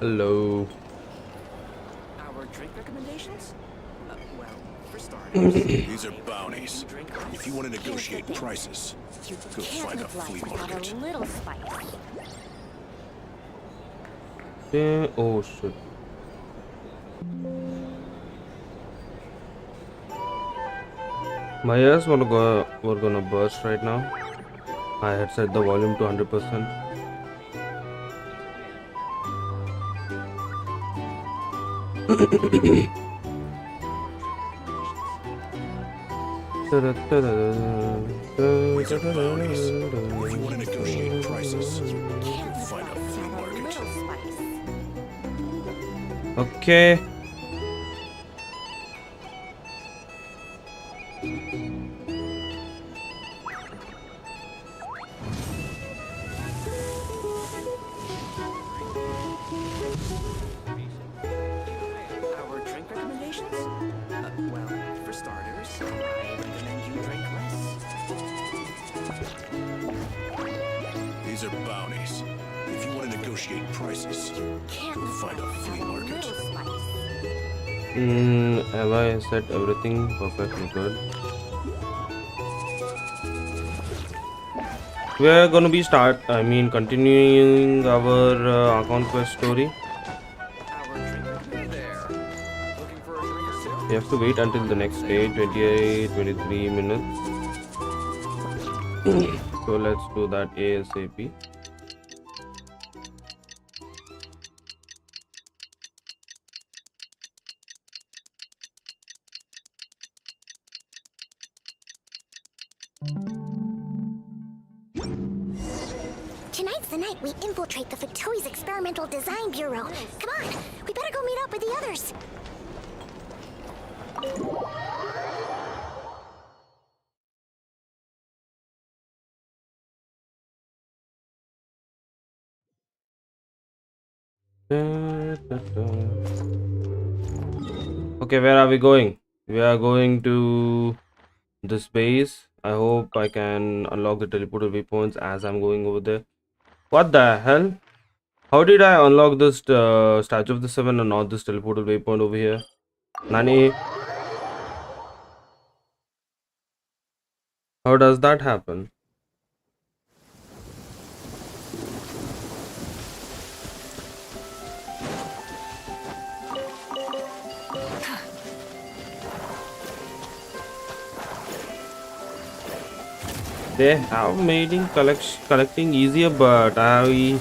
Hello. Our drink recommendations? Well, for starters, These are bounties. If you want to negotiate prices, You go can't find a live life flea without market. a little spice. Oh shit. My ears were gonna burst right now. I had set the volume to 100%. These are bounties. If you want to negotiate prices, Can't live find a life flea without a market. little spice. Okay. our drink recommendations? Well, for starters, I recommend you drink less. These are bounties. If you want to negotiate prices, Can't go live find a life flea without a market. little spice. Have I set everything perfectly good? We are gonna be continuing our Archon quest story. Our drink recommendation there. Looking for a drink or two? We have to wait until the next day, 23 minutes. So let's do that ASAP. Tonight's the night we infiltrate the Factory's Experimental Design Bureau. Come on, we better go meet up with the others. Okay, where are we going? We are going to this base. I hope I can unlock the teleporter weapons as I'm going over there. What the hell? How did I unlock this Statue of the Seven and not this teleporter weapon over here? Nani? How does that happen? They have made collecting easier, but I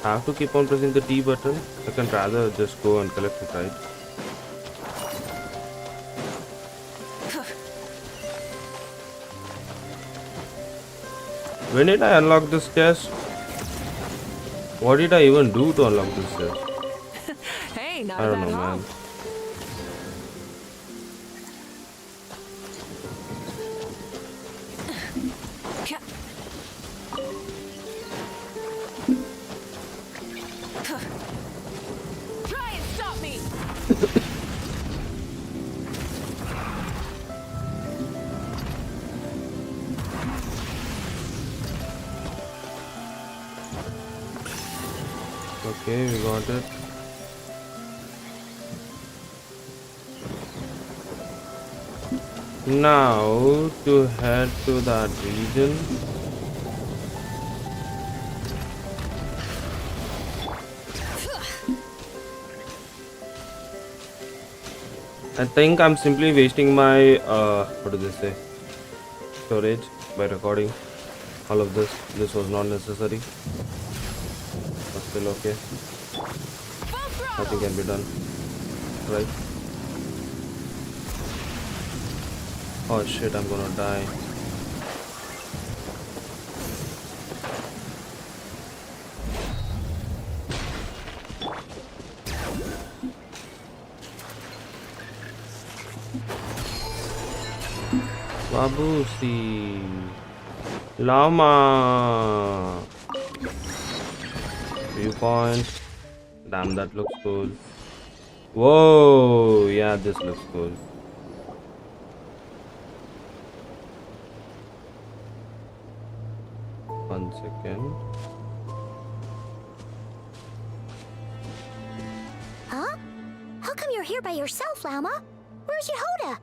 have to keep on pressing the T button. I can rather just go and collect it, right? When did I unlock this chest? What did I even do to unlock this chest? Hey, not I a don't bad know, haul. man. Try and stop me. Okay, we got it. Now to head to that region. I think I'm simply wasting my what do they say? Storage by recording all of this. This was not necessary. But still okay. Nothing can be done. Right? Oh shit, I'm gonna die. Babusi. Lauma. Viewpoint. Damn, that looks cool. Whoa, yeah, this looks cool. One second. here by yourself, Lauma. Where's Yehoda?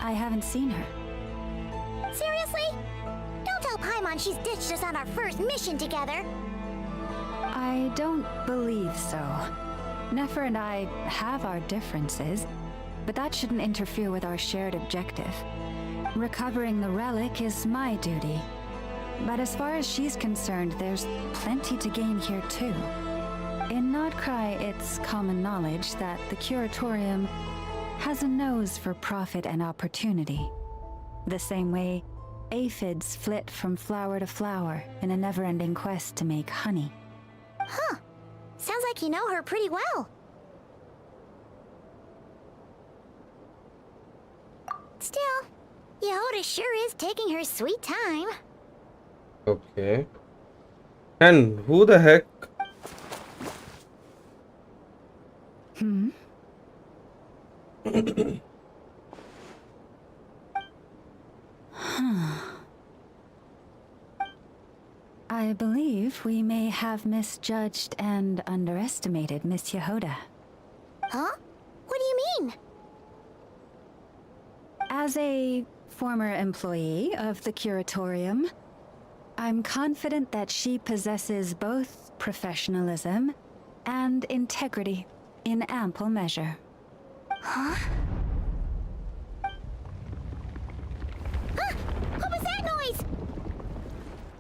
I haven't seen her. Seriously? Don't tell Paimon she's ditched us on our first mission together. I don't believe so. Nefer and I have our differences, but that shouldn't interfere with our shared objective. Recovering the relic is my duty. But as far as she's concerned, there's plenty to gain here too. In Nod-Krai, it's common knowledge that the Curatorium has a nose for profit and opportunity. The same way aphids flit from flower to flower in a never-ending quest to make honey. Huh. Sounds like you know her pretty well. Still, Yehoda sure is taking her sweet time. Okay. And who the heck? I believe we may have misjudged and underestimated Miss Yehoda. Huh? What do you mean? As a former employee of the Curatorium, I'm confident that she possesses both professionalism and integrity in ample measure. Huh? Huh? What was that noise?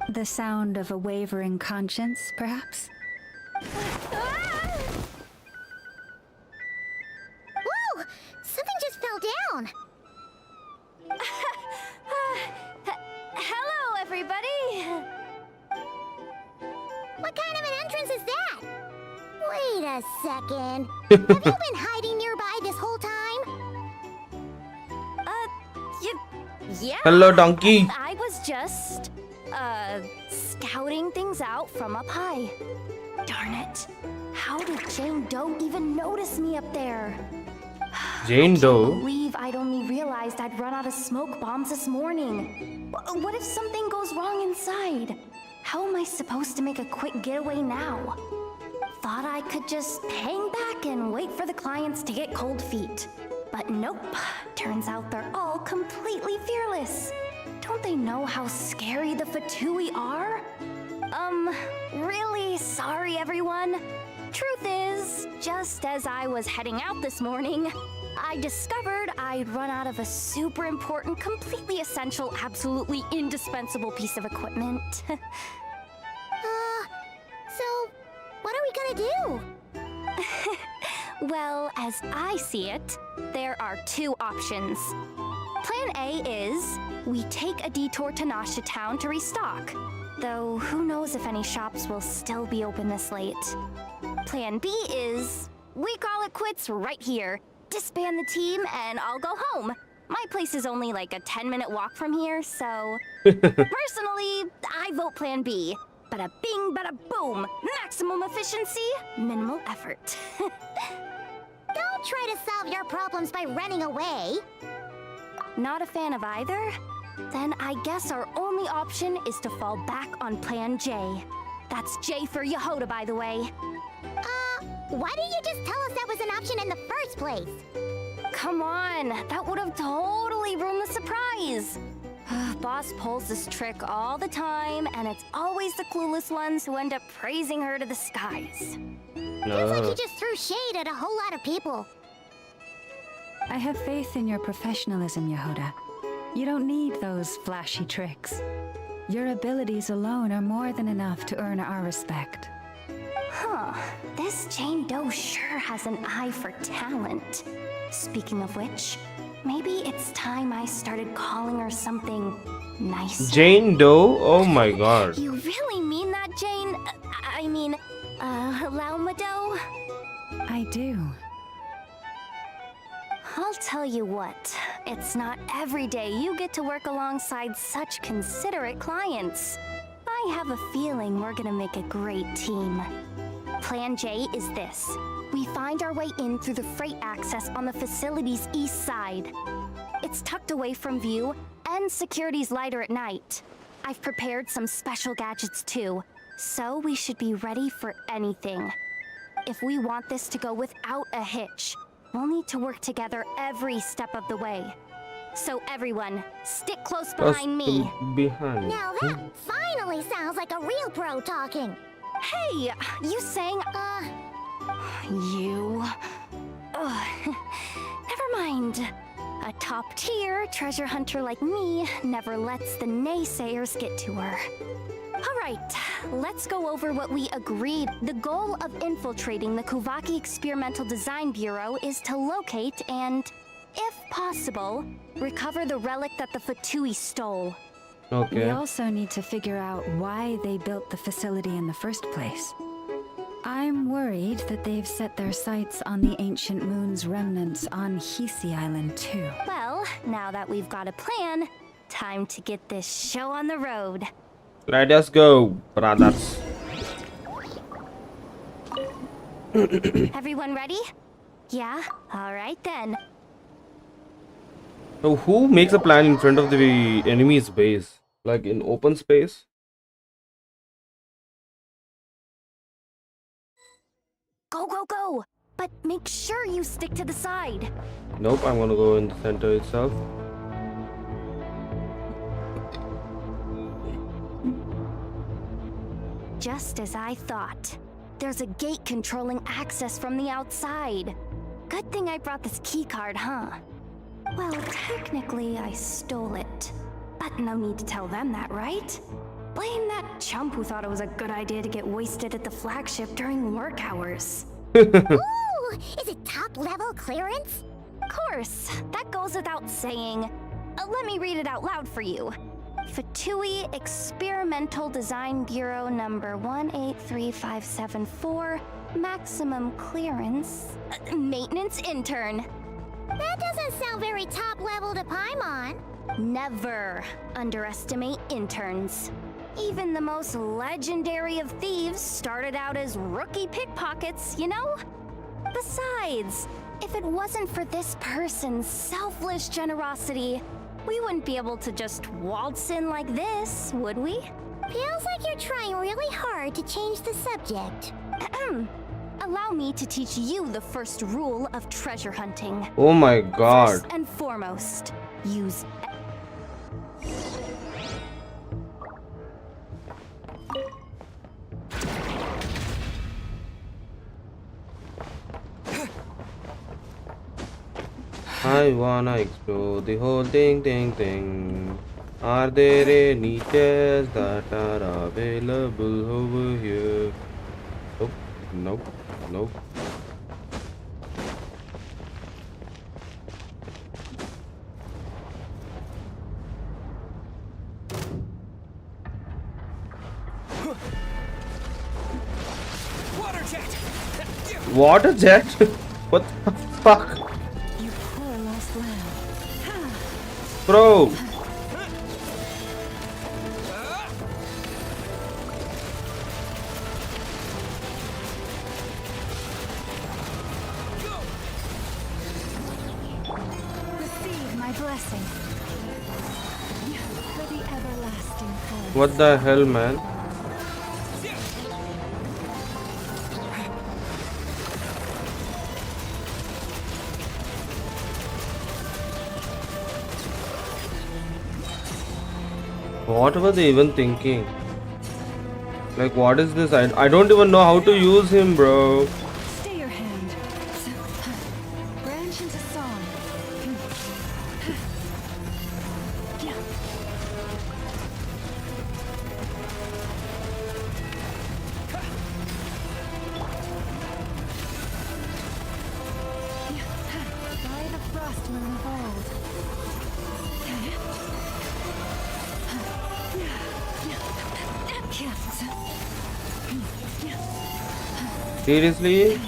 The sound of a wavering conscience, perhaps? Ah! Whoa! Something just fell down. Hello, everybody! What kind of an entrance is that? Wait a second. Have you been hiding nearby this whole time? Yeah. Hello, donkey. I was just, scouting things out from up high. Darn it. How did Jane Doe even notice me up there? Jane I Doe. believe I'd only realized I'd run out of smoke bombs this morning. What if something goes wrong inside? How am I supposed to make a quick getaway now? Thought I could just hang back and wait for the clients to get cold feet. But nope. Turns out they're all completely fearless. Don't they know how scary the Fatui are? Really sorry, everyone. Truth is, just as I was heading out this morning, I discovered I'd run out of a super important, completely essential, absolutely indispensable piece of equipment. So, what are we gonna do? Well, as I see it, there are two options. Plan A is we take a detour to Nasha Town to restock, though who knows if any shops will still be open this late. Plan B is we call it quits right here, disband the team, and I'll go home. My place is only like a 10-minute walk from here, so personally, I vote Plan B. Bada bing, bada boom. Maximum efficiency, minimal effort. Don't try to solve your problems by running away. Not a fan of either? Then I guess our only option is to fall back on Plan J. That's J for Yehoda, by the way. Why didn't you just tell us that was an option in the first place? Come on, that would have totally ruined the surprise. Boss pulls this trick all the time, and it's always the clueless ones who end up praising her to the skies. Feels like you just threw shade at a whole lot of people. I have faith in your professionalism, Yehoda. You don't need those flashy tricks. Your abilities alone are more than enough to earn our respect. Huh, this Jane Doe sure has an eye for talent. Speaking of which, maybe it's time I started calling her something nice. Jane Doe? Oh my god. You really mean that, Jane? Lauma Doe? I do. I'll tell you what, it's not every day you get to work alongside such considerate clients. I have a feeling we're gonna make a great team. Plan J is this. We find our way in through the freight access on the facility's east side. It's tucked away from view, and security's lighter at night. I've prepared some special gadgets too, so we should be ready for anything. If we want this to go without a hitch, we'll need to work together every step of the way. So everyone, stick close Just behind me. behind. Now that finally sounds like a real pro talking. Hey, you sang. You. Ugh. Never mind. A top-tier treasure hunter like me never lets the naysayers get to her. Alright, let's go over what we agreed. The goal of infiltrating the Kuvaki Experimental Design Bureau is to locate and, if possible, recover the relic that the Fatui stole. We Okay. also need to figure out why they built the facility in the first place. I'm worried that they've set their sights on the Ancient Moon's remnants on Hisi Island too. Well, now that we've got a plan, time to get this show on the road. Let us go, brothers. Everyone ready? Yeah? Alright then. So who makes a plan in front of the enemy's base? Like in open space? Go, go, go! But make sure you stick to the side. Nope, I'm gonna go in the center itself. Just as I thought. There's a gate controlling access from the outside. Good thing I brought this keycard, huh? Well, technically I stole it. But no need to tell them that, right? Blame that chump who thought it was a good idea to get wasted at the flagship during work hours. Ooh, is it top level clearance? Of course, that goes without saying. Let me read it out loud for you. Fatui Experimental Design Bureau number 183574, maximum clearance, maintenance intern. That doesn't sound very top level to Paimon. Never underestimate interns. Even the most legendary of thieves started out as rookie pickpockets, you know? Besides, if it wasn't for this person's selfless generosity, we wouldn't be able to just waltz in like this, would we? Feels like you're trying really hard to change the subject. Allow me to teach you the first rule of treasure hunting. Oh my god. First and foremost, use I wanna explore the whole thing. Are there any tests that are available over here? Nope. Water jet! Water jet? What the fuck? You poor lost lamb. Bro! Receive my blessing. For the everlasting curse. What the hell, man? What were they even thinking? Like, what is this? I don't even know how to use him, bro. Stay your hand. Branch into song. By the frost moon of old. Seriously?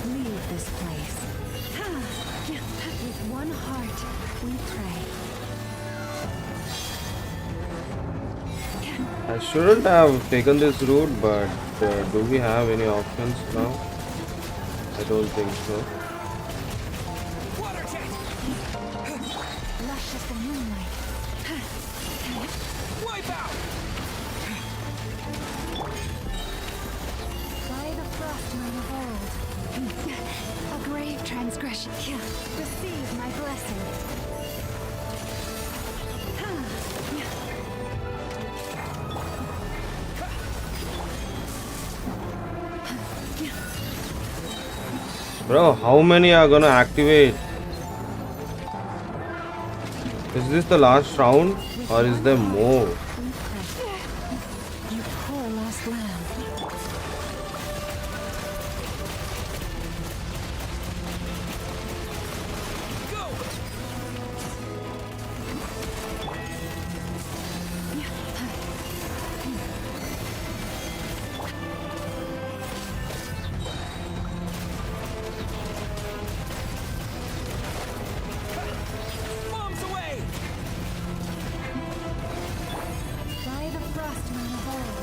Leave this place. With one heart, we pray. I shouldn't have taken this route, but do we have any options now? I don't think so. Water jet! Lush as the moonlight. Wipe out! the frost moon of old. A grave transgression. Receive my blessing. Bro, how many are gonna activate? Is this the last round or is there more? You poor lost lamb. Bombs away! By the frost moon of old.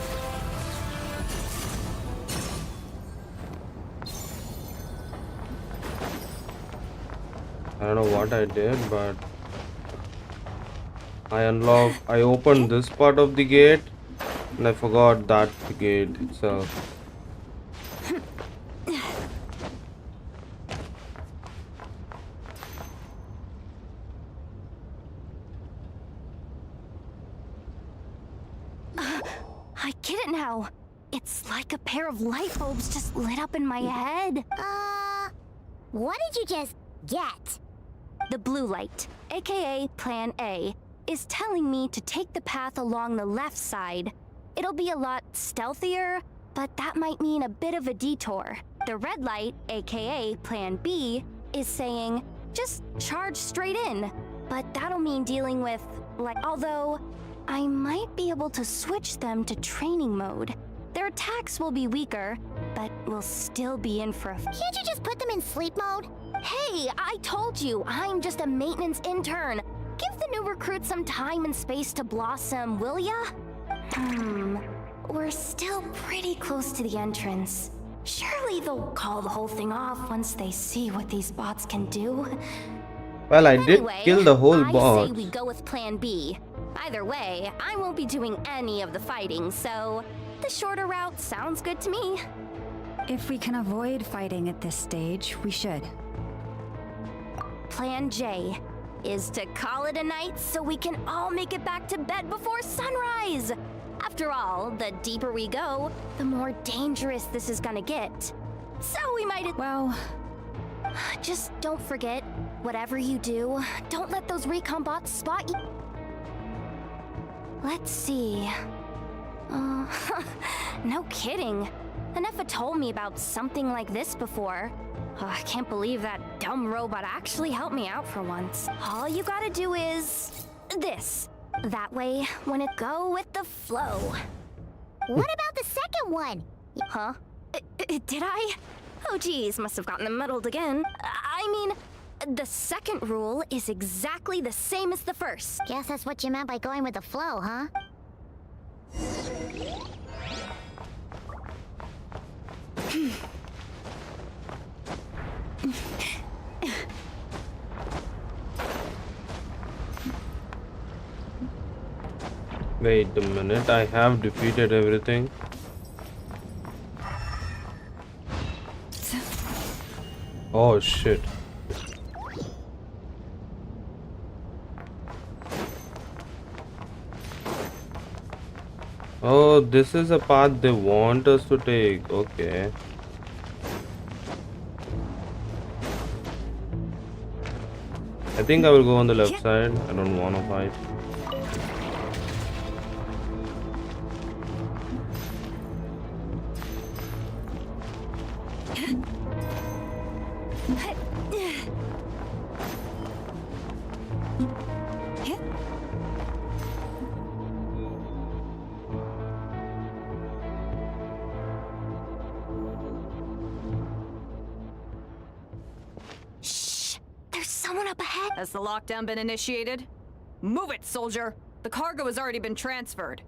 I don't know what I did, but I opened this part of the gate and I forgot that the gate itself. I get it now. It's like a pair of light bulbs just lit up in my head. What did you just get? The blue light, aka Plan A, is telling me to take the path along the left side. It'll be a lot stealthier, but that might mean a bit of a detour. The red light, aka Plan B, is saying, just charge straight in. But that'll mean dealing with, although I might be able to switch them to training mode. Their attacks will be weaker, but we'll still be in for a Can't you just put them in sleep mode? Hey, I told you, I'm just a maintenance intern. Give the new recruits some time and space to blossom, will ya? We're still pretty close to the entrance. Surely they'll call the whole thing off once they see what these bots can do. Well, I did Anyway, kill the whole I bot. say we go with Plan B. Either way, I won't be doing any of the fighting, so the shorter route sounds good to me. If we can avoid fighting at this stage, we should. Plan J is to call it a night so we can all make it back to bed before sunrise. After all, the deeper we go, the more dangerous this is gonna get. So we might Well, just don't forget, whatever you do, don't let those recon bots spot you. Let's see. No kidding. Nefa told me about something like this before. I can't believe that dumb robot actually helped me out for once. All you gotta do is this. That way, when it go with the flow. What about the second one? Huh? Did I? Oh geez, must have gotten muddled again. I mean, the second rule is exactly the same as the first. Guess that's what you meant by going with the flow, huh? Wait a minute, I have defeated everything. Oh shit. Oh, this is a path they want us to take. Okay. I think I will go on the left side. I don't want to fight. Has the lockdown been initiated? Move it, soldier! The cargo has already been transferred.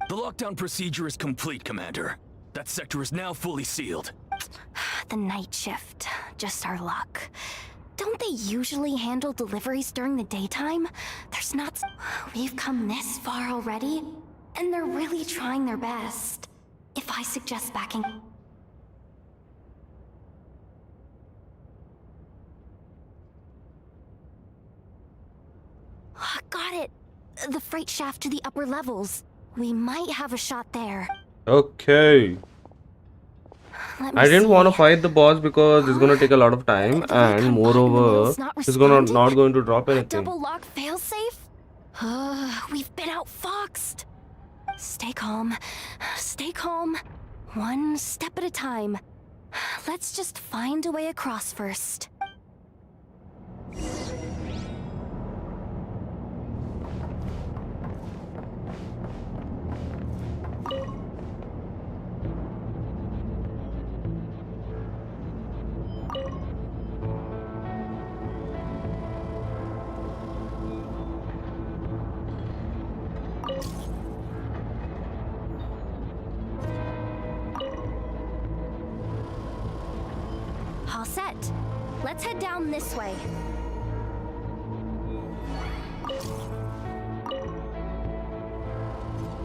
The lockdown procedure is complete, Commander. That sector is now fully sealed. The night shift. Just our luck. Don't they usually handle deliveries during the daytime? There's not... We've come this far already, and they're really trying their best. If I suggest backing... Got it! The freight shaft to the upper levels. We might have a shot there. Okay. Let me I didn't want to see. fight the boss because it's gonna take a lot of time, The and recon bot in the moreover, middle's not it's gonna responding? not going to drop A anything. double lock failsafe? We've been outfoxed. Stay calm. Stay calm. One step at a time. Let's just find a way across first. All set. Let's head down this way.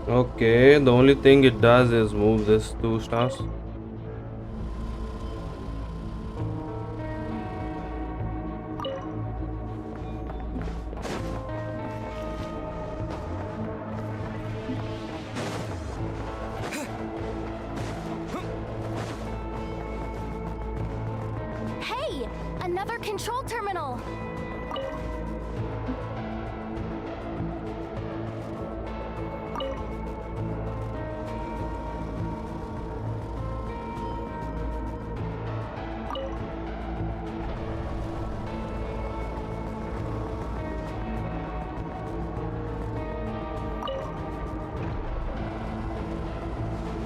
Okay, the only thing it does is move this 2 stars. Hey! Another control terminal!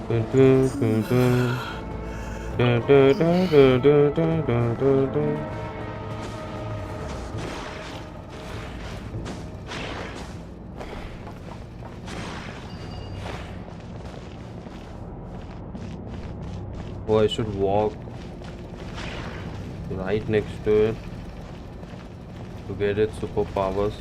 Dun, dun, dun, dun. Dun, dun, dun, dun, dun, dun, dun, dun, dun. Oh, I should walk right next to it to get its superpowers.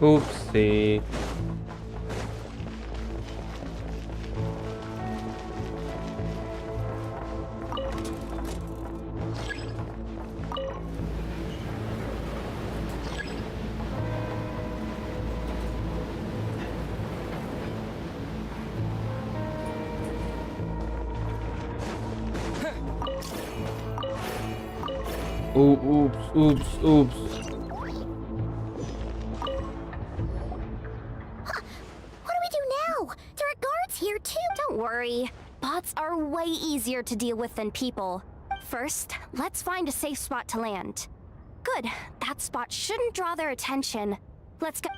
Oopsie. Oops. What do we do now? There are guards here too. Don't worry. Bots are way easier to deal with than people. First, let's find a safe spot to land. Good. That spot shouldn't draw their attention. Let's go.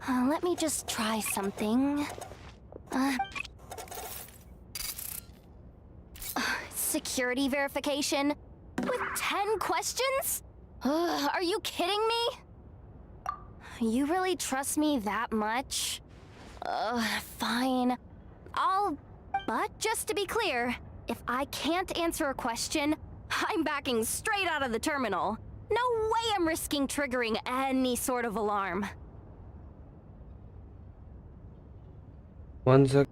Let me just try something. Security verification? With 10 questions? Are you kidding me? You really trust me that much? Fine. But just to be clear, if I can't answer a question, I'm backing straight out of the terminal. No way I'm risking triggering any sort of alarm. 1 sec.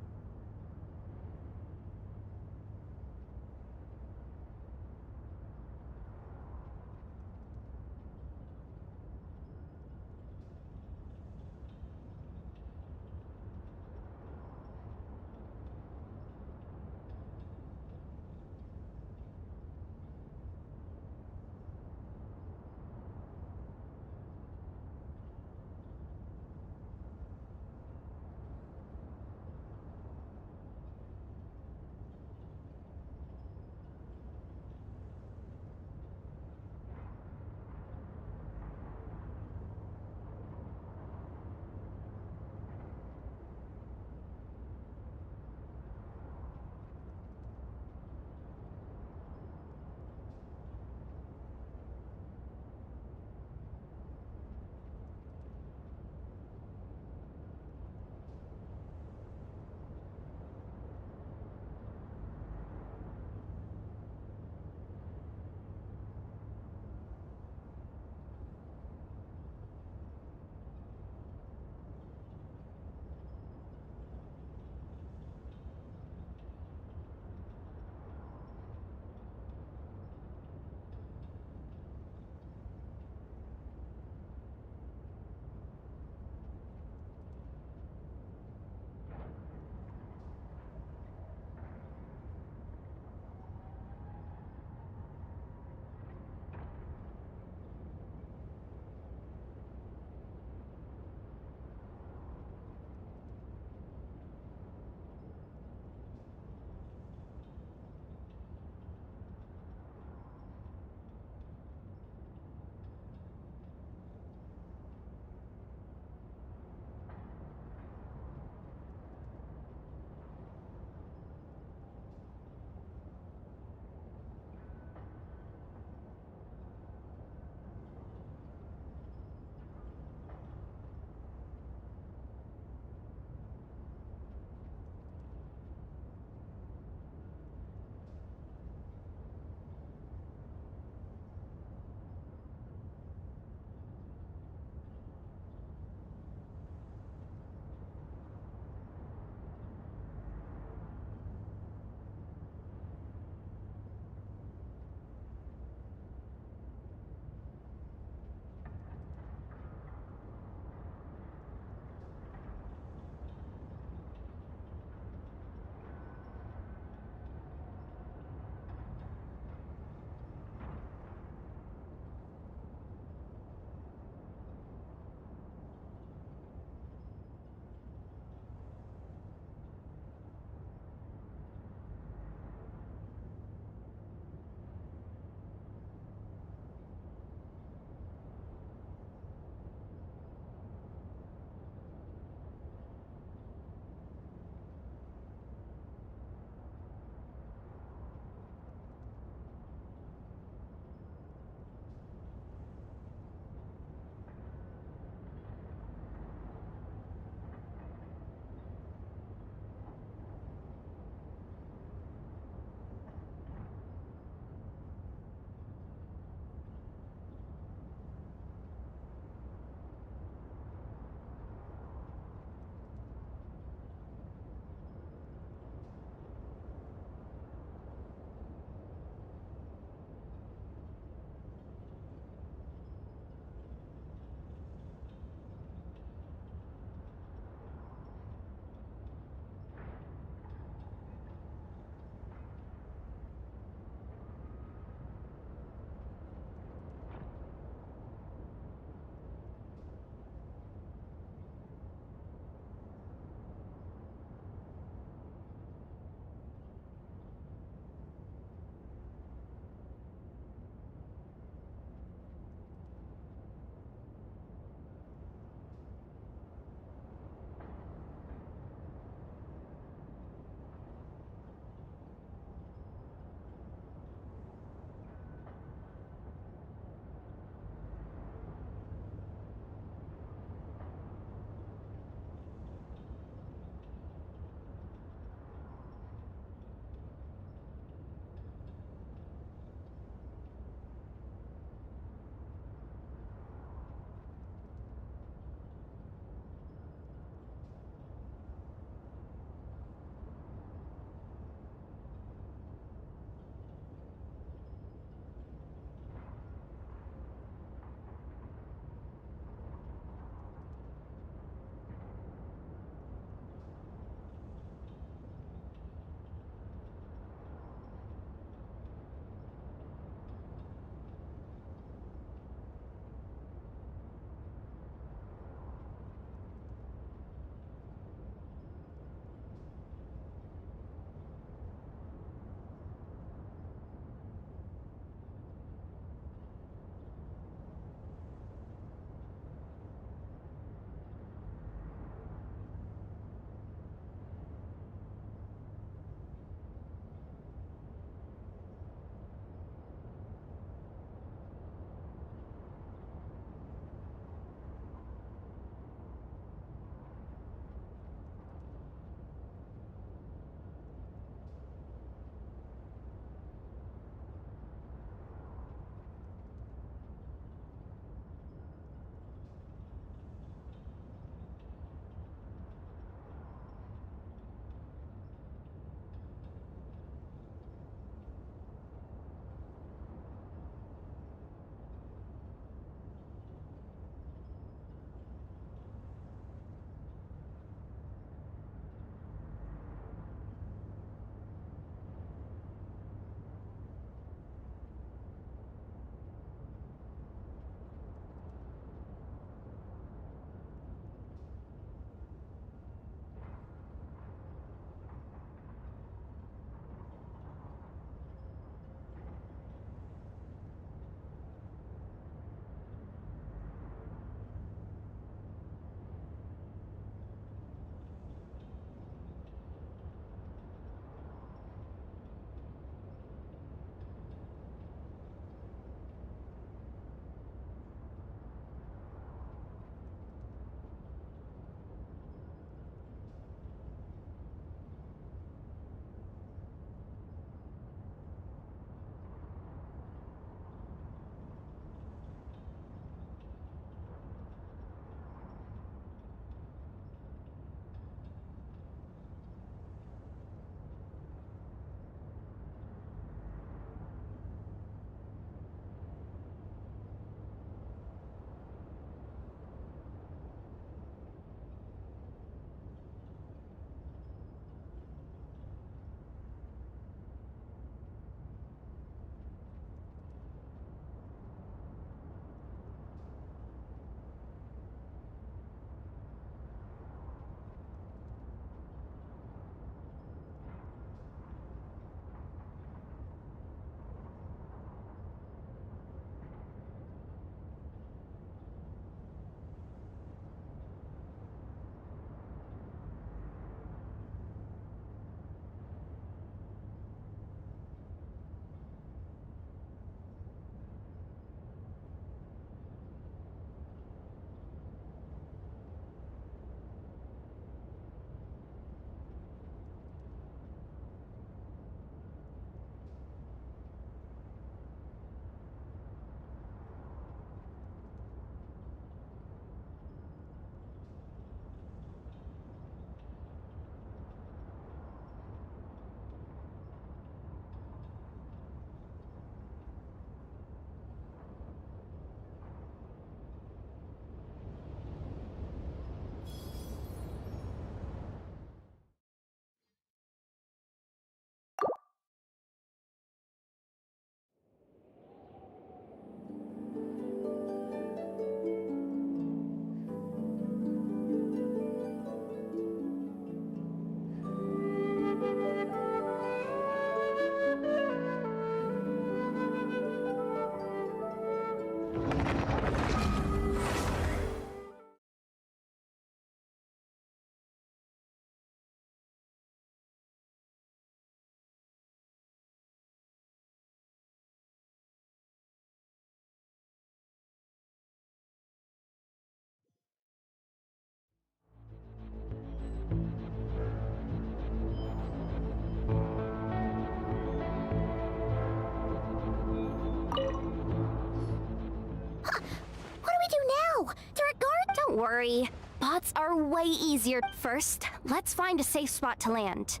worry. Bots are way easier. First, let's find a safe spot to land.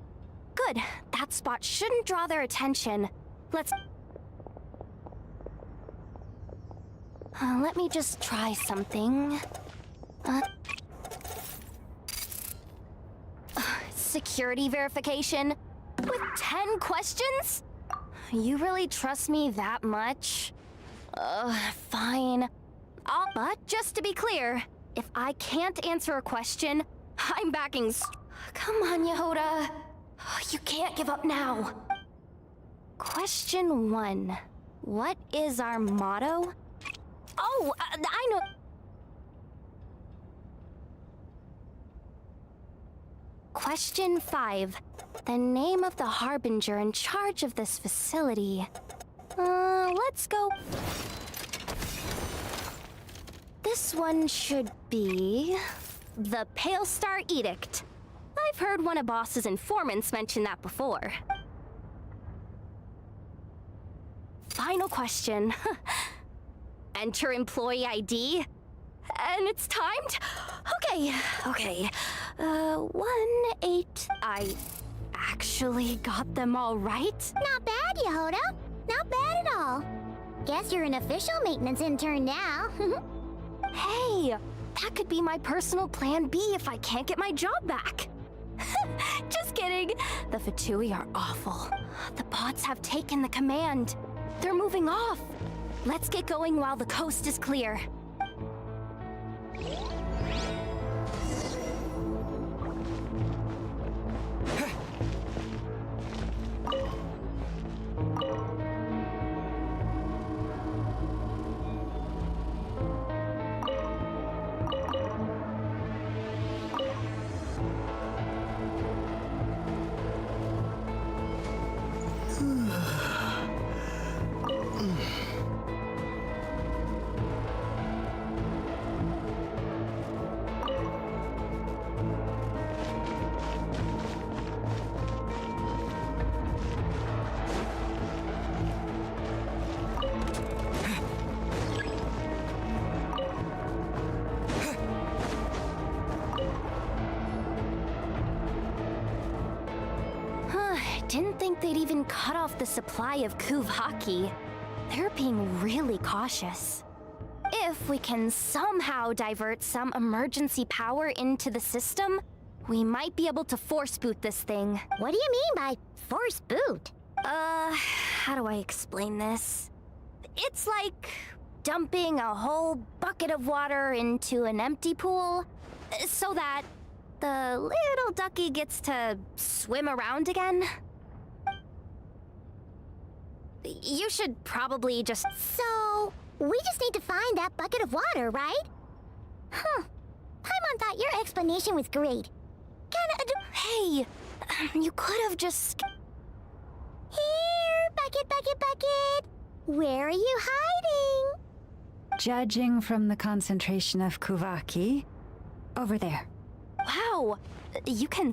Good. That spot shouldn't draw their attention. Let me just try something. Security verification? With 10 questions? You really trust me that much? Fine. But just to be clear, if I can't answer a question, I'm backing Come on, Yehoda. You can't give up now. Question 1. What is our motto? Oh, I know. Question 5. The name of the harbinger in charge of this facility. Let's go. This one should be the Pale Star Edict. I've heard one of Boss's informants mention that before. Final question. Enter employee ID. And it's timed? Okay. 1-8. I actually got them all right? Not bad, Yehoda. Not bad at all. Guess you're an official maintenance intern now. Hey, that could be my personal plan B if I can't get my job back. Just kidding. The Fatui are awful. The bots have taken the command. They're moving off. Let's get going while the coast is clear. Didn't think they'd even cut off the supply of Kuvaki. They're being really cautious. If we can somehow divert some emergency power into the system, we might be able to force boot this thing. What do you mean by force boot? How do I explain this? It's like dumping a whole bucket of water into an empty pool so that the little ducky gets to swim around again. You should probably just... So, we just need to find that bucket of water, right? Huh. Paimon thought your explanation was great. Hey, you could have just... Here, bucket. Where are you hiding? Judging from the concentration of Kuvaki, over there. Wow, you can...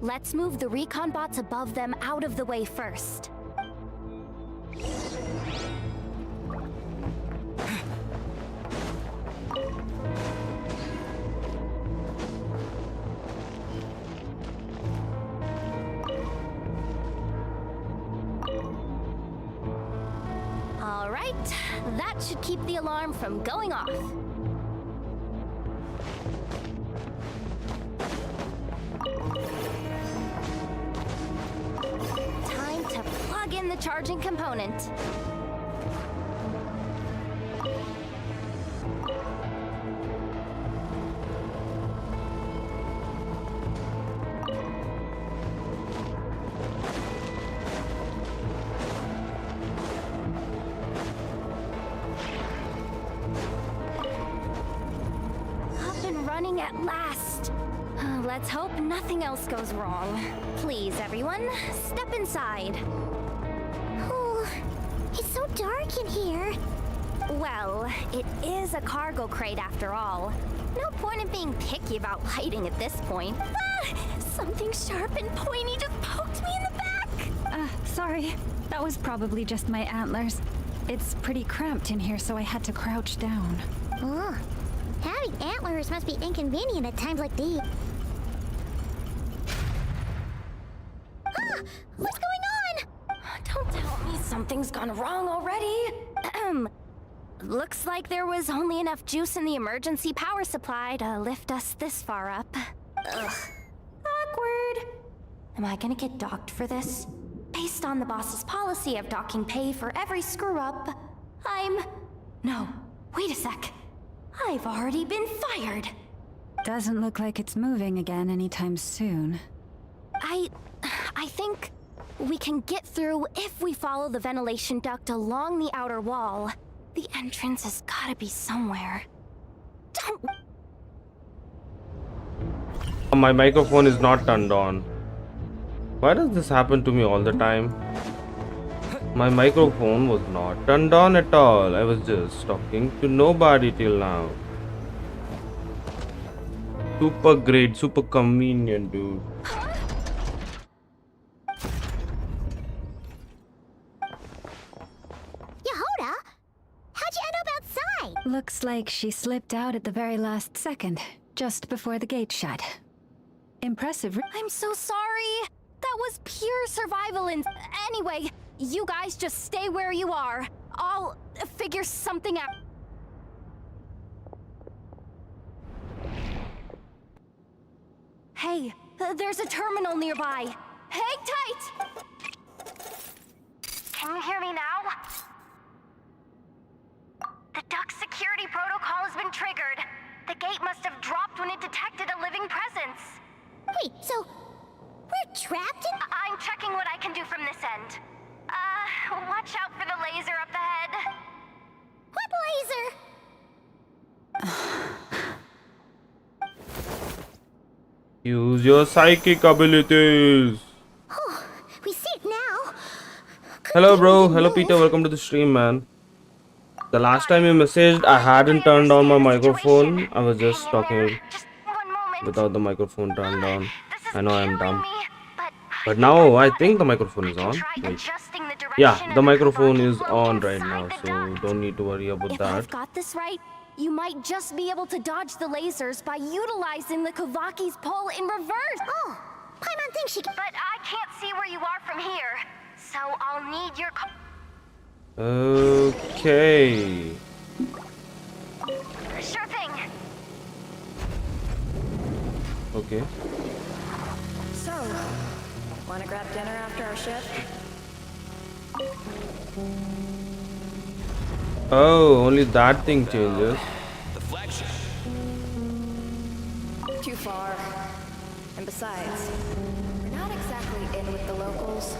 Let's move the recon bots above them out of the way first. All right, that should keep the alarm from going off. Time to plug in the charging component. Running at last. Let's hope nothing else goes wrong. Please, everyone, step inside. Oh, it's so dark in here. Well, it is a cargo crate after all. No point in being picky about lighting at this point. Ah! Something sharp and pointy just poked me in the back! Sorry. That was probably just my antlers. It's pretty cramped in here, so I had to crouch down. Oh, having antlers must be inconvenient at times like these. Ah, what's going on? Don't tell me something's gone wrong already. Looks like there was only enough juice in the emergency power supply to lift us this far up. Ugh. Awkward. Am I gonna get docked for this? Based on the boss's policy of docking pay for every screw-up, No, wait a sec. I've already been fired. Doesn't look like it's moving again anytime soon. I think we can get through if we follow the ventilation duct along the outer wall. The entrance has gotta be somewhere. Don't... My microphone is not turned on. Why does this happen to me all the time? My microphone was not turned on at all. I was just talking to nobody till now. Super great, super convenient, dude. Yehoda, how'd you end up outside? Looks like she slipped out at the very last second, just before the gate shut. Impressive. I'm so sorry. That was pure survival and... Anyway, you guys just stay where you are. I'll figure something out. Hey, there's a terminal nearby. Hang tight! Can you hear me now? The duct security protocol has been triggered. The gate must have dropped when it detected a living presence. Wait, so we're trapped in... I'm checking what I can do from this end. Watch out for the laser up ahead. What laser? Use your psychic abilities. Oh, we see it now. Hello, bro. Hello, Peter. Welcome to the stream, man. The last time you messaged, I hadn't turned on my microphone. I was just talking Just 1 moment. without the microphone turned on. This is I know I'm killing dumb. me, But now I think the microphone is on. try Wait. adjusting the direction Yeah, of the microphone Kavaki is flow on right now, inside the so duct. don't need to worry about If that. I've got this right, you might just be able to dodge the lasers by utilizing the Kavaki's pull in reverse. Oh, Paimon thinks she can... But I can't see where you are from here, so I'll need your... Okay. Sure thing. Okay. So, wanna grab dinner after our shift? Oh, only that thing changes. The flagship. Too far. And besides, we're not exactly in with the locals.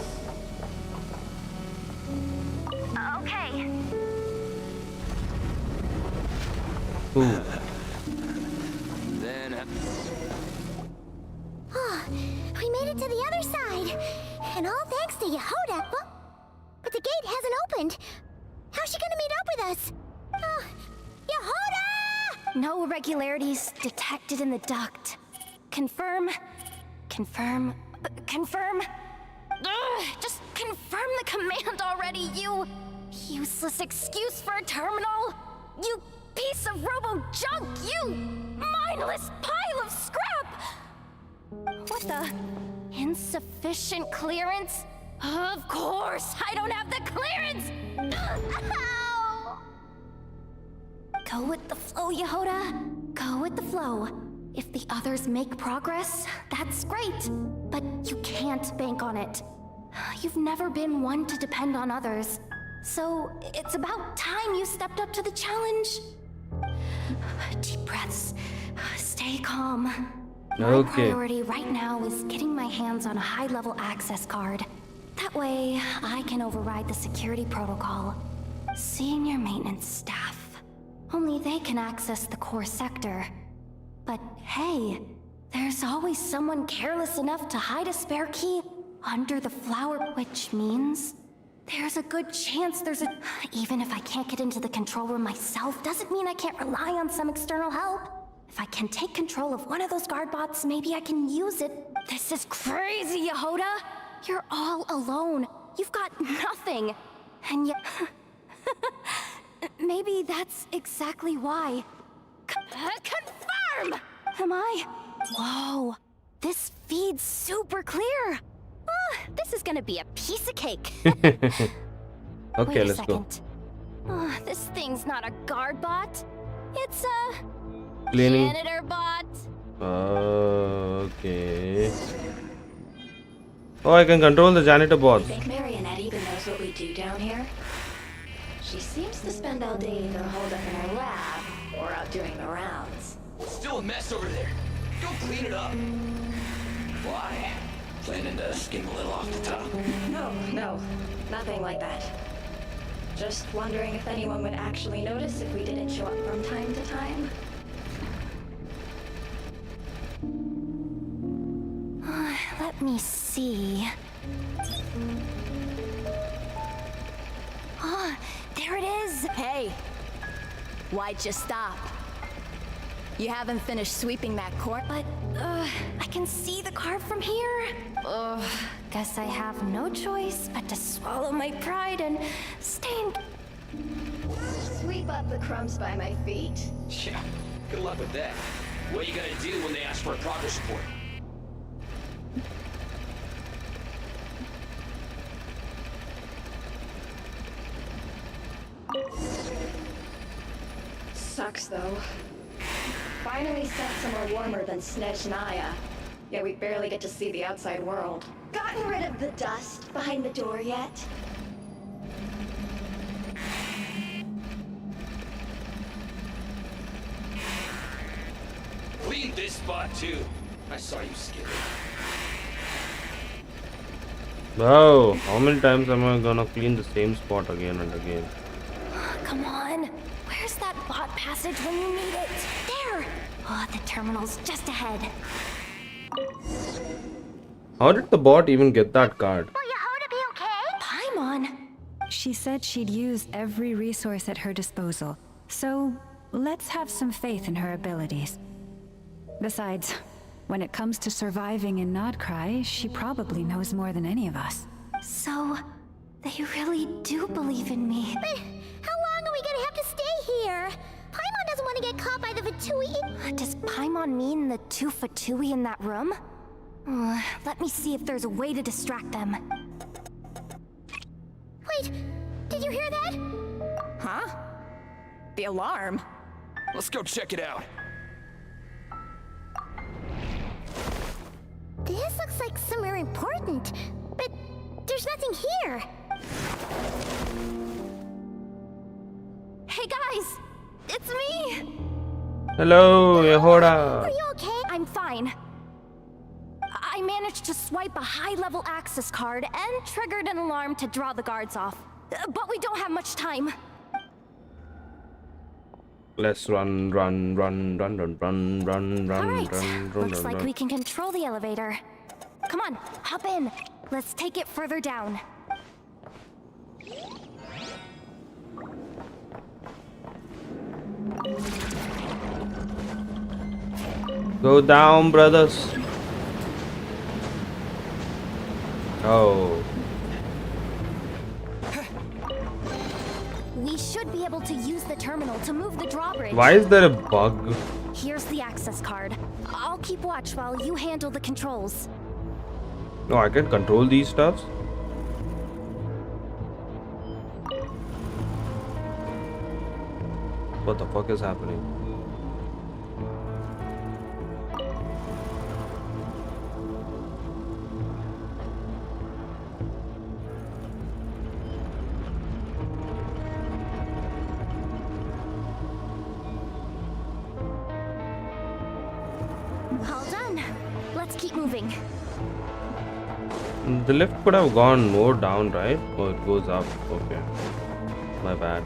Okay. Ooh. Then Oh, we made it to the other side. And all thanks to Yehoda. But the gate hasn't opened. How's she gonna meet up with us? Oh, Yehoda! No irregularities detected in the duct. Confirm. Confirm. Confirm. Ugh, just confirm the command already, you useless excuse for a terminal. You piece of robo-junk, you mindless pile of scrap! What the? Insufficient clearance? Of course, I don't have the clearance! Ow! Go with the flow, Yehoda. Go with the flow. If the others make progress, that's great. But you can't bank on it. You've never been one to depend on others. So it's about time you stepped up to the challenge. Deep breaths. Stay calm. My Okay. priority right now is getting my hands on a high-level access card. That way, I can override the security protocol. Senior maintenance staff. Only they can access the core sector. But hey, there's always someone careless enough to hide a spare key under the flower, which means there's a good chance Even if I can't get into the control room myself, doesn't mean I can't rely on some external help. If I can take control of one of those guard bots, maybe I can use it. This is crazy, Yehoda! You're all alone. You've got nothing. And yet... Maybe that's exactly why. Confirm! Am I? Whoa. This feed's super clear. This is gonna be a piece of cake. Okay, Wait a let's go. second. This thing's not a guard bot. It's a Cleaning. janitor bot. Okay. Oh, I can control the janitor bots. Think Marionette even knows what we do down here? She seems to spend all day either holed up in her lab or out doing the rounds. Still a mess over there. Go clean it up. Why? Planning to skim a little off the top. No, nothing like that. Just wondering if anyone would actually notice if we didn't show up from time to time. Let me see. There it is! Hey! Why'd you stop? You haven't finished sweeping that court? But, I can see the car from here. Guess I have no choice but to swallow my pride and stay in... Sweep up the crumbs by my feet. Yeah, good luck with that. What are you gonna do when they ask for a progress report? Sucks though. Finally sent somewhere warmer than Snezhnaya. Yet we barely get to see the outside world. Gotten rid of the dust behind the door yet? Clean this spot too. I saw you skip it. Wow, how many times am I gonna clean the same spot again and again? Come on. Where's that bot passage when you need it? There! The terminal's just ahead. How did the bot even get that card? Will Yehoda be okay? Paimon! She said she'd use every resource at her disposal, so let's have some faith in her abilities. Besides, when it comes to surviving in Nod-Krai, she probably knows more than any of us. So, they really do believe in me. But how long are we gonna have to stay here? Paimon doesn't want to get caught by the Fatui. Does Paimon mean the two Fatui in that room? Let me see if there's a way to distract them. Wait, did you hear that? Huh? The alarm? Let's go check it out. This looks like somewhere important, but there's nothing here. Hey guys! It's me! Hello, Are Yehoda. you okay? I'm fine. I managed to swipe a high-level access card and triggered an alarm to draw the guards off. But we don't have much time. Let's run. All right, looks like run. we can control the elevator. Come on, hop in. Let's take it further down. Go down, brothers. Oh. We should be able to use the terminal to move the drawbridge. Why is there a bug? Here's the access card. I'll keep watch while you handle the controls. No, I can control these stuffs. What the fuck is happening? All done. Let's keep moving. The lift could have gone more down, right? Oh, it goes up. Okay. My bad.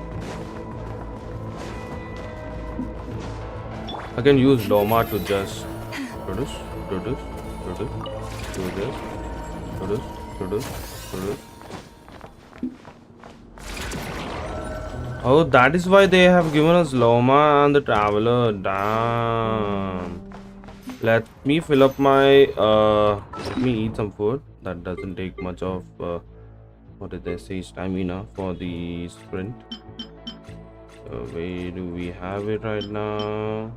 I can use Lauma to just do this. Oh, that is why they have given us Lauma and the Traveler. Damn. Let me fill up my let me eat some food. That doesn't take much of what did they say, stamina for the sprint. Where do we have it right now?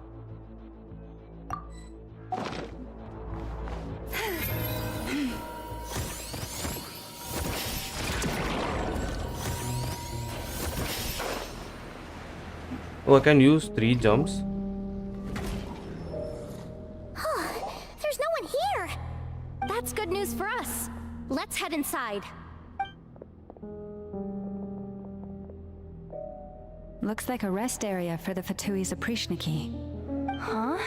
Oh, I can use 3 jumps. There's no one here. That's good news for us. Let's head inside. Looks like a rest area for the Fatui's Oprishniki. Huh?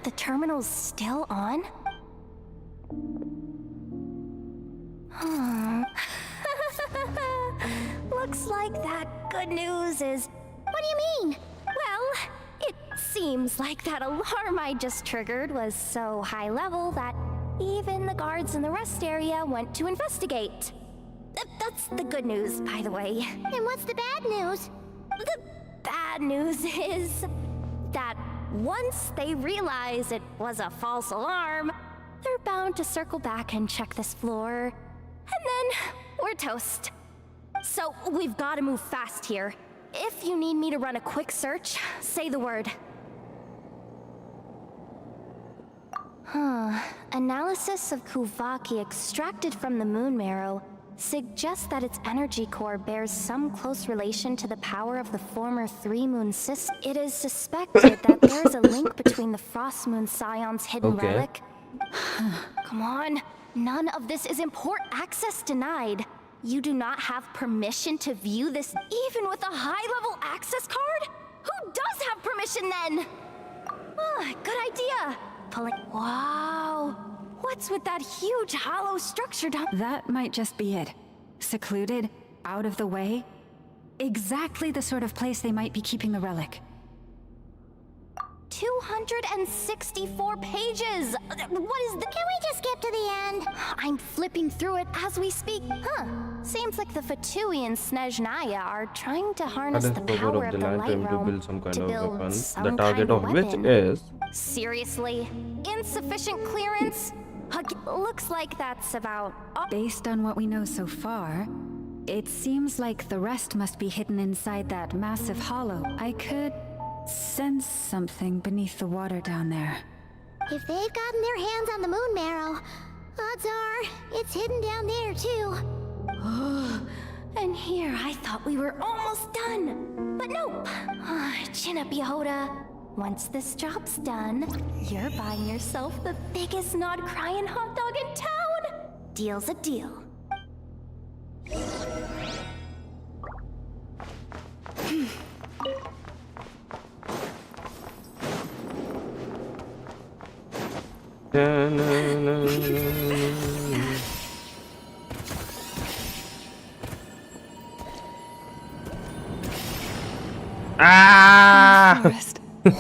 The terminal's still on? Looks like that good news is... What do you mean? Well, it seems like that alarm I just triggered was so high level that even the guards in the rest area went to investigate. That's the good news, by the way. And what's the bad news? The bad news is that once they realize it was a false alarm, they're bound to circle back and check this floor. And then we're toast. So we've got to move fast here. If you need me to run a quick search, say the word. Analysis of Kuvaki extracted from the moon marrow suggests that its energy core bears some close relation to the power of the former three-moon system. It is suspected that there is a link between the Frost Moon Scion's hidden relic. Come on, none of this is import access denied. You do not have permission to view this even with a high-level access card? Who does have permission then? Good idea. Wow. What's with that huge hollow structure down? That might just be it. Secluded, out of the way. Exactly the sort of place they might be keeping the relic. 264 pages! What is the— Can we just skip to the end? I'm flipping through it as we speak. Seems like the Fatui and Snezhnaya are trying to harness the power of the light to realm build some kind to of build weapon. some The target kind of which weapon. is... Seriously? Insufficient clearance? Looks like that's about all. Based on what we know so far, it seems like the rest must be hidden inside that massive hollow. I could sense something beneath the water down there. If they've gotten their hands on the moon marrow, odds are it's hidden down there too. And here I thought we were almost done. But nope. Chin up, Yehoda. Once this job's done, you're buying yourself the biggest Nod-Krai hot dog in town. Deal's a deal. Ah! Forest. Watch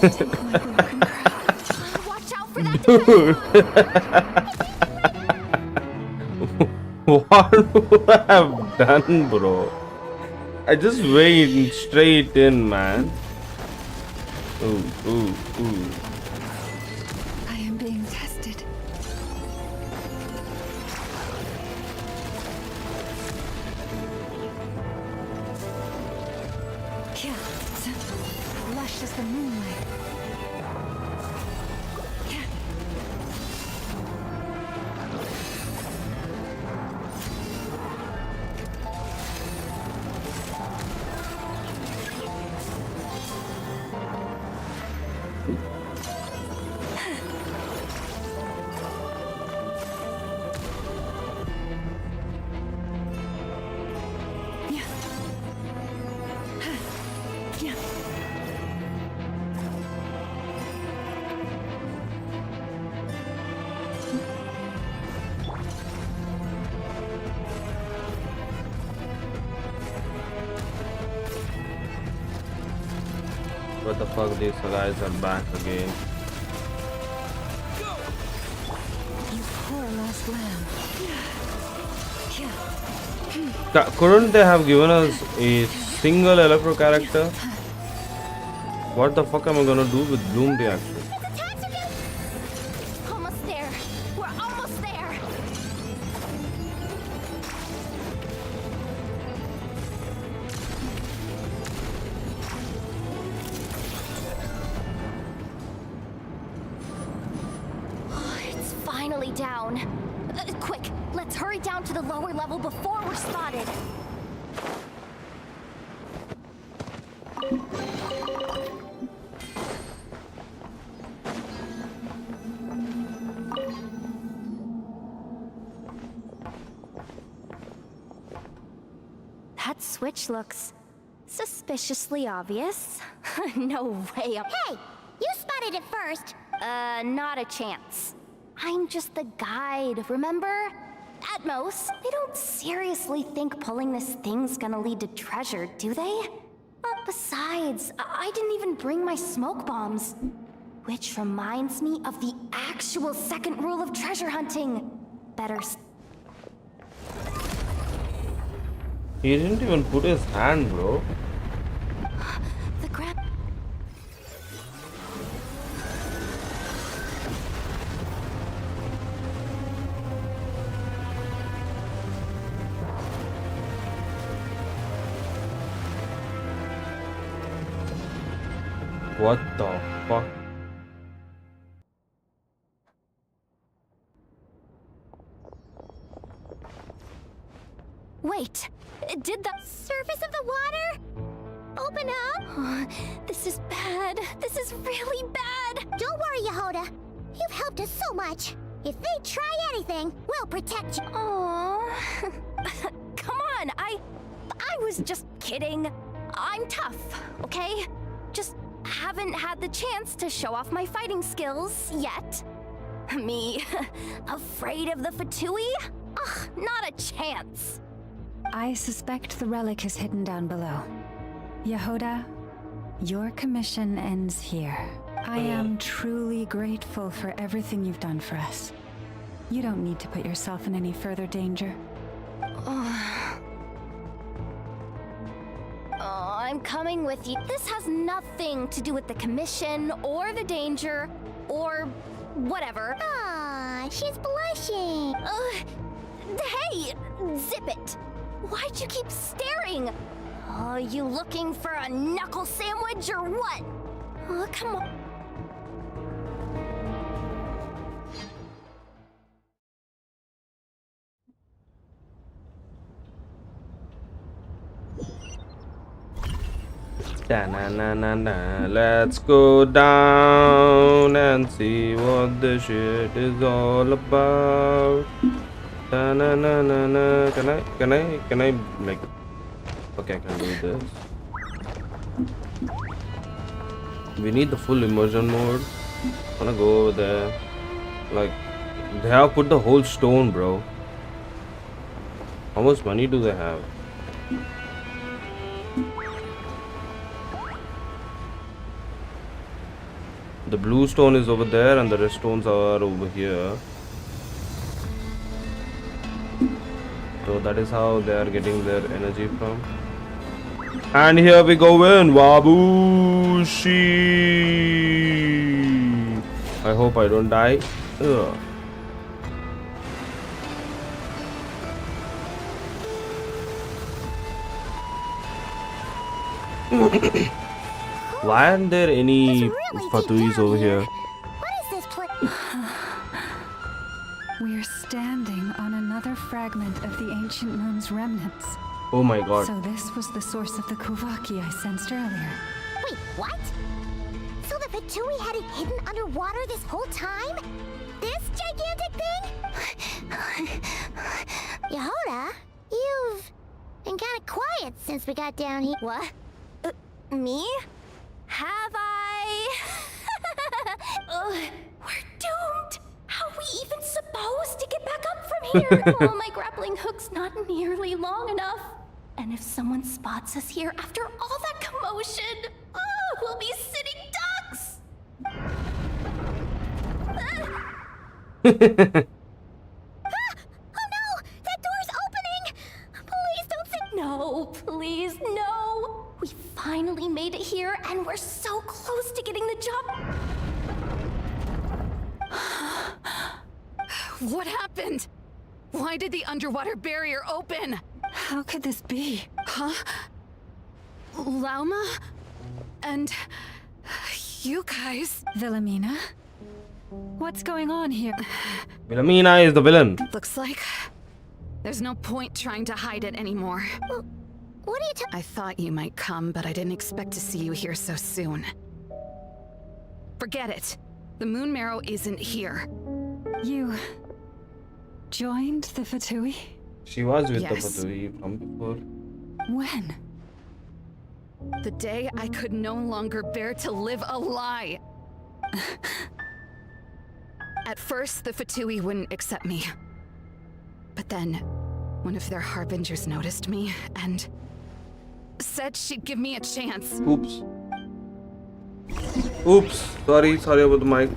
out for that defense. What would I have done, bro? I just went straight in, man. Ooh. I am being tested. Yeah, lush as the moonlight. Yeah. What the fuck, these guys are back again. You poor lost lamb. Couldn't they have given us a single Electro character? What the fuck am I gonna do with Bloom Reaction? Almost there. We're almost there. finally down. Quick, let's hurry down to the lower level before we're spotted. That switch looks suspiciously obvious. No way I'm— Hey, you spotted it first. Not a chance. I'm just the guide, remember? At most, they don't seriously think pulling this thing's gonna lead to treasure, do they? Besides, I didn't even bring my smoke bombs. Which reminds me of the actual second rule of treasure hunting. He didn't even put his hand, bro. The grab. What the fuck? Wait, did the Surface of the water? Open up? This is bad. This is really bad. Don't worry, Yehoda. You've helped us so much. If they try anything, we'll protect you. Aww. Come on, I was just kidding. I'm tough, okay? Just haven't had the chance to show off my fighting skills yet. Me, afraid of the Fatui? Ugh, not a chance. I suspect the relic is hidden down below. Yehoda, your commission ends here. I am truly grateful for everything you've done for us. You don't need to put yourself in any further danger. I'm coming with you. This has nothing to do with the commission or the danger or whatever. Aw, she's blushing. Hey, zip it. Why'd you keep staring? Are you looking for a knuckle sandwich or what? Oh, come on. Da-na-na-na-na. Let's go down and see what the shit is all about. Da-na-na-na-na. Can I, like, okay, I can do this. We need the full immersion mode. I wanna go over there. Like, they have put the whole stone, bro. How much money do they have? The blue stone is over there and the red stones are over here. So that is how they are getting their energy from. And here we go in, Wabushi. I hope I don't die. Ugh. Why aren't there any Really Fatuis deep over down here? What is this place? We're standing on another fragment of the ancient moon's remnants. Oh my god. So this was the source of the Kuvaki I sensed earlier. Wait, what? So the Fatui had it hidden underwater this whole time? This gigantic thing? Yehoda, you've been kind of quiet since we got down here. What? Me? Have I? We're doomed! How are we even supposed to get back up from here? Oh, my grappling hook's not nearly long enough. And if someone spots us here after all that commotion, we'll be sitting ducks! Oh no! That door's opening! Please don't say— No, please, no! We finally made it here, and we're so close to getting the job. What happened? Why did the underwater barrier open? How could this be? Huh? Lauma? And you guys? Wilhelmina? What's going on here? Wilhelmina is the villain. Looks like there's no point trying to hide it anymore. What are you talking? I thought you might come, but I didn't expect to see you here so soon. Forget it. The Moon Marrow isn't here. You joined the Fatui? She was with Yes. the Fatui from before. When? The day I could no longer bear to live a lie. At first, the Fatui wouldn't accept me. But then, one of their harbingers noticed me and said she'd give me a chance. Oops. Oops. Sorry about the mic.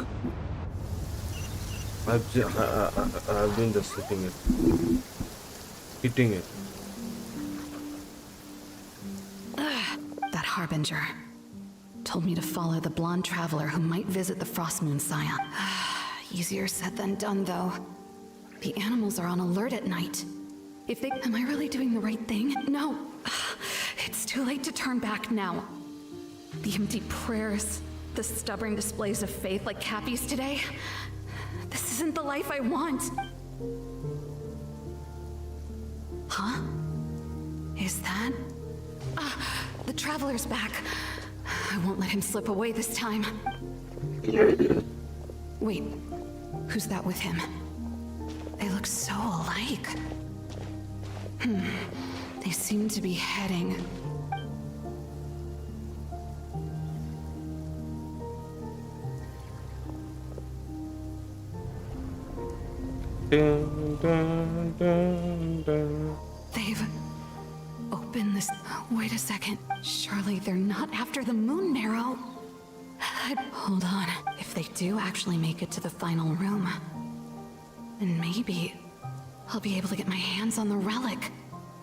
I've been just hitting it. That harbinger told me to follow the blonde traveler who might visit the Frost Moon Scion. Easier said than done, though. The animals are on alert at night. Am I really doing the right thing? No. It's too late to turn back now. The empty prayers, the stubborn displays of faith like Cappy's today. This isn't the life I want. Huh? Is that? The traveler's back. I won't let him slip away this time. Wait, who's that with him? They look so alike. They seem to be heading. Dun, dun, dun, dun. They've opened this. Wait a second. Surely they're not after the Moon Marrow. Hold on. If they do actually make it to the final room, then maybe I'll be able to get my hands on the relic.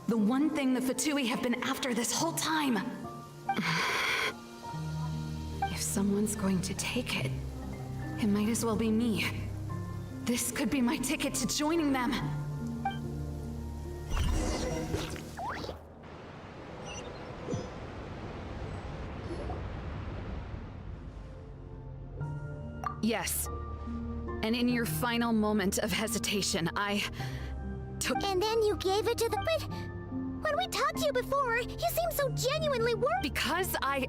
The one thing the Fatui have been after this whole time. If someone's going to take it, it might as well be me. This could be my ticket to joining them. Yes. And in your final moment of hesitation, I took... And then you gave it to the... But when we talked to you before, you seemed so genuinely worried. Because I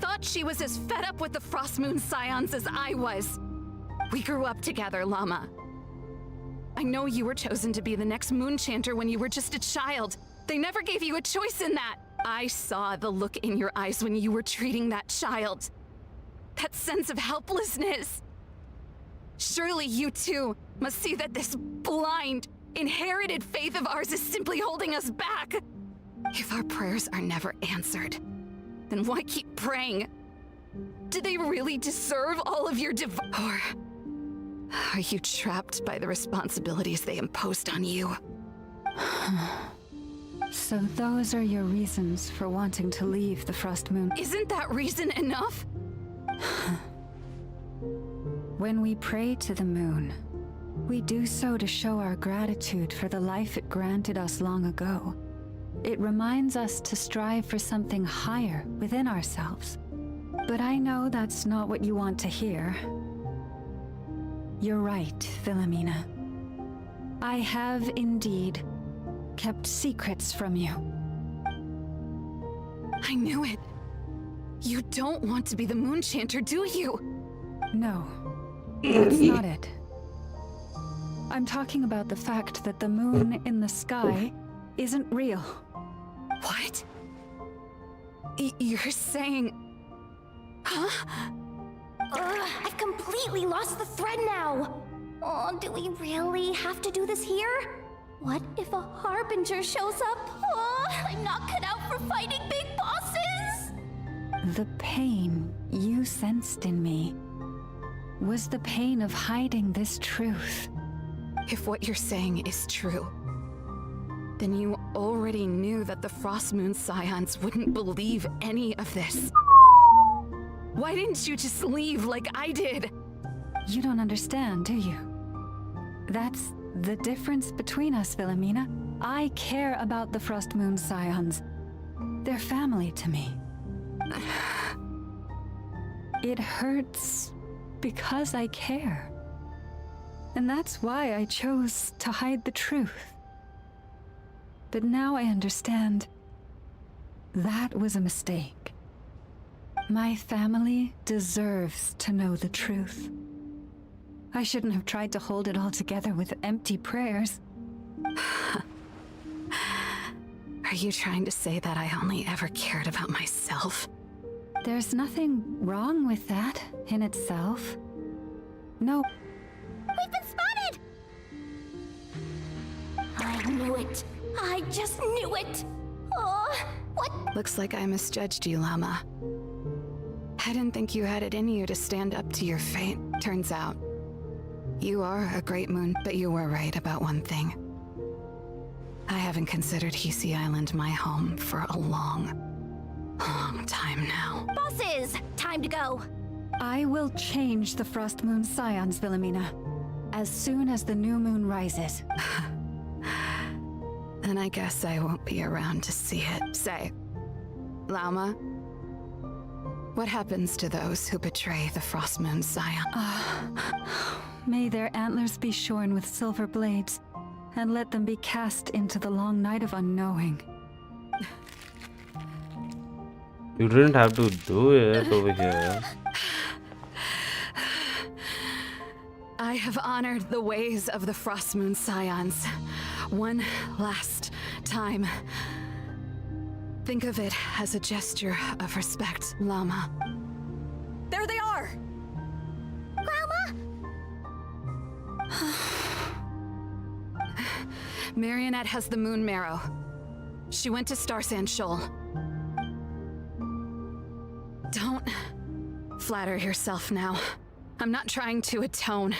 thought she was as fed up with the Frost Moon Scions as I was. We grew up together, Lauma. I know you were chosen to be the next Moon Chanter when you were just a child. They never gave you a choice in that. I saw the look in your eyes when you were treating that child. That sense of helplessness. Surely you too must see that this blind, inherited faith of ours is simply holding us back. If our prayers are never answered, then why keep praying? Do they really deserve all of your or are you trapped by the responsibilities they imposed on you? So those are your reasons for wanting to leave the Frost Moon? Isn't that reason enough? When we pray to the moon, we do so to show our gratitude for the life it granted us long ago. It reminds us to strive for something higher within ourselves. But I know that's not what you want to hear. You're right, Wilhelmina. I have indeed kept secrets from you. I knew it. You don't want to be the Moon Chanter, do you? No, that's not it. I'm talking about the fact that the moon in the sky isn't real. What? You're saying... Huh? I've completely lost the thread now. Oh, do we really have to do this here? What if a harbinger shows up? Oh, I'm not cut out for fighting big bosses. The pain you sensed in me was the pain of hiding this truth. If what you're saying is true, then you already knew that the Frost Moon Scions wouldn't believe any of this. Why didn't you just leave like I did? You don't understand, do you? That's the difference between us, Wilhelmina. I care about the Frost Moon Scions. They're family to me. It hurts because I care. And that's why I chose to hide the truth. But now I understand. That was a mistake. My family deserves to know the truth. I shouldn't have tried to hold it all together with empty prayers. Are you trying to say that I only ever cared about myself? There's nothing wrong with that in itself. No. We've been spotted! I knew it. I just knew it. Oh, what? Looks like I misjudged you, Lauma. I didn't think you had it in you to stand up to your fate. Turns out, you are a great moon, but you were right about one thing. I haven't considered Hisi Island my home for a long time now. Bosses, time to go. I will change the Frost Moon Scions, Wilhelmina, as soon as the new moon rises. And I guess I won't be around to see it. Say, Lauma, what happens to those who betray the Frost Moon Scion? May their antlers be shorn with silver blades, and let them be cast into the long night of unknowing. You didn't have to do it over here. I have honored the ways of the Frost Moon Scions one last time. Think of it as a gesture of respect, Lauma. There they are! Lauma? Marionette has the moon marrow. She went to Star Sand Shoal. Don't flatter yourself now. I'm not trying to atone.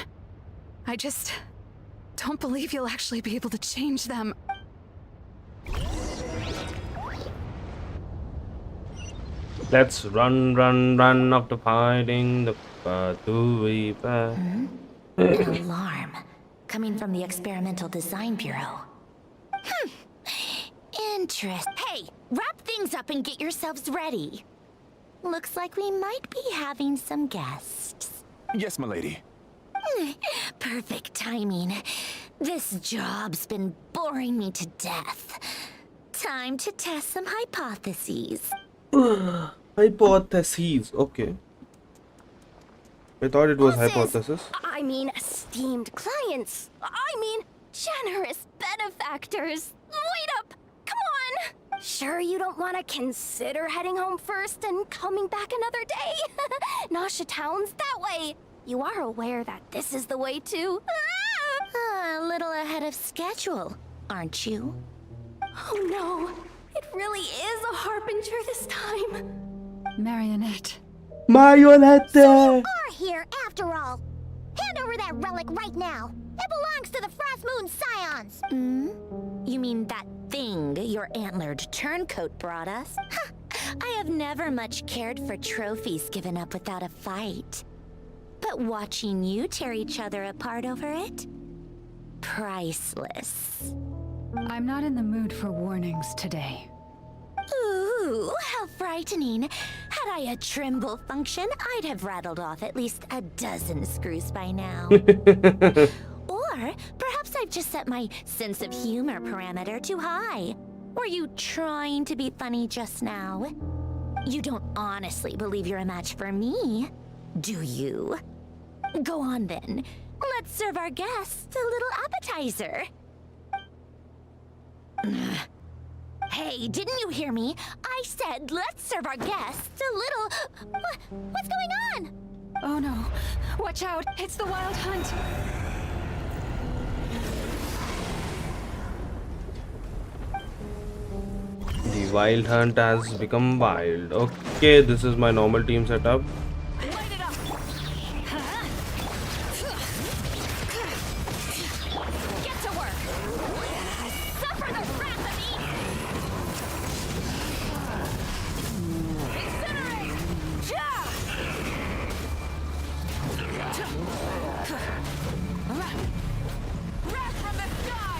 I just don't believe you'll actually be able to change them. Let's run after fighting the Batui Bear. An alarm coming from the Experimental Design Bureau. Interest. Hey, wrap things up and get yourselves ready. Looks like we might be having some guests. Yes, milady. Perfect timing. This job's been boring me to death. Time to test some hypotheses. Hypotheses. Okay. I thought it was hypothesis. I mean, esteemed clients. I mean, generous benefactors. Wait up! Come on! Sure you don't want to consider heading home first and coming back another day? Nasha Town's that way. You are aware that this is the way too? A little ahead of schedule, aren't you? Oh no, it really is a harbinger this time. Marionette. Marionette! So you are here after all. Hand over that relic right now. It belongs to the Frost Moon Scions. You mean that thing your antlered turncoat brought us? I have never much cared for trophies given up without a fight. But watching you tear each other apart over it? Priceless. I'm not in the mood for warnings today. Ooh, how frightening. Had I a Trimble function, I'd have rattled off at least a dozen screws by now. Or perhaps I've just set my sense of humor parameter too high. Were you trying to be funny just now? You don't honestly believe you're a match for me, do you? Go on then. Let's serve our guests a little appetizer. Hey, didn't you hear me? I said let's serve our guests a little... What's going on? Oh no. Watch out. It's the Wild Hunt. The Wild Hunt has become wild. Okay, this is my normal team setup. Light it up! Get to work! Suffer the wrath of me! Incinerate! Wrath from the sky!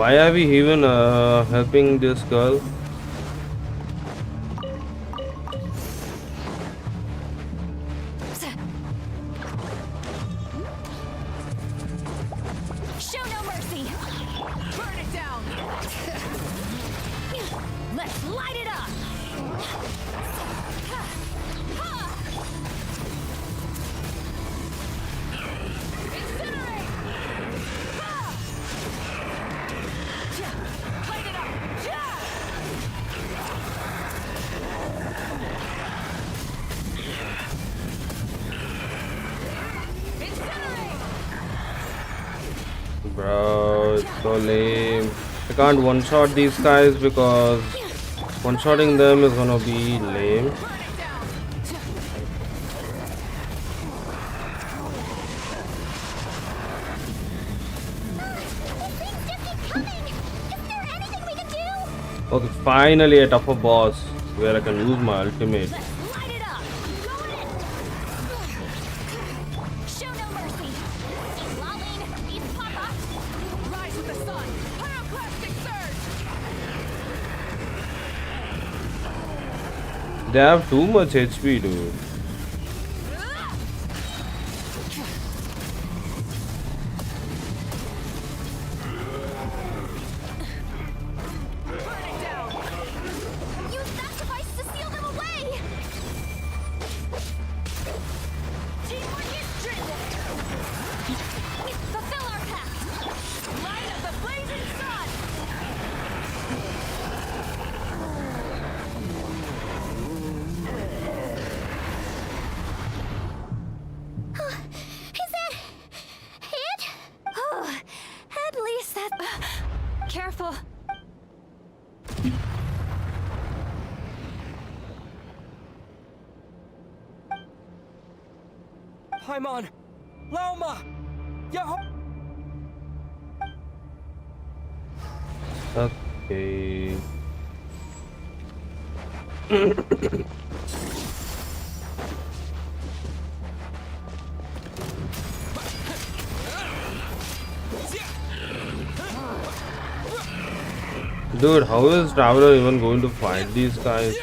Why are we even helping this girl? Show no mercy! Burn it down! Let's light it up! Incinerate! Light it up! Incinerate! Bro, it's so lame. I can't one-shot these guys because one-shotting them is gonna be lame. Burn it down! Things just keep coming! Is there anything we can do? Okay, finally a tougher boss where I can use my ultimate. Let's light it up! Going in! Show no mercy! Lolling! Beast Papa! Rise with the sun! Pyroclastic surge! They have too much HP, dude. Burn it down! Use that device to seal them away! Teamwork is driven! Fulfill our pact! Light of the blazing sun! Is that it? Oh, at least that. Careful. Paimon! Lauma! Yo! Okay. Dude, how is Traveler even going to fight these guys?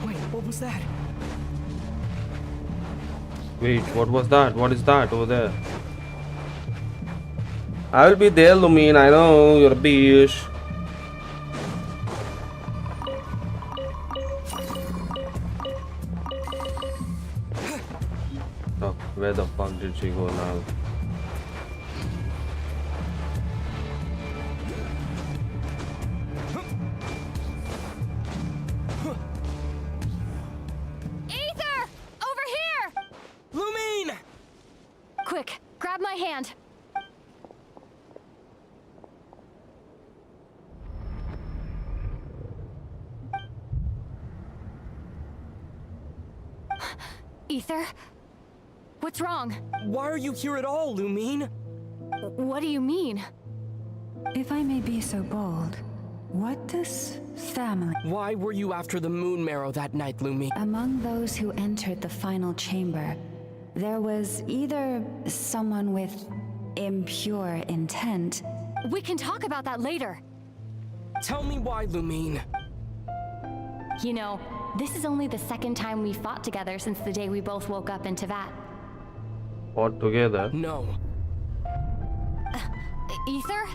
Wait, what was that? Wait, what was that? What is that over there? I will be there, Lumine. I know you're a bitch. Oh, where the fuck did she go now? Aether! Over here! Lumine! Quick, grab my hand. Aether? What's wrong? Why are you here at all, Lumine? What do you mean? If I may be so bold, what does family? Why were you after the moon marrow that night, Lumine? Among those who entered the final chamber, there was either someone with impure intent. We can talk about that later. Tell me why, Lumine. You know, this is only the second time we fought together since the day we both woke up in Tevat. Fought together. No. Aether?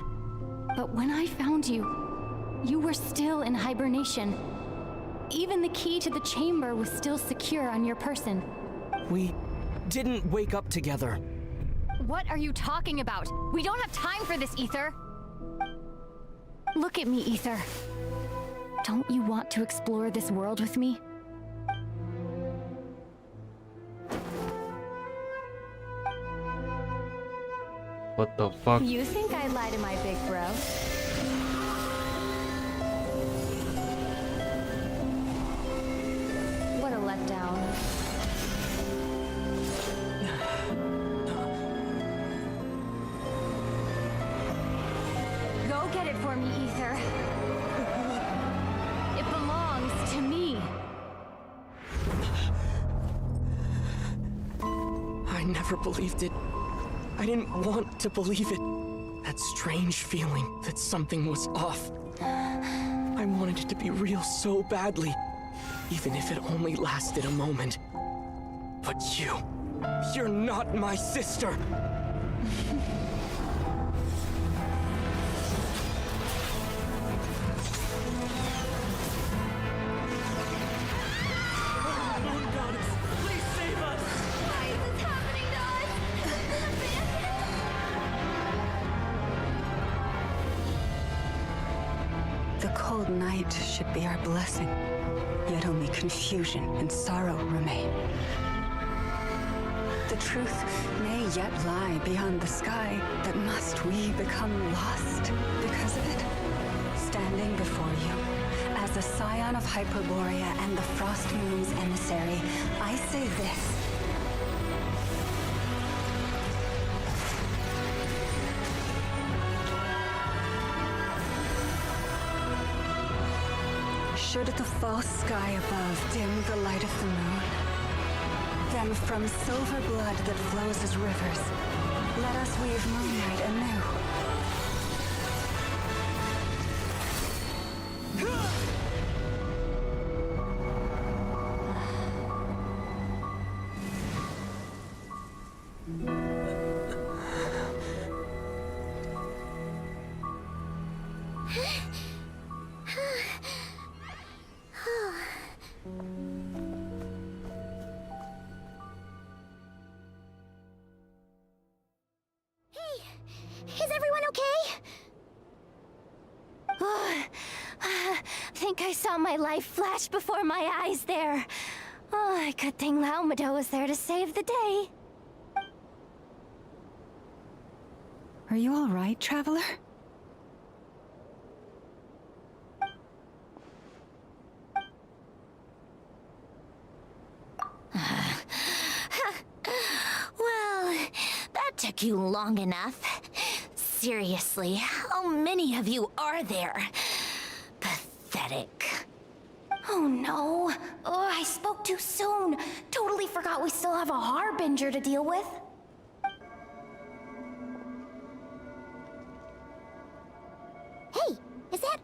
But when I found you, you were still in hibernation. Even the key to the chamber was still secure on your person. We didn't wake up together. What are you talking about? We don't have time for this, Aether. Look at me, Ether. Don't you want to explore this world with me? What the fuck? You think I lie to my big bro? What a letdown. Go get it for me, Ether. It belongs to me. I never believed it. I didn't want to believe it. That strange feeling that something was off. I wanted it to be real so badly, even if it only lasted a moment. But you're not my sister. The cold night should be our blessing, yet only confusion and sorrow remain. The truth may yet lie beyond the sky, but must we become lost because of it? Standing before you, as a scion of Hyperborea and the Frost Moon's emissary, I say this. Should the false sky above dim the light of the moon, then from silver blood that flows as rivers, let us weave moonlight anew. Is everyone okay? Think I saw my life flash before my eyes there. Oh, good thing Lauma was there to save the day. Are you all right, traveler? Well, that took you long enough. Seriously, how many of you are there? Pathetic. Oh no. Oh, I spoke too soon. Totally forgot we still have a Harbinger to deal with. Hey, is that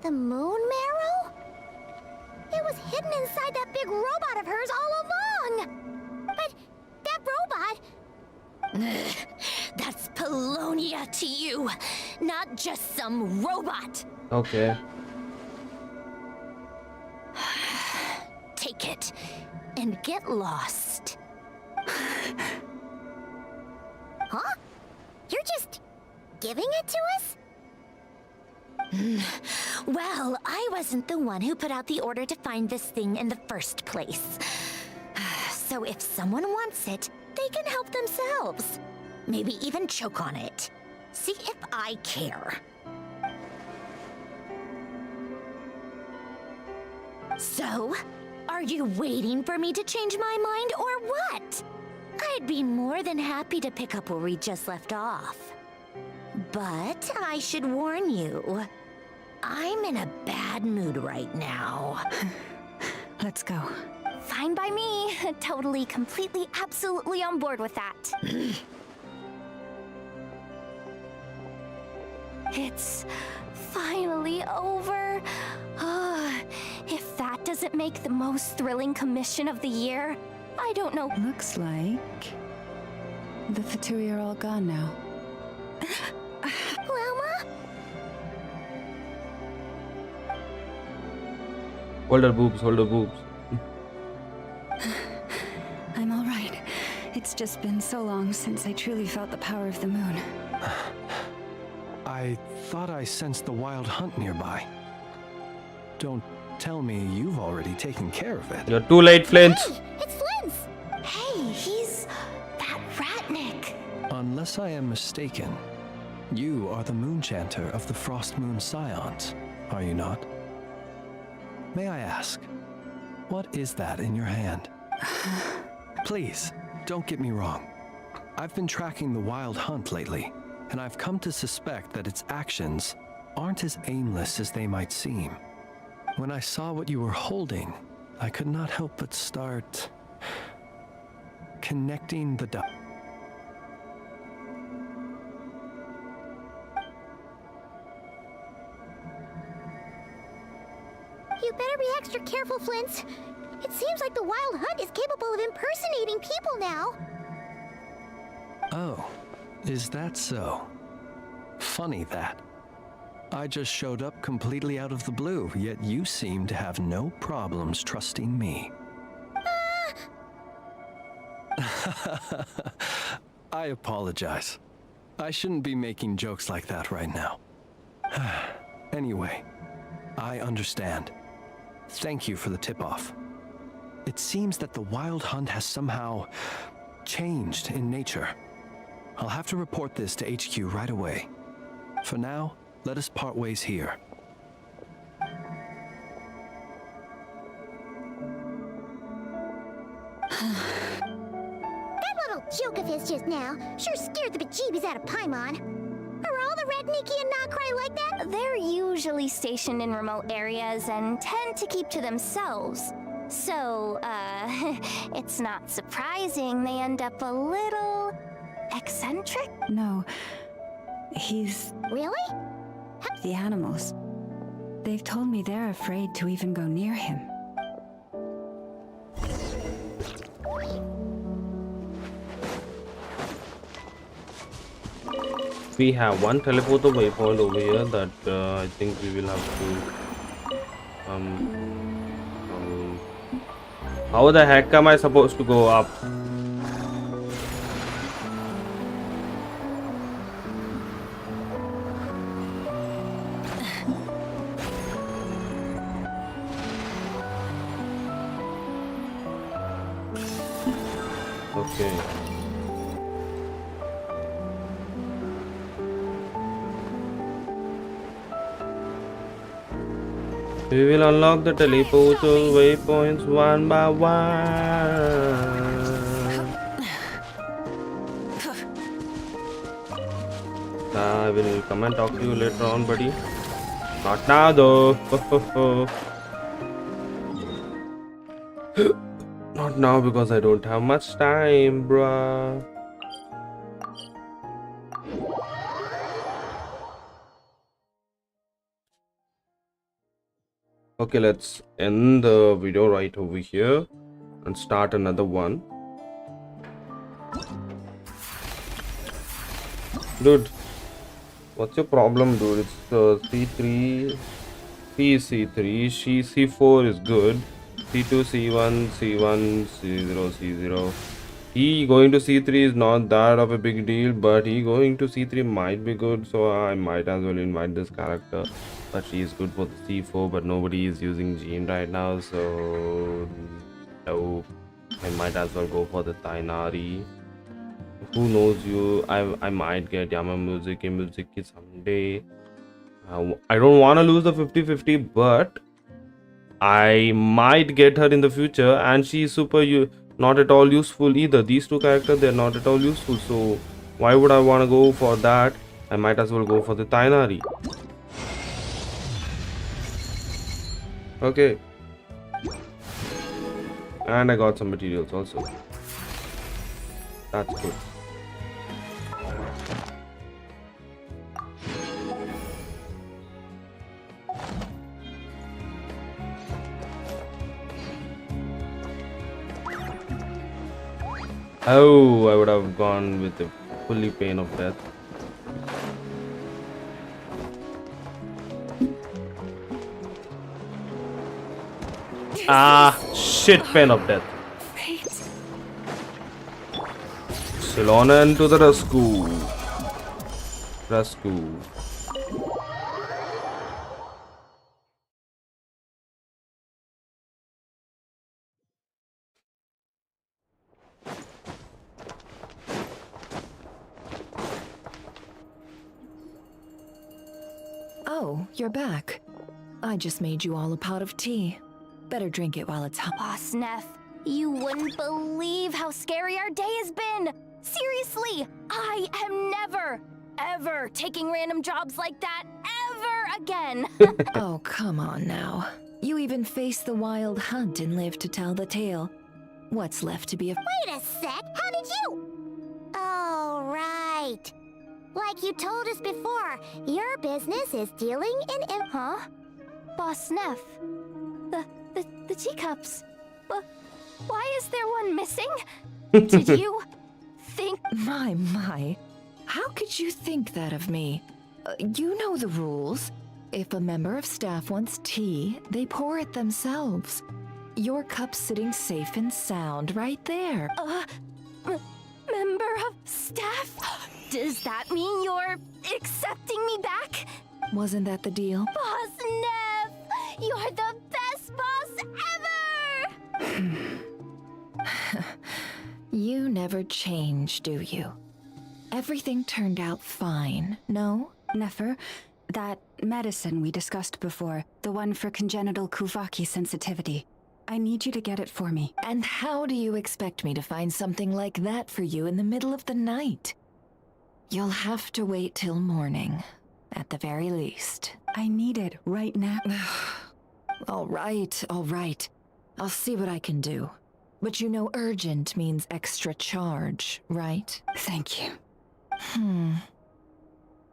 the moon marrow? It was hidden inside that big robot of hers all along. But that robot... That's Polonia to you, not just some robot. Okay. Take it and get lost. Huh? You're just giving it to us? Well, I wasn't the one who put out the order to find this thing in the first place. So if someone wants it, they can help themselves. Maybe even choke on it. See if I care. So, are you waiting for me to change my mind or what? I'd be more than happy to pick up where we just left off. But I should warn you, I'm in a bad mood right now. Let's go. Fine by me. Totally, completely, absolutely on board with that. It's finally over. If that doesn't make the most thrilling commission of the year, I don't know. Looks like the Fatui are all gone now. Lauma? Hold her boobs, hold her boobs. I'm all right. It's just been so long since I truly felt the power of the moon. I thought I sensed the wild hunt nearby. Don't tell me you've already taken care of it. You're too late, Flint. Hey, it's Flins! Hey, he's that Ratnik. Unless I am mistaken, you are the Moonchanter of the Frost Moon Scions, are you not? May I ask, what is that in your hand? Please, don't get me wrong. I've been tracking the wild hunt lately, and I've come to suspect that its actions aren't as aimless as they might seem. When I saw what you were holding, I could not help but start connecting the dots. You better be extra careful, Flint. It seems like the wild hunt is capable of impersonating people now. Oh, is that so? Funny that. I just showed up completely out of the blue, yet you seem to have no problems trusting me. I apologize. I shouldn't be making jokes like that right now. Anyway, I understand. Thank you for the tip-off. It seems that the wild hunt has somehow changed in nature. I'll have to report this to HQ right away. For now, let us part ways here. That little joke of his just now sure scared the bejeebies out of Paimon. Are all the Redniki and Nod-Krai like that? They're usually stationed in remote areas and tend to keep to themselves. So, it's not surprising they end up a little eccentric. No, he's Really? the animals. They've told me they're afraid to even go near him. We have one teleporter waypoint over here that I think we will have to how the heck am I supposed to go up? Okay. We will unlock the teleportal waypoints one by one. I will come and talk to you later on, buddy. Not now, though. Not now because I don't have much time, bruh. Okay, let's end the video right over here and start another one. Dude, what's your problem, dude? It's C3, he is C3, she C4 is good, C2, C1, C1, C0, C0. He going to C3 is not that of a big deal, but he going to C3 might be good, so I might as well invite this character. But she is good for the C4, but nobody is using Jean right now, so no, I might as well go for the Tainari. Who knows, I might get Yamamuzuki someday. I don't want to lose the 50-50, but I might get her in the future, and she is not at all useful either. These two characters, they're not at all useful, so why would I want to go for that? I might as well go for the Tainari. Okay, and I got some materials also. That's good. Oh, I would have gone with the fully pain of death. Ah, shit, pain of death. Silonen to the rescue. Oh, you're back. I just made you all a pot of tea. Better drink it while it's hot. Boss Neff, you wouldn't believe how scary our day has been. Seriously, I am never, ever taking random jobs like that ever again. Oh, come on now. You even faced the wild hunt and lived to tell the tale. What's left to be a— Wait a sec, how did you? Oh, right. Like you told us before, your business is dealing in Huh? Boss Neff, the teacups. Why is there one missing? Did you think? My. How could you think that of me? You know the rules. If a member of staff wants tea, they pour it themselves. Your cup's sitting safe and sound right there. Member of staff? Does that mean you're accepting me back? Wasn't that the deal? Boss Neff, you're the best boss ever! You never change, do you? Everything turned out fine, no? Nefer, that medicine we discussed before, the one for congenital Kuvaki sensitivity, I need you to get it for me. And how do you expect me to find something like that for you in the middle of the night? You'll have to wait till morning, at the very least. I need it right now. All right. I'll see what I can do. But you know urgent means extra charge, right? Thank you.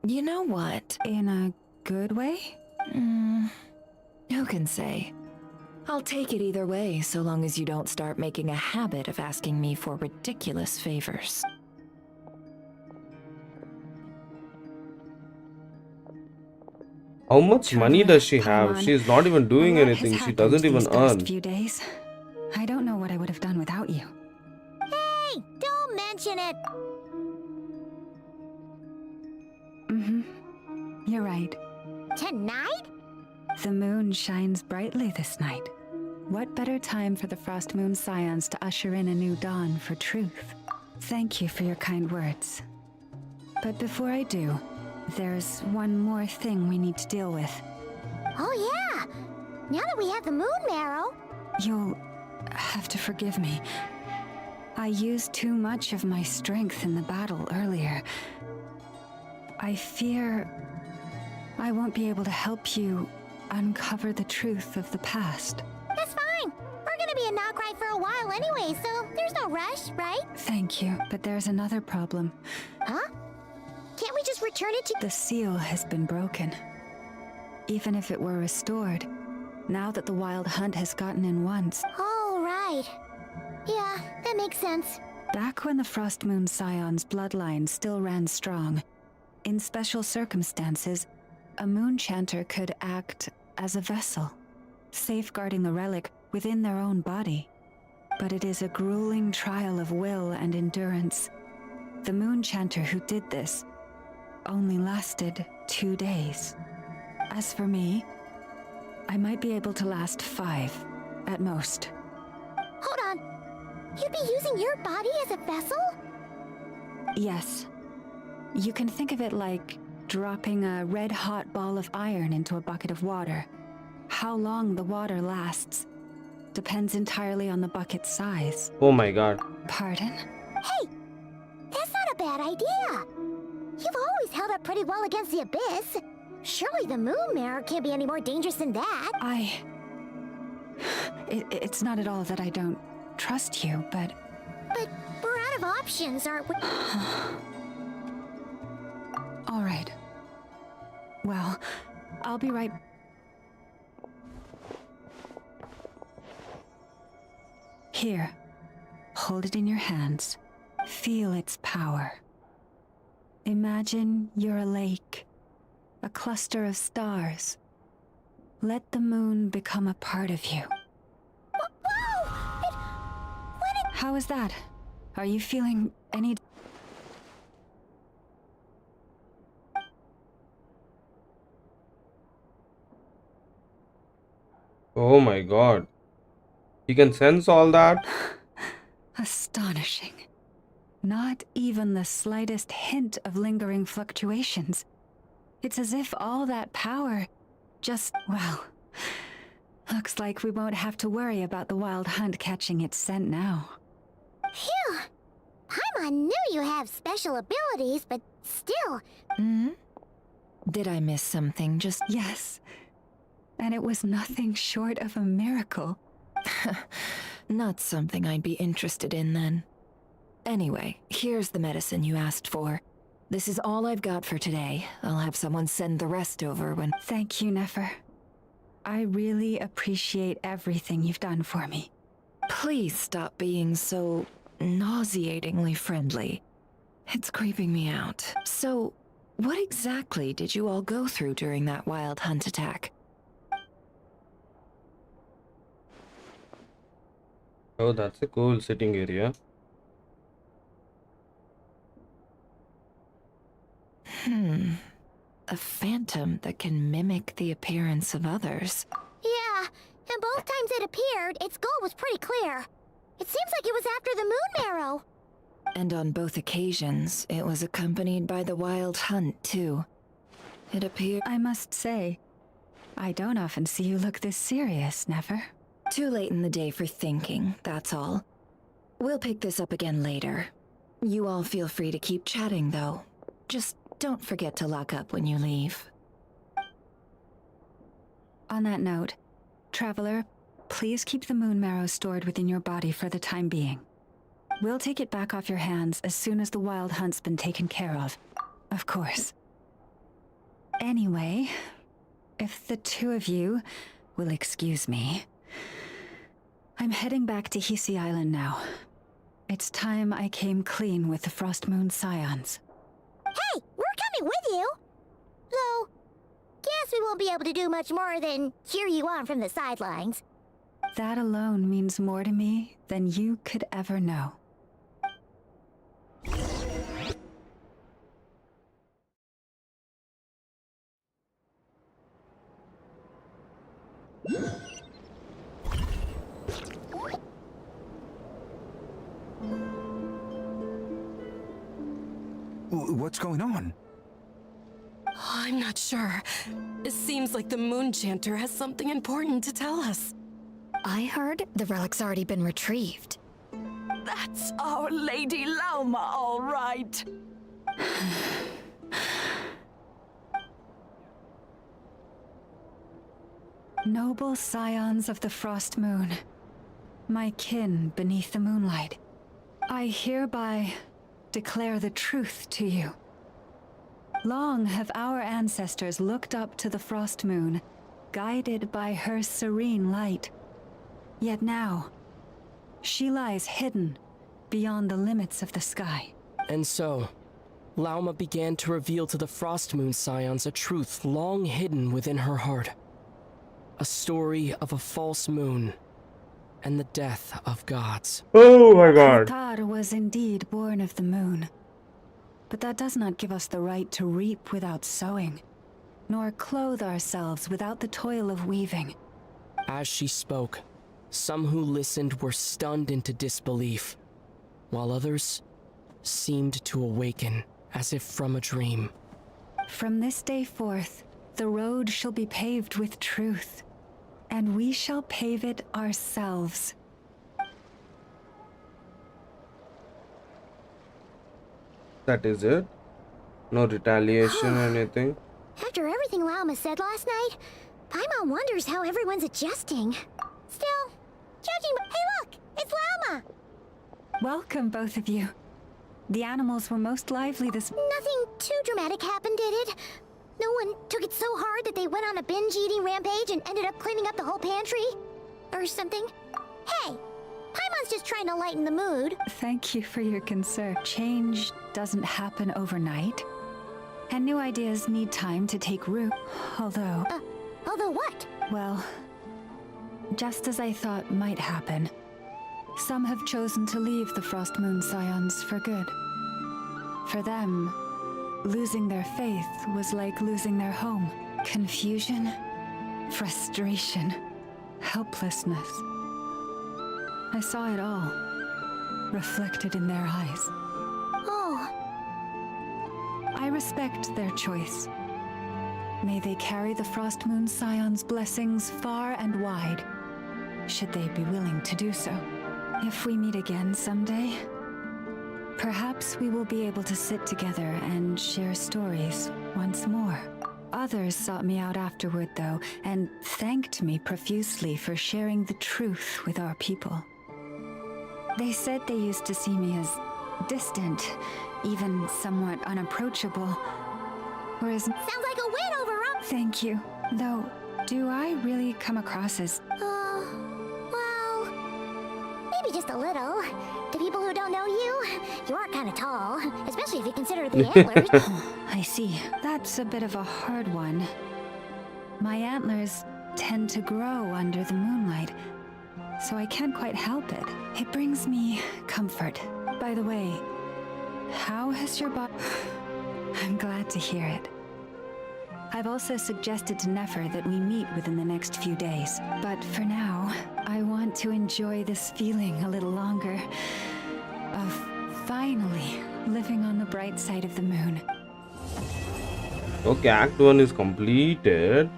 You know what? In a good way? Who can say? I'll take it either way, so long as you don't start making a habit of asking me for ridiculous favors. How much money does she Come have? on. She's not even doing A lot has anything. She happened doesn't even these past earn. few days. I don't know what I would have done without you. Hey, don't mention it. You're right. Tonight? The moon shines brightly this night. What better time for the Frost Moon Scions to usher in a new dawn for truth? Thank you for your kind words. But before I do, there's one more thing we need to deal with. Oh yeah. Now that we have the moon marrow. You'll have to forgive me. I used too much of my strength in the battle earlier. I fear I won't be able to help you uncover the truth of the past. That's fine. We're gonna be in Nod-Krai for a while anyway, so there's no rush, right? Thank you, but there's another problem. Huh? Can't we just return it to— The seal has been broken. Even if it were restored, now that the wild hunt has gotten in once. Oh, right. Yeah, that makes sense. Back when the Frost Moon Scion's bloodline still ran strong, in special circumstances, a moon chanter could act as a vessel, safeguarding the relic within their own body. But it is a grueling trial of will and endurance. The moon chanter who did this only lasted 2 days. As for me, I might be able to last 5 at most. Hold on. You'd be using your body as a vessel? Yes. You can think of it like dropping a red-hot ball of iron into a bucket of water. How long the water lasts depends entirely on the bucket's size. Oh my god. Pardon? Hey, that's not a bad idea. You've always held up pretty well against the abyss. Surely the moon mirror can't be any more dangerous than that. It's not at all that I don't trust you, but... But we're out of options, aren't we? All right. Well, I'll be right... Here. Hold it in your hands. Feel its power. Imagine you're a lake, a cluster of stars. Let the moon become a part of you. Whoa! How is that? Are you feeling any... Oh my god. You can sense all that? Astonishing. Not even the slightest hint of lingering fluctuations. It's as if all that power just, well, looks like we won't have to worry about the wild hunt catching its scent now. Phew! Paimon knew you have special abilities, but still... Did I miss something? Just... Yes. And it was nothing short of a miracle. Not something I'd be interested in then. Anyway, here's the medicine you asked for. This is all I've got for today. I'll have someone send the rest over when... Thank you, Nefer. I really appreciate everything you've done for me. Please stop being so nauseatingly friendly. It's creeping me out. So, what exactly did you all go through during that wild hunt attack? Oh, that's a cool sitting area. A phantom that can mimic the appearance of others. Yeah, and both times it appeared, its goal was pretty clear. It seems like it was after the moon marrow. And on both occasions, it was accompanied by the wild hunt, too. It appeared... I must say, I don't often see you look this serious, Nefer. Too late in the day for thinking, that's all. We'll pick this up again later. You all feel free to keep chatting, though. Just don't forget to lock up when you leave. On that note, Traveler, please keep the moon marrow stored within your body for the time being. We'll take it back off your hands as soon as the wild hunt's been taken care of course. Anyway, if the two of you will excuse me, I'm heading back to Hisi Island now. It's time I came clean with the Frost Moon Scions. Hey, we're coming with you! Though, guess we won't be able to do much more than cheer you on from the sidelines. That alone means more to me than you could ever know. What's going on? I'm not sure. It seems like the Moon Chanter has something important to tell us. I heard the relic's already been retrieved. That's Our Lady Lauma, all right. Noble scions of the Frost Moon, my kin beneath the moonlight, I hereby declare the truth to you. Long have our ancestors looked up to the Frost Moon, guided by her serene light. Yet now, she lies hidden beyond the limits of the sky. And so, Lauma began to reveal to the Frost Moon Scions a truth long hidden within her heart. A story of a false moon and the death of gods. Oh my god. Tar was indeed born of the moon. But that does not give us the right to reap without sowing, nor clothe ourselves without the toil of weaving. As she spoke, some who listened were stunned into disbelief, while others seemed to awaken as if from a dream. From this day forth, the road shall be paved with truth, and we shall pave it ourselves. That is it? No retaliation or anything? After everything Lauma said last night, Paimon wonders how everyone's adjusting. Still, judging by... Hey look! It's Lauma! Welcome, both of you. The animals were most lively this... Nothing too dramatic happened, did it? No one took it so hard that they went on a binge-eating rampage and ended up cleaning up the whole pantry? Or something? Hey! Paimon's just trying to lighten the mood. Thank you for your concern. Change doesn't happen overnight, and new ideas need time to take root. Although what? Well, just as I thought might happen, some have chosen to leave the Frost Moon Scions for good. For them, losing their faith was like losing their home. Confusion, frustration, helplessness. I saw it all, reflected in their eyes. Oh. I respect their choice, May they carry the Frost Moon Scion's blessings far and wide, should they be willing to do so. If we meet again someday, perhaps we will be able to sit together and share stories once more. Others sought me out afterward, though, and thanked me profusely for sharing the truth with our people. They said they used to see me as distant, even somewhat unapproachable, whereas... Sounds like a win overall! Thank you. Though, do I really come across as... Well... maybe just a little. To people who don't know you, you are kind of tall, especially if you consider the antlers. I see. That's a bit of a hard one. My antlers tend to grow under the moonlight, so I can't quite help it. It brings me comfort. By the way, how has your body... I'm glad to hear it. I've also suggested to Nefer that we meet within the next few days. But for now, I want to enjoy this feeling a little longer of finally living on the bright side of the moon. Okay, Act 1 is completed.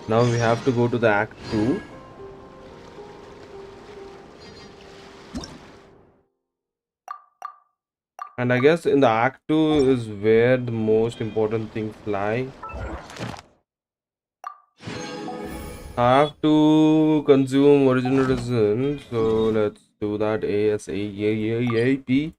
Now we have to go to the Act 2. And I guess in the Act 2 is where the most important things lie. I have to consume original resin, so let's do that ASAP.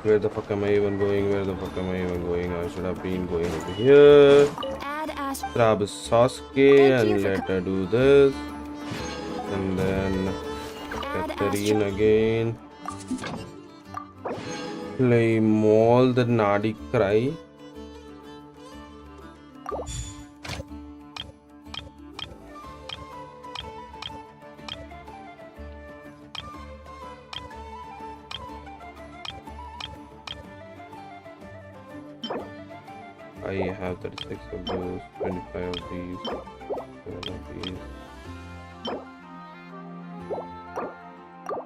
Where the fuck am I even going? Where the fuck am I even going? I should have been going over here. Grab a Sasuke and let her do this. And then Catherine again. Play Mall the Nod-Krai. I have 36 of those, 25 of these, 7 of these.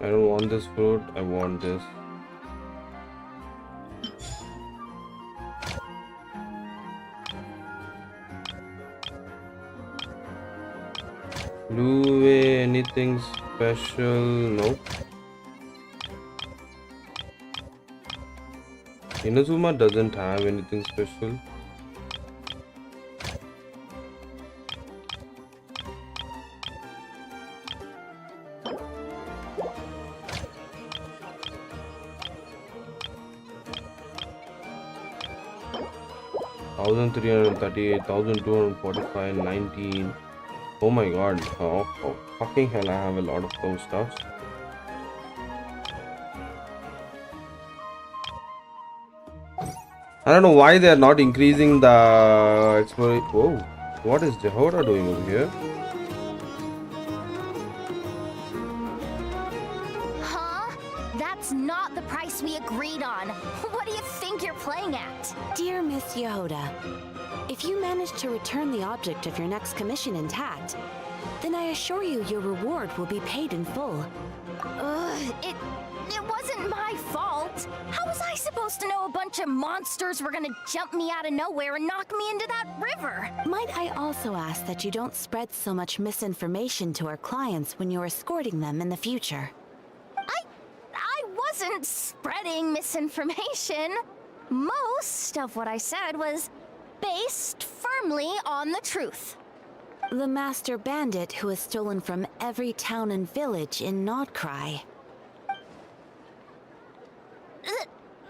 I don't want this fruit, I want this. Blue way, anything special? Nope. Inazuma doesn't have anything special. Thousand 338, 1245, 19. Oh my god, oh fucking hell, I have a lot of those stuffs. I don't know why they are not increasing the exploration. Whoa, what is Jehoda doing over here? Huh? That's not the price we agreed on. What do you think you're playing at? Dear Miss Yehoda, if you manage to return the object of your next commission intact, then I assure you your reward will be paid in full. It wasn't my fault. How was I supposed to know a bunch of monsters were gonna jump me out of nowhere and knock me into that river? Might I also ask that you don't spread so much misinformation to our clients when you're escorting them in the future? I wasn't spreading misinformation. Most of what I said was based firmly on the truth. The master bandit who has stolen from every town and village in Nod-Krai.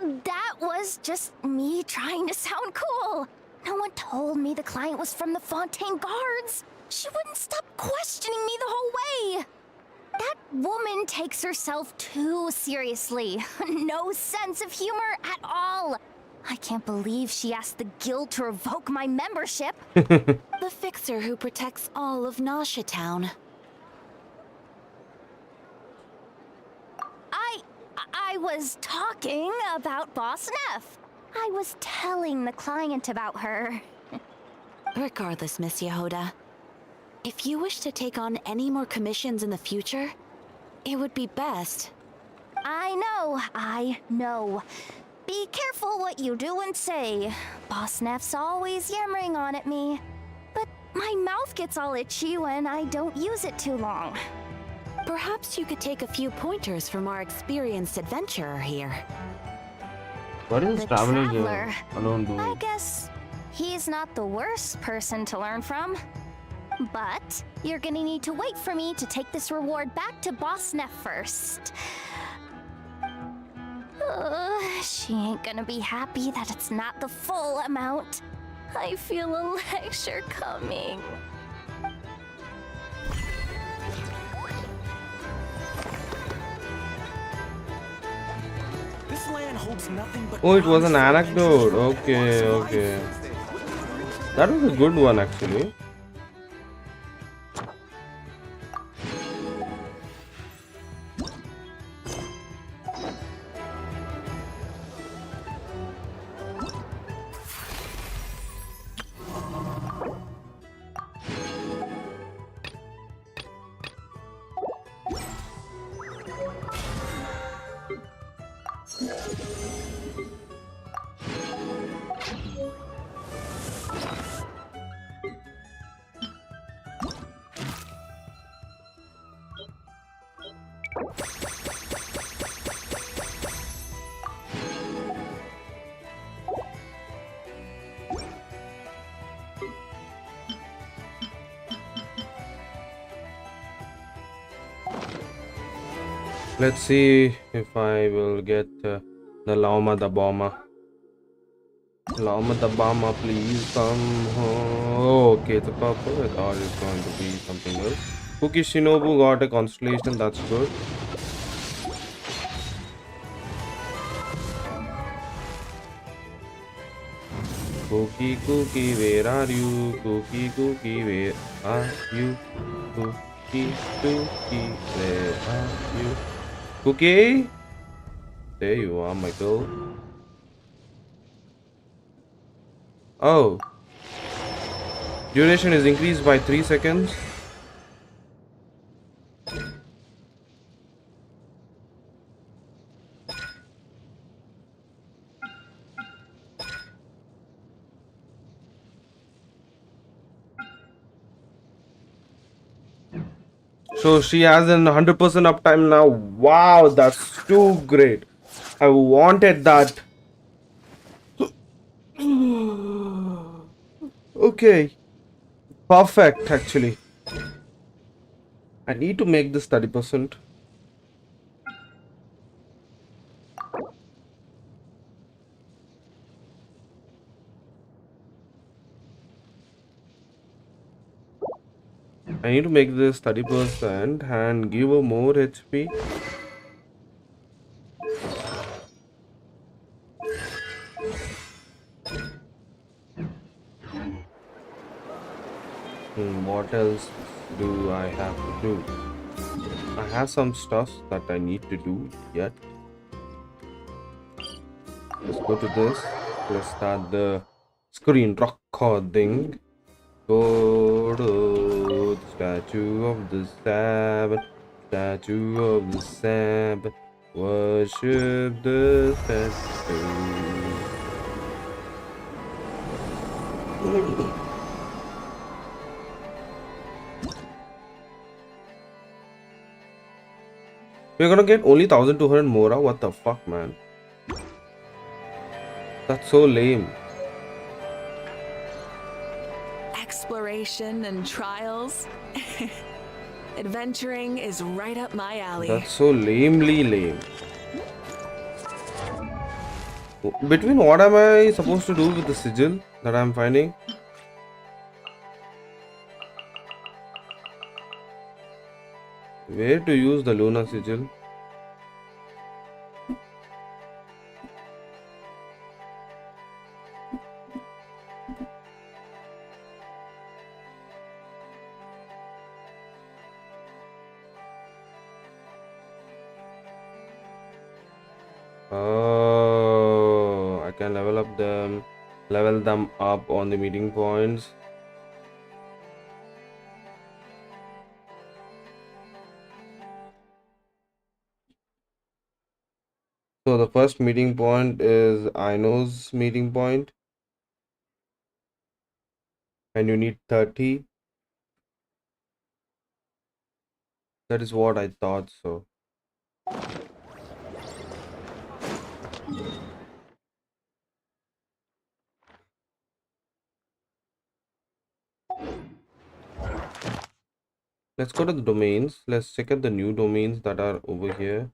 That was just me trying to sound cool. No one told me the client was from the Fontaine Guards. She wouldn't stop questioning me the whole way. That woman takes herself too seriously. No sense of humor at all. I can't believe she asked the guild to revoke my membership. The fixer who protects all of Nasha Town. I was talking about Boss Neff. I was telling the client about her. Regardless, Miss Yehoda, If you wish to take on any more commissions in the future, it would be best. I know. Be careful what you do and say. Boss Neff's always yammering on at me. But my mouth gets all itchy when I don't use it too long. Perhaps you could take a few pointers from our experienced adventurer here. What is The traveler traveler. alone do? I guess he's not the worst person to learn from. But you're gonna need to wait for me to take this reward back to Boss Neff first. She ain't gonna be happy that it's not the full amount. I feel a lecture coming. This land holds nothing but Oh, it was an promise for anecdote. adventures for Okay, walks of okay. life. That was a good one actually. Let's see if I will get the Lauma the Bomber. Lauma the Bomber, please come home. Oh, okay, it's a purple. I thought it was going to be something else. Cookie Shinobu got a constellation, that's good. Cookie, Cookie, where are you? Cookie, Cookie, where are you? Cookie, Cookie, where are you? Cookie? There you are, my girl. Oh. Duration is increased by 3 seconds. So she has an 100% uptime now. Wow, that's too great. I wanted that. Okay. Perfect, actually. I need to make this 30%. I need to make this 30% and give her more HP. What else do I have to do? I have some stuff that I need to do yet. Let's go to this. Let's start the screen recording. Go to the statue of the Sabbath, statue of the Sabbath, worship the statue. We're gonna get only 1200 Mora. What the fuck, man? That's so lame. Exploration and trials. Adventuring is right up my alley. That's so lamely lame. Between what am I supposed to do with the sigil that I'm finding? Where to use the lunar sigil? Oh, I can level them up on the meeting points. So the first meeting point is Aino's meeting point, and you need 30. That is what I thought so. Let's go to the domains. Let's check out the new domains that are over here.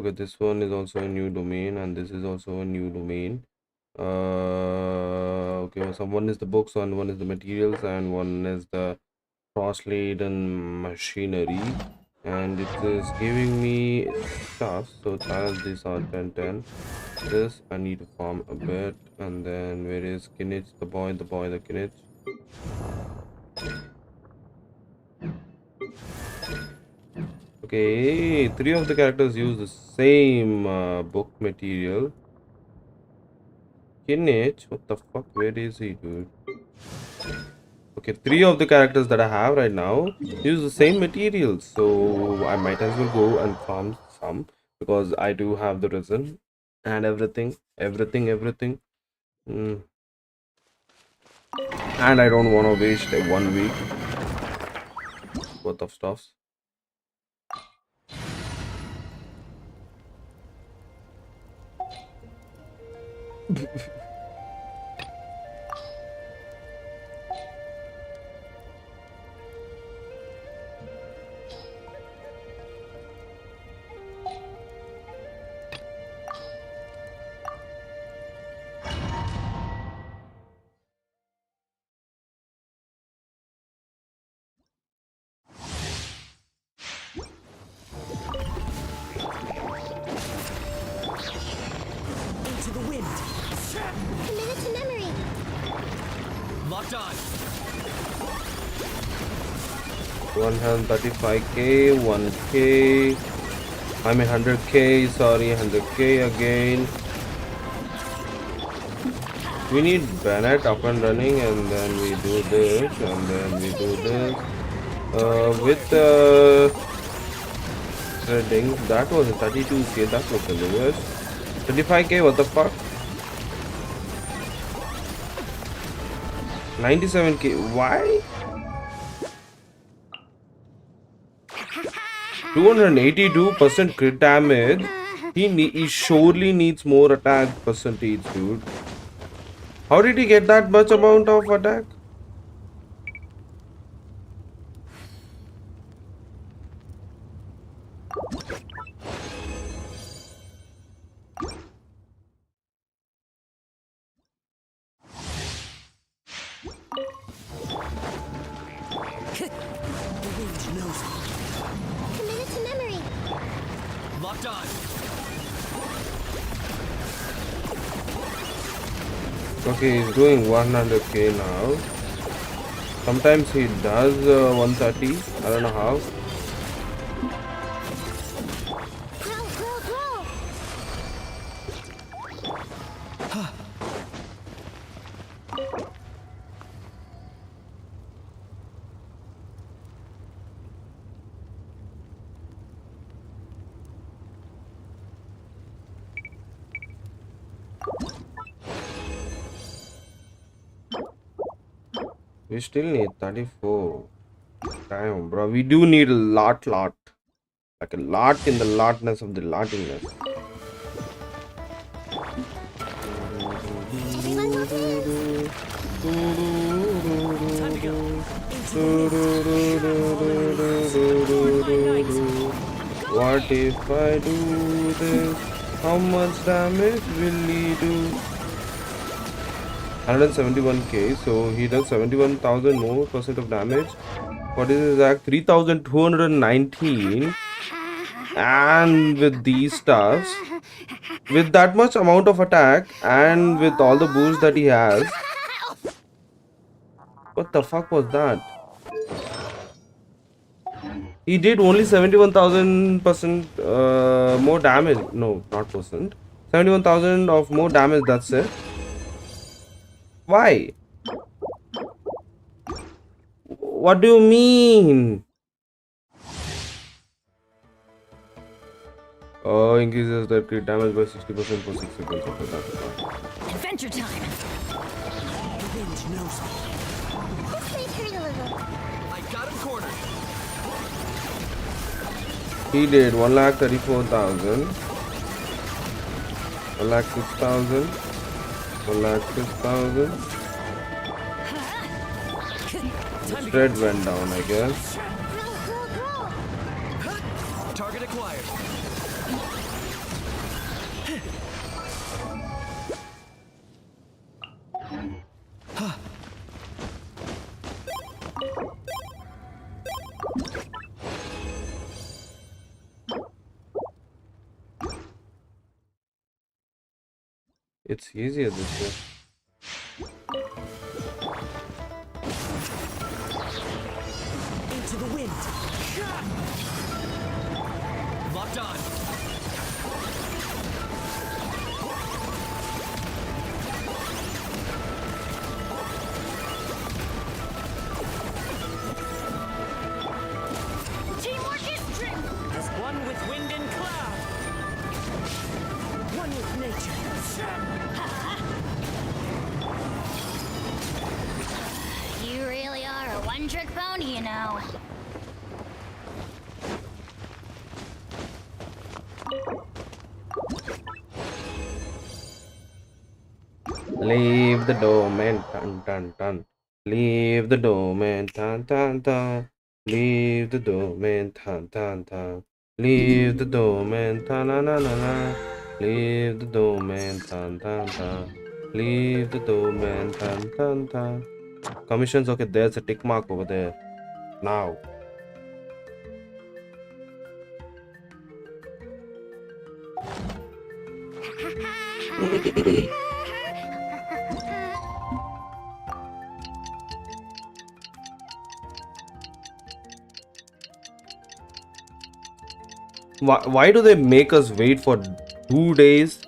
Okay, this one is also a new domain, and this is also a new domain. Okay, so one is the books, and one is the materials, and one is the cross-laden machinery, and it is giving me stuff. So challenge this are 10. This I need to farm a bit, and then where is Kinich, the boy, the Kinich. Okay, 3 of the characters use the same book material. Kinich, what the fuck? Where is he, dude? Okay, 3 of the characters that I have right now use the same materials, so I might as well go and farm some because I do have the resin and everything. Mm. And I don't want to waste 1 week worth of stuffs. Into the wind. Committed to memory. Locked on. 135k, 1k. I mean 100k. Sorry, 100k again. We need Bennett up and running, and then we do this, and then we do this. With threading, that was a 32k. That was the lowest. 35k. What the fuck? 97k. Why? 282% crit damage. He surely needs more attack percentage, dude. How did he get that much amount of attack? The wind knows me. Committed to memory. Locked on. Okay, he's doing 100k now. Sometimes he does 130. I don't know how. We still need 34. Damn, bro. We do need a lot. Like a lot in the lotness of the lottiness. What if I do this? How much damage will he do? 171k, so he does 71,000 more percent of damage. What is his attack? 3,219. And with these stuffs, with that much amount of attack, and with all the boosts that he has, what the fuck was that? He did only 71,000% more damage. No, not percent. 71,000 of more damage. That's it. Why? What do you mean? Increases the crit damage by 60% for 6 seconds. Okay, that's fine. Adventure time! The wind knows me. This may hurt a little. I got him cornered. He did 1,34,000, 1,06,000, 1,06,000. Spread went down, I guess. Target acquired. It's easier this way. Into the wind. Locked on. Teamwork is strength! As one with wind and cloud. One with nature. You really are a one-trick pony, you know. Leave the domain, dun dun dun. Leave the domain, dun dun dun. Leave the domain, dun dun dun. Leave the domain, dun na na na na. Leave the domain, dun dun dun. Leave the domain, dun dun dun. Commissions, okay, there's a tick mark over there. Now. Why do they make us wait for 2 days?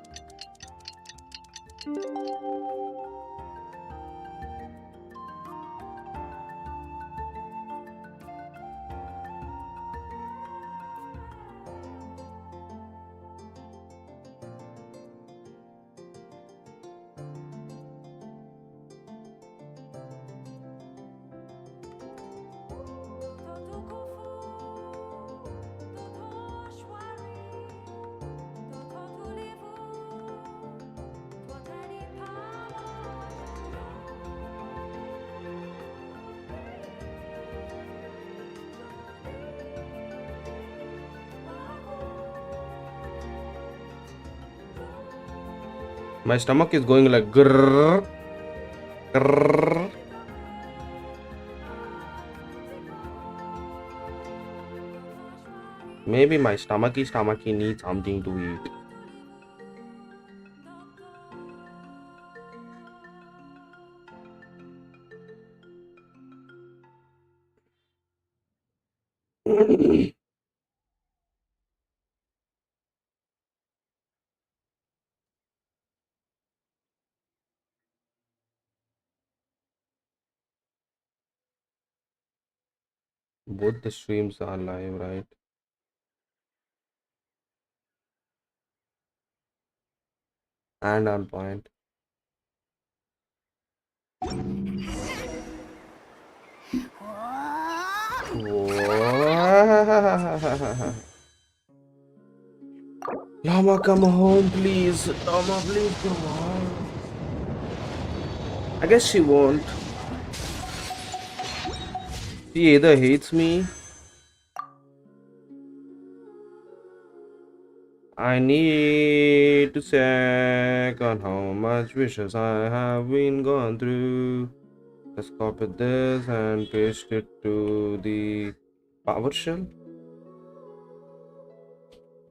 My stomach is going like grrr, grrr. Maybe my stomachy needs something to eat. Both the streams are live, right? And on point. Llama, come home, please. Llama, please come home. I guess she won't. She either hates me. I need to check on how much wishes I have been gone through. Let's copy this and paste it to the PowerShell.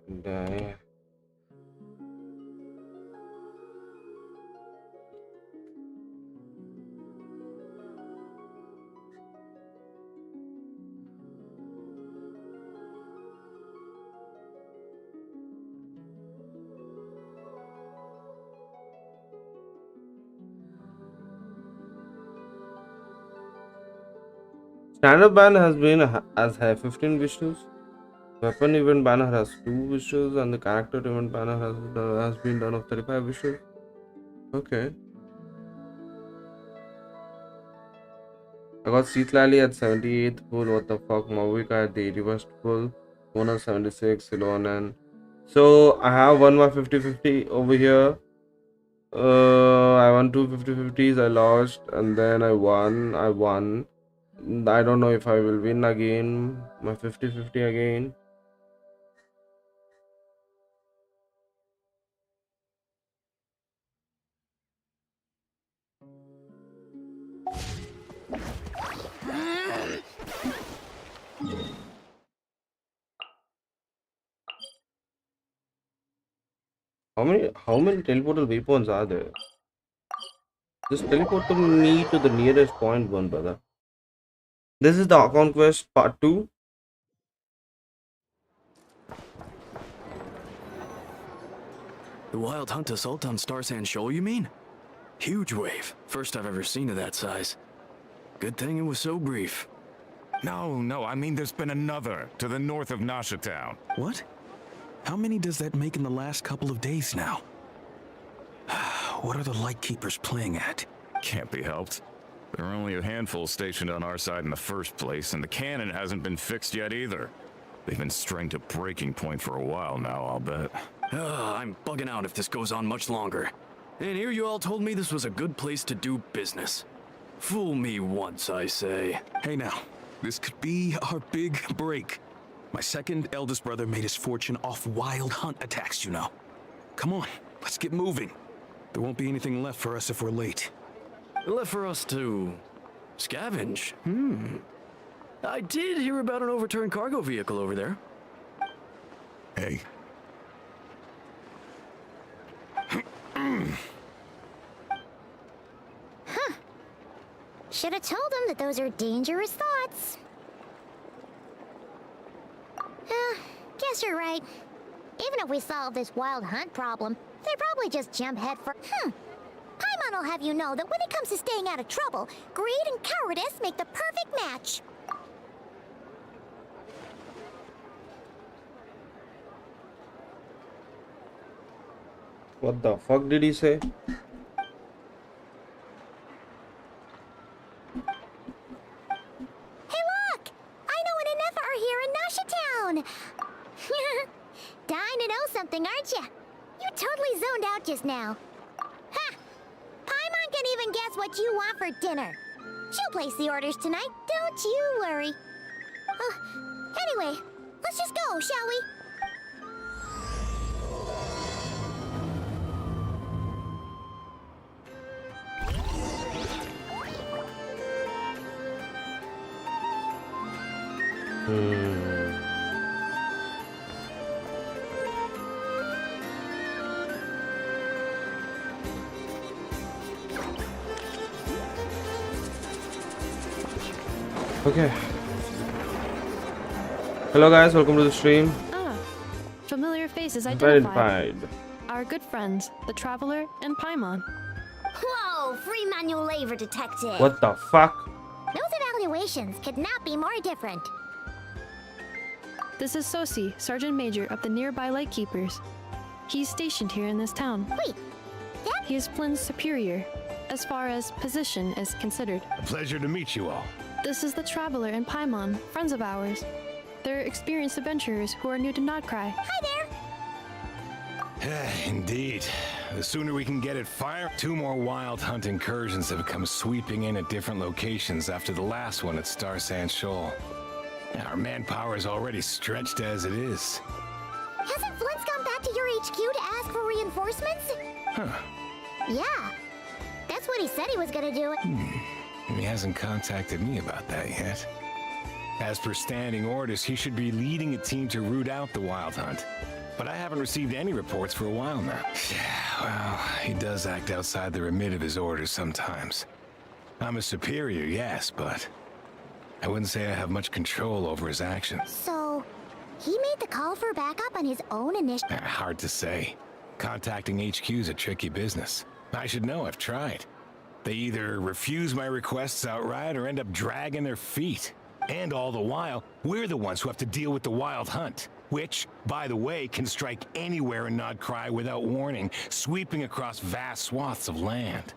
And yeah. Standard ban has been as high 15 Vishnus. Weapon event banner has 2 wishes and the character event banner has been done of 35 wishes. Okay. I got Seatlally at 78th full. What the fuck? Mavika at the 81st full. 176 Ilonen. So I have one more 50-50 over here. I won 2 50-50s. I lost and then I won. I don't know if I will win again. My 50-50 again. How many teleportal waypoints are there? Just teleport to me to the nearest point, one brother. This is the Archon quest part 2. The Wild Hunt assault on Star Sand Shoal, you mean? Huge wave. First I've ever seen of that size. Good thing it was so brief. No, I mean there's been another to the north of Nasha Town. What? How many does that make in the last couple of days now? What are the Lightkeepers playing at? Can't be helped. There are only a handful stationed on our side in the first place, and the cannon hasn't been fixed yet either. They've been strained to breaking point for a while now, I'll bet. I'm bugging out if this goes on much longer. And here you all told me this was a good place to do business. Fool me once, I say. Hey now, this could be our big break. My second eldest brother made his fortune off wild hunt attacks, you know. Come on, let's get moving. There won't be anything left for us if we're late. Left for us to scavenge? I did hear about an overturned cargo vehicle over there. Hey. Should have told him that those are dangerous thoughts. Guess you're right. Even if we solve this wild hunt problem, they'd probably just jump head for. Paimon will have you know that when it comes to staying out of trouble, greed and cowardice make the perfect match. What the fuck did he say? Hey look! Aino and Nefa are here in Nasha Town! Dying to know something, aren't you? You totally zoned out just now. Ha! Paimon can even guess what you want for dinner. She'll place the orders tonight, don't you worry. Anyway, let's just go, shall we? Okay. Hello guys, welcome to the stream. Familiar faces identified. Verified. Our good friends, the Traveler and Paimon. Whoa, free manual labor detected. What the fuck? Those evaluations could not be more different. This is Sosi, Sergeant Major of the nearby Lightkeepers. He's stationed here in this town. Wait, that? He is Flynn's superior, as far as position is considered. A pleasure to meet you all. This is the Traveler and Paimon, friends of ours. They're experienced adventurers who are new to Nod-Krai. Hi there! Indeed. The sooner we can get it fired. 2 more wild hunt incursions have come sweeping in at different locations after the last one at Star Sand Shoal. Our manpower is already stretched as it is. Hasn't Flint's gone back to your HQ to ask for reinforcements? Yeah. That's what he said he was gonna do. He hasn't contacted me about that yet. As per standing orders, he should be leading a team to root out the wild hunt. But I haven't received any reports for a while now. Well, he does act outside the remit of his orders sometimes. I'm a superior, yes, but I wouldn't say I have much control over his actions. So, he made the call for backup on his own initiative? Hard to say. Contacting HQ's a tricky business. I should know, I've tried. They either refuse my requests outright or end up dragging their feet. And all the while, we're the ones who have to deal with the wild hunt, which, by the way, can strike anywhere in Nod-Krai without warning, sweeping across vast swaths of land.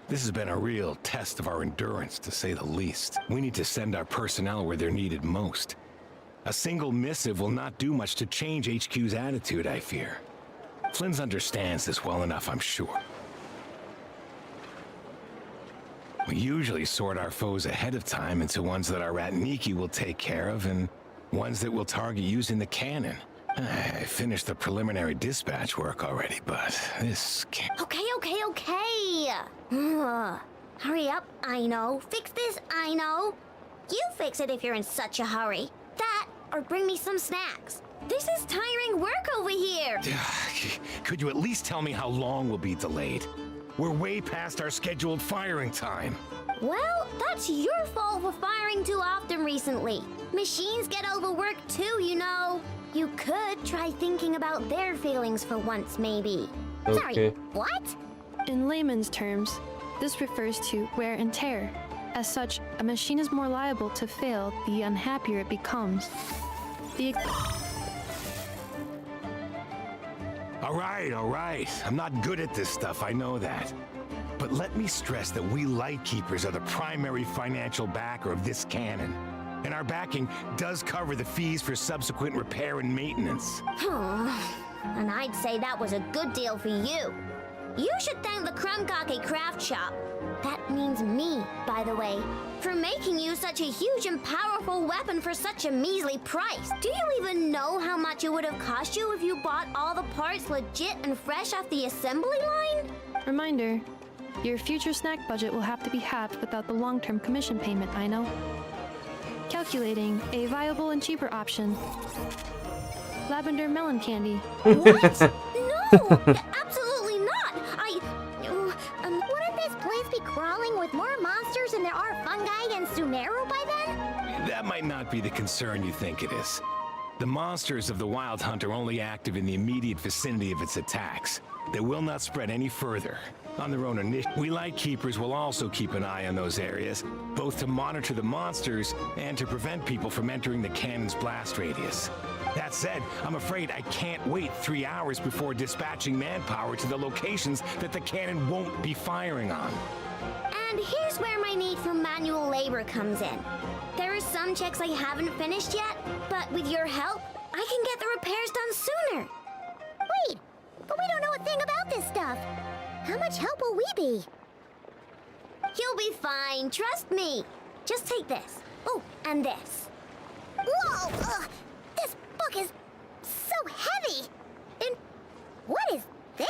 This has been a real test of our endurance, to say the least. We need to send our personnel where they're needed most. A single missive will not do much to change HQ's attitude, I fear. Flins understands this well enough, I'm sure. We usually sort our foes ahead of time into ones that our Ratniki will take care of and ones that will target using the cannon. I finished the preliminary dispatch work already, but this can't... Okay. Hurry up, Aino. Fix this, Aino. You fix it if you're in such a hurry. That, or bring me some snacks. This is tiring work over here. Could you at least tell me how long we'll be delayed? We're way past our scheduled firing time. Well, that's your fault for firing too often recently. Machines get overworked too, you know. You could try thinking about their feelings for once, maybe. Okay. Sorry, what? In layman's terms, this refers to wear and tear. As such, a machine is more liable to fail the unhappier it becomes. All right. I'm not good at this stuff, I know that. But let me stress that we Lightkeepers are the primary financial backer of this cannon. And our backing does cover the fees for subsequent repair and maintenance. And I'd say that was a good deal for you. You should thank the Krumkake craft shop. That means me, by the way, for making you such a huge and powerful weapon for such a measly price. Do you even know how much it would have cost you if you bought all the parts legit and fresh off the assembly line? Reminder, your future snack budget will have to be halved without the long-term commission payment, Aino. Calculating a viable and cheaper option. Lavender melon candy. What? No! Absolutely not! Wouldn't this place be crawling with more monsters than there are fungi and Sumeru by then? That might not be the concern you think it is. The monsters of the Wild Hunt are only active in the immediate vicinity of its attacks. They will not spread any further. On their own initiative, we Lightkeepers will also keep an eye on those areas, both to monitor the monsters and to prevent people from entering the cannon's blast radius. That said, I'm afraid I can't wait 3 hours before dispatching manpower to the locations that the cannon won't be firing on. And here's where my need for manual labor comes in. There are some checks I haven't finished yet, but with your help, I can get the repairs done sooner. Wait, but we don't know a thing about this stuff. How much help will we be? You'll be fine, trust me. Just take this. Oh, and this. Whoa! This book is so heavy! And what is this?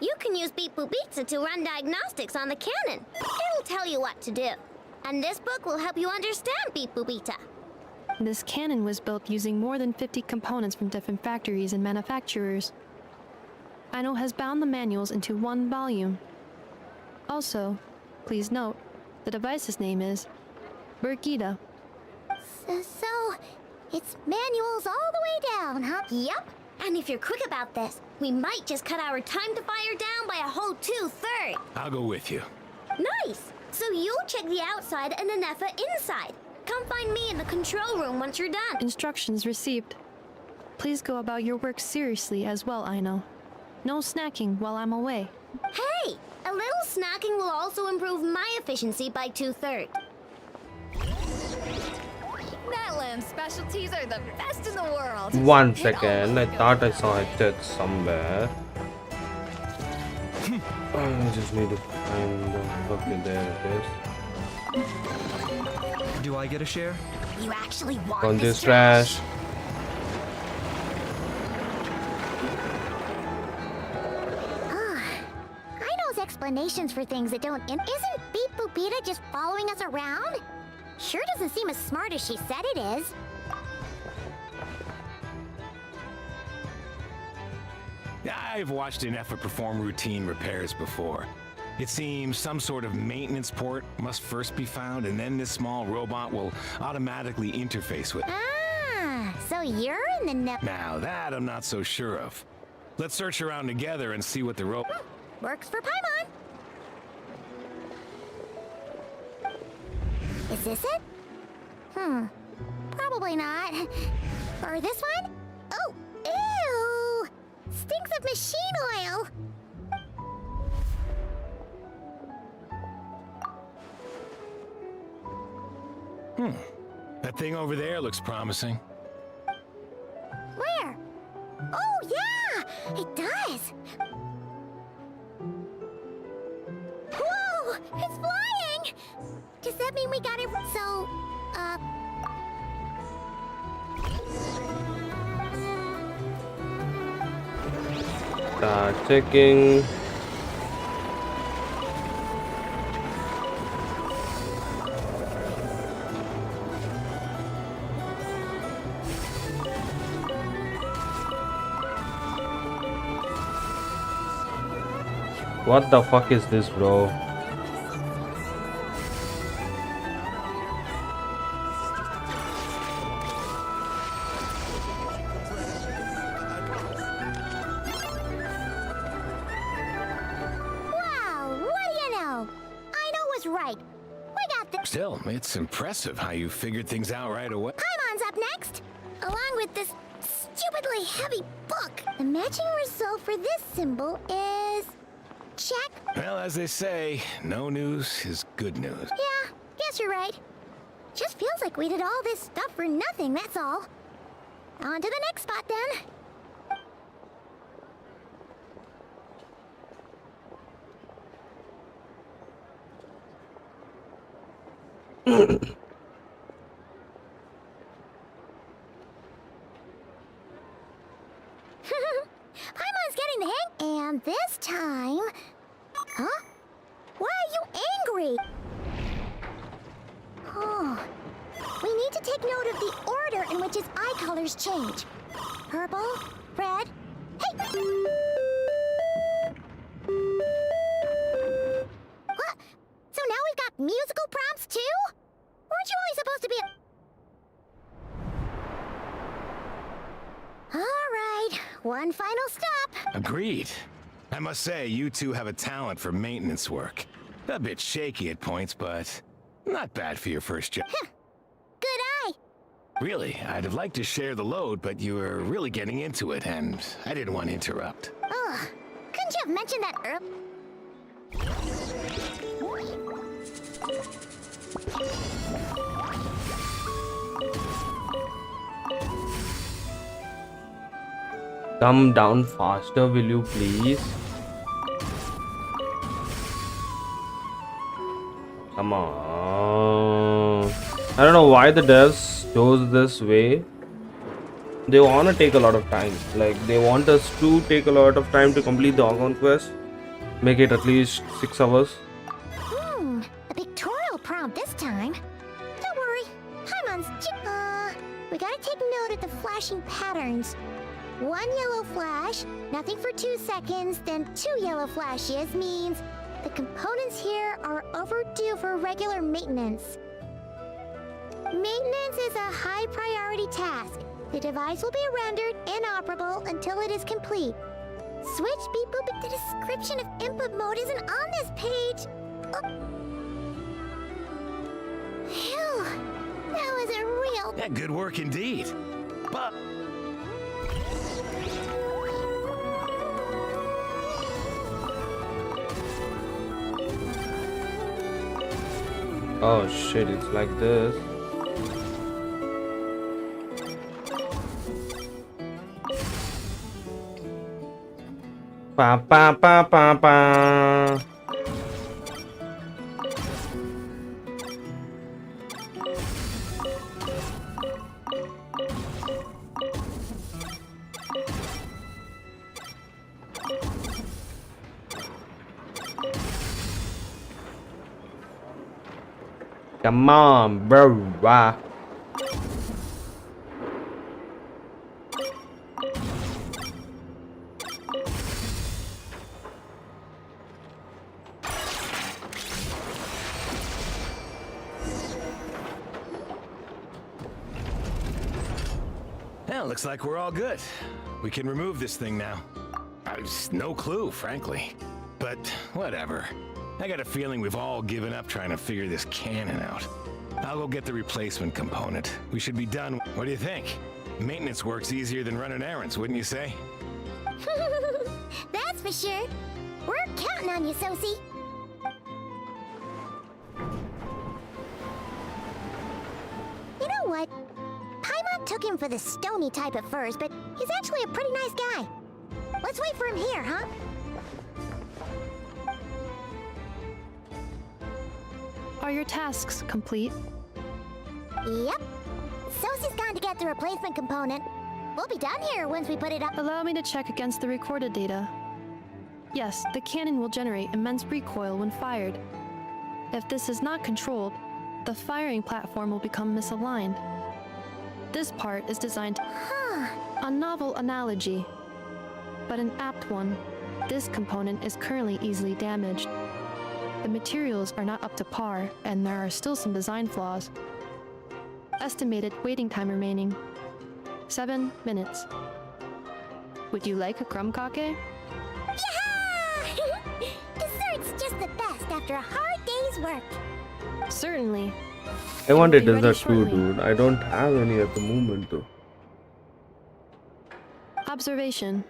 You can use Beep Boop Pizza to run diagnostics on the cannon. It'll tell you what to do. And this book will help you understand Beep Boop Pizza. This cannon was built using more than 50 components from different factories and manufacturers. Aino has bound the manuals into one volume. Also, please note, the device's name is Birgitta. So, it's manuals all the way down, huh? Yep. And if you're quick about this, we might just cut our time to fire down by a whole 2/3. I'll go with you. Nice. So you'll check the outside and the Nefa inside. Come find me in the control room once you're done. Instructions received. Please go about your work seriously as well, Aino. No snacking while I'm away. Hey! A little snacking will also improve my efficiency by 2/3. Natland specialties are the best in the world. 1 second, I thought I saw a check somewhere. I just need to find okay, there it is. Do I get a share? You actually want On this this trash. Aino's explanations for things that don't isn't Beep Boopita just following us around? Sure doesn't seem as smart as she said it is. I've watched an effort perform routine repairs before. It seems some sort of maintenance port must first be found, and then this small robot will automatically interface with. Ah, so you're in the Now that I'm not so sure of. Let's search around together and see what the Works for Paimon. Is this it? Probably not. Or this one? Oh, ew! Stinks of machine oil. That thing over there looks promising. Where? Oh, yeah! It does! Whoa! It's flying! Does that mean we got it? So, checking. What the fuck is this, bro? Still, it's impressive how you figured things out right away. Paimon's up next, along with this stupidly heavy book. The matching result for this symbol is... check. Well, as they say, no news is good news. Yeah, guess you're right. Just feels like we did all this stuff for nothing, that's all. On to the next spot, then. Paimon's getting the hang, and this time... Huh? Why are you angry? Oh, we need to take note of the order in which his eye colors change. Purple, red, hey! What? So now we've got musical prompts too? Weren't you only supposed to be a... All right, one final stop. Agreed. I must say, you two have a talent for maintenance work. A bit shaky at points, but not bad for your first job. Good eye. Really, I'd have liked to share the load, but you were really getting into it, and I didn't want to interrupt. Ugh, couldn't you have mentioned that earlier? Come down faster, will you please? Come on. I don't know why the devs chose this way. They want to take a lot of time. Like, they want us to take a lot of time to complete the Archon quest. Make it at least 6 hours. A pictorial prompt this time. Don't worry, Paimon's we gotta take note of the flashing patterns. 1 yellow flash, nothing for 2 seconds, then 2 yellow flashes means the components here are overdue for regular maintenance. Maintenance is a high priority task. The device will be rendered inoperable until it is complete. Switch beep boop. The description of input mode isn't on this page. Phew, that was a real... Yeah, good work indeed. But... Oh shit, it's like this. Pa pa pa pa pa. Come on, bro. Well, looks like we're all good. We can remove this thing now. No clue, frankly. but whatever. I got a feeling we've all given up trying to figure this cannon out. I'll go get the replacement component. We should be done. What do you think? Maintenance work's easier than running errands, wouldn't you say? That's for sure. We're counting on you, Sosie. You know what? Paimon took him for the stony type at first, but he's actually a pretty nice guy. Let's wait for him here, huh? Are your tasks complete? Yep. Sosie's gone to get the replacement component. We'll be done here once we put it up. Allow me to check against the recorded data. Yes, the cannon will generate immense recoil when fired. If this is not controlled, the firing platform will become misaligned. This part is designed a novel analogy, but an apt one. This component is currently easily damaged. The materials are not up to par, and there are still some design flaws. Estimated waiting time remaining 7 minutes. Would you like a crumb cake? Yeah! Dessert's just the best after a hard day's work. Certainly. I want a Be ready dessert too, shortly. dude. I don't have any at the moment though. Observation.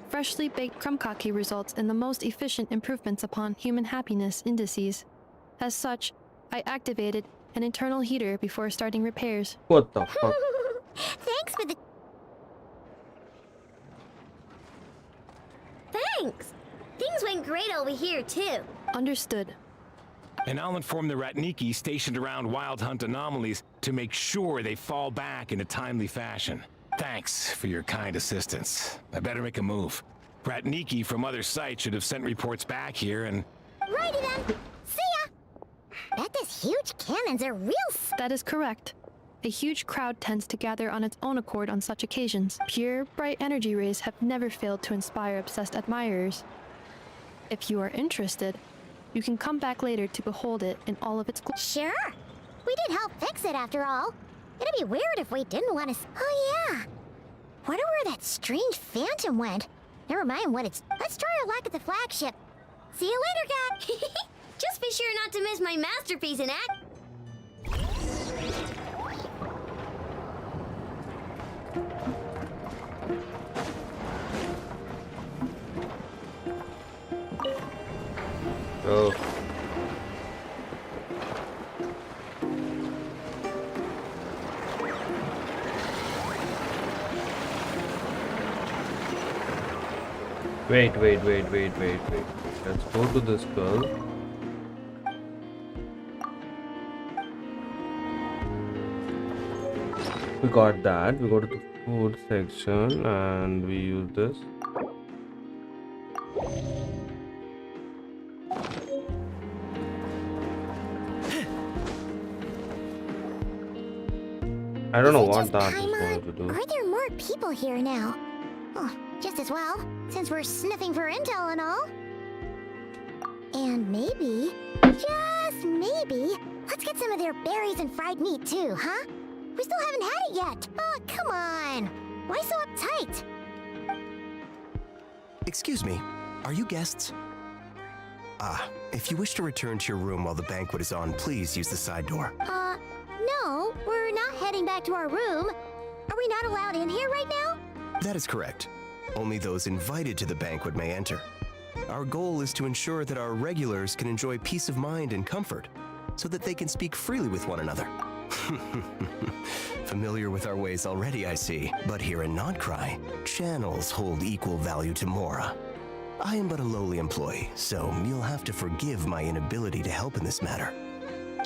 Freshly baked crumb cake results in the most efficient improvements upon human happiness indices. As such, I activated an internal heater before starting repairs. What the fuck? Thanks for the... Thanks! Things went great over here, too. Understood. And I'll inform the Ratniki stationed around Wild Hunt anomalies to make sure they fall back in a timely fashion. Thanks for your kind assistance. I better make a move. Ratniki from other sites should have sent reports back here and... Righty then. See ya! Bet this huge cannon's a real... That is correct. A huge crowd tends to gather on its own accord on such occasions. Pure, bright energy rays have never failed to inspire obsessed admirers. If you are interested, you can come back later to behold it in all of its glory. Sure. We did help fix it after all. It'd be weird if we didn't want to... Oh, yeah. Wonder where that strange phantom went. Never mind what it's... Let's try our luck at the flagship. See you later, Cat. Just be sure not to miss my masterpiece in act. Oh. Wait. Let's go to this girl. We got that. We go to the food section and we use this. I don't know what that is going to do. Are there more people here now? Oh, just as well, since we're sniffing for intel and all. And maybe, just maybe, let's get some of their berries and fried meat too, huh? We still haven't had it yet. Oh, come on. Why so uptight? Excuse me, are you guests? If you wish to return to your room while the banquet is on, please use the side door. No, we're not heading back to our room. Are we not allowed in here right now? That is correct. Only those invited to the banquet may enter. Our goal is to ensure that our regulars can enjoy peace of mind and comfort, so that they can speak freely with one another. Familiar with our ways already, I see. But here in Nod-Krai, channels hold equal value to Mora. I am but a lowly employee, so you'll have to forgive my inability to help in this matter.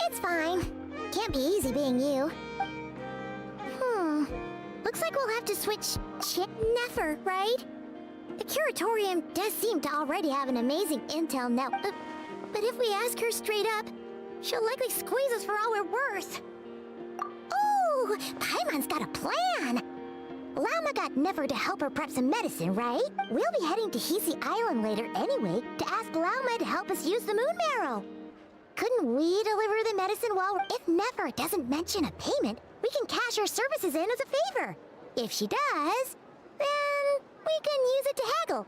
It's fine. Can't be easy being you. Looks like we'll have to switch Nefer, right? The Curatorium does seem to already have an amazing intel network, but if we ask her straight up, she'll likely squeeze us for all we're worth. Ooh, Paimon's got a plan! Lauma got Nefer to help her prep some medicine, right? We'll be heading to Hisi Island later anyway to ask Lauma to help us use the moon marrow. Couldn't we deliver the medicine while if Nefer doesn't mention a payment, we can cash our services in as a favor. If she does, then we can use it to haggle.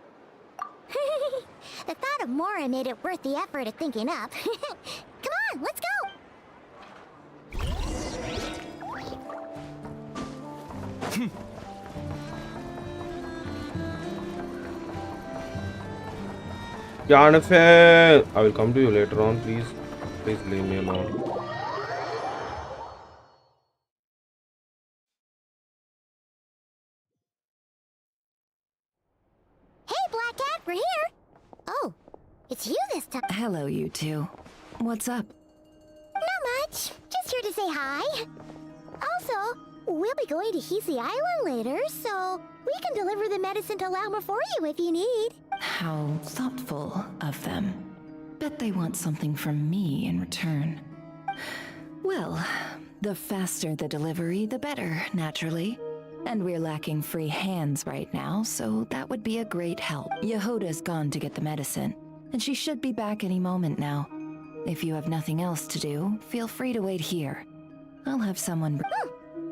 The thought of Mora made it worth the effort of thinking up. Come on, let's go! Jonathan! I will come to you later on, please. Please leave me alone. Hey, Black Cat, we're here! Oh, it's you this time. Hello, you two. What's up? Not much. Just here to say hi. Also, we'll be going to Hisi Island later, so we can deliver the medicine to Lauma for you if you need. How thoughtful of them. Bet they want something from me in return. Well, the faster the delivery, the better, naturally. And we're lacking free hands right now, so that would be a great help. Yehoda's gone to get the medicine, and she should be back any moment now. If you have nothing else to do, feel free to wait here. I'll have someone...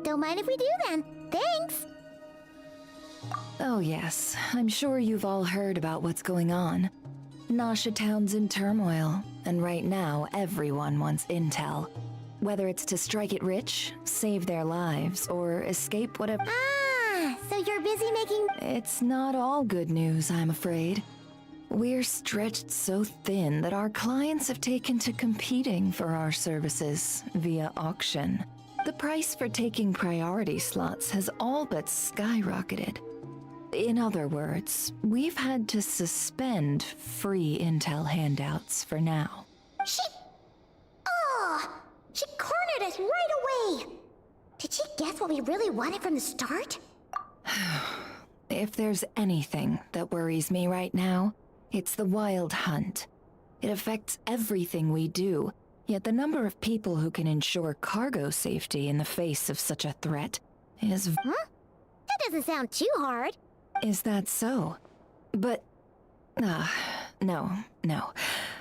Don't mind if we do then. Thanks! Oh yes, I'm sure you've all heard about what's going on. Nasha Town's in turmoil, and right now everyone wants intel. Whether it's to strike it rich, save their lives, or escape whatever... Ah, so you're busy making... It's not all good news, I'm afraid. We're stretched so thin that our clients have taken to competing for our services via auction. The price for taking priority slots has all but skyrocketed. In other words, we've had to suspend free intel handouts for now. She cornered us right away! Did she guess what we really wanted from the start? If there's anything that worries me right now, it's the wild hunt. It affects everything we do, yet the number of people who can ensure cargo safety in the face of such a threat is... That doesn't sound too hard. Is that so? But... no.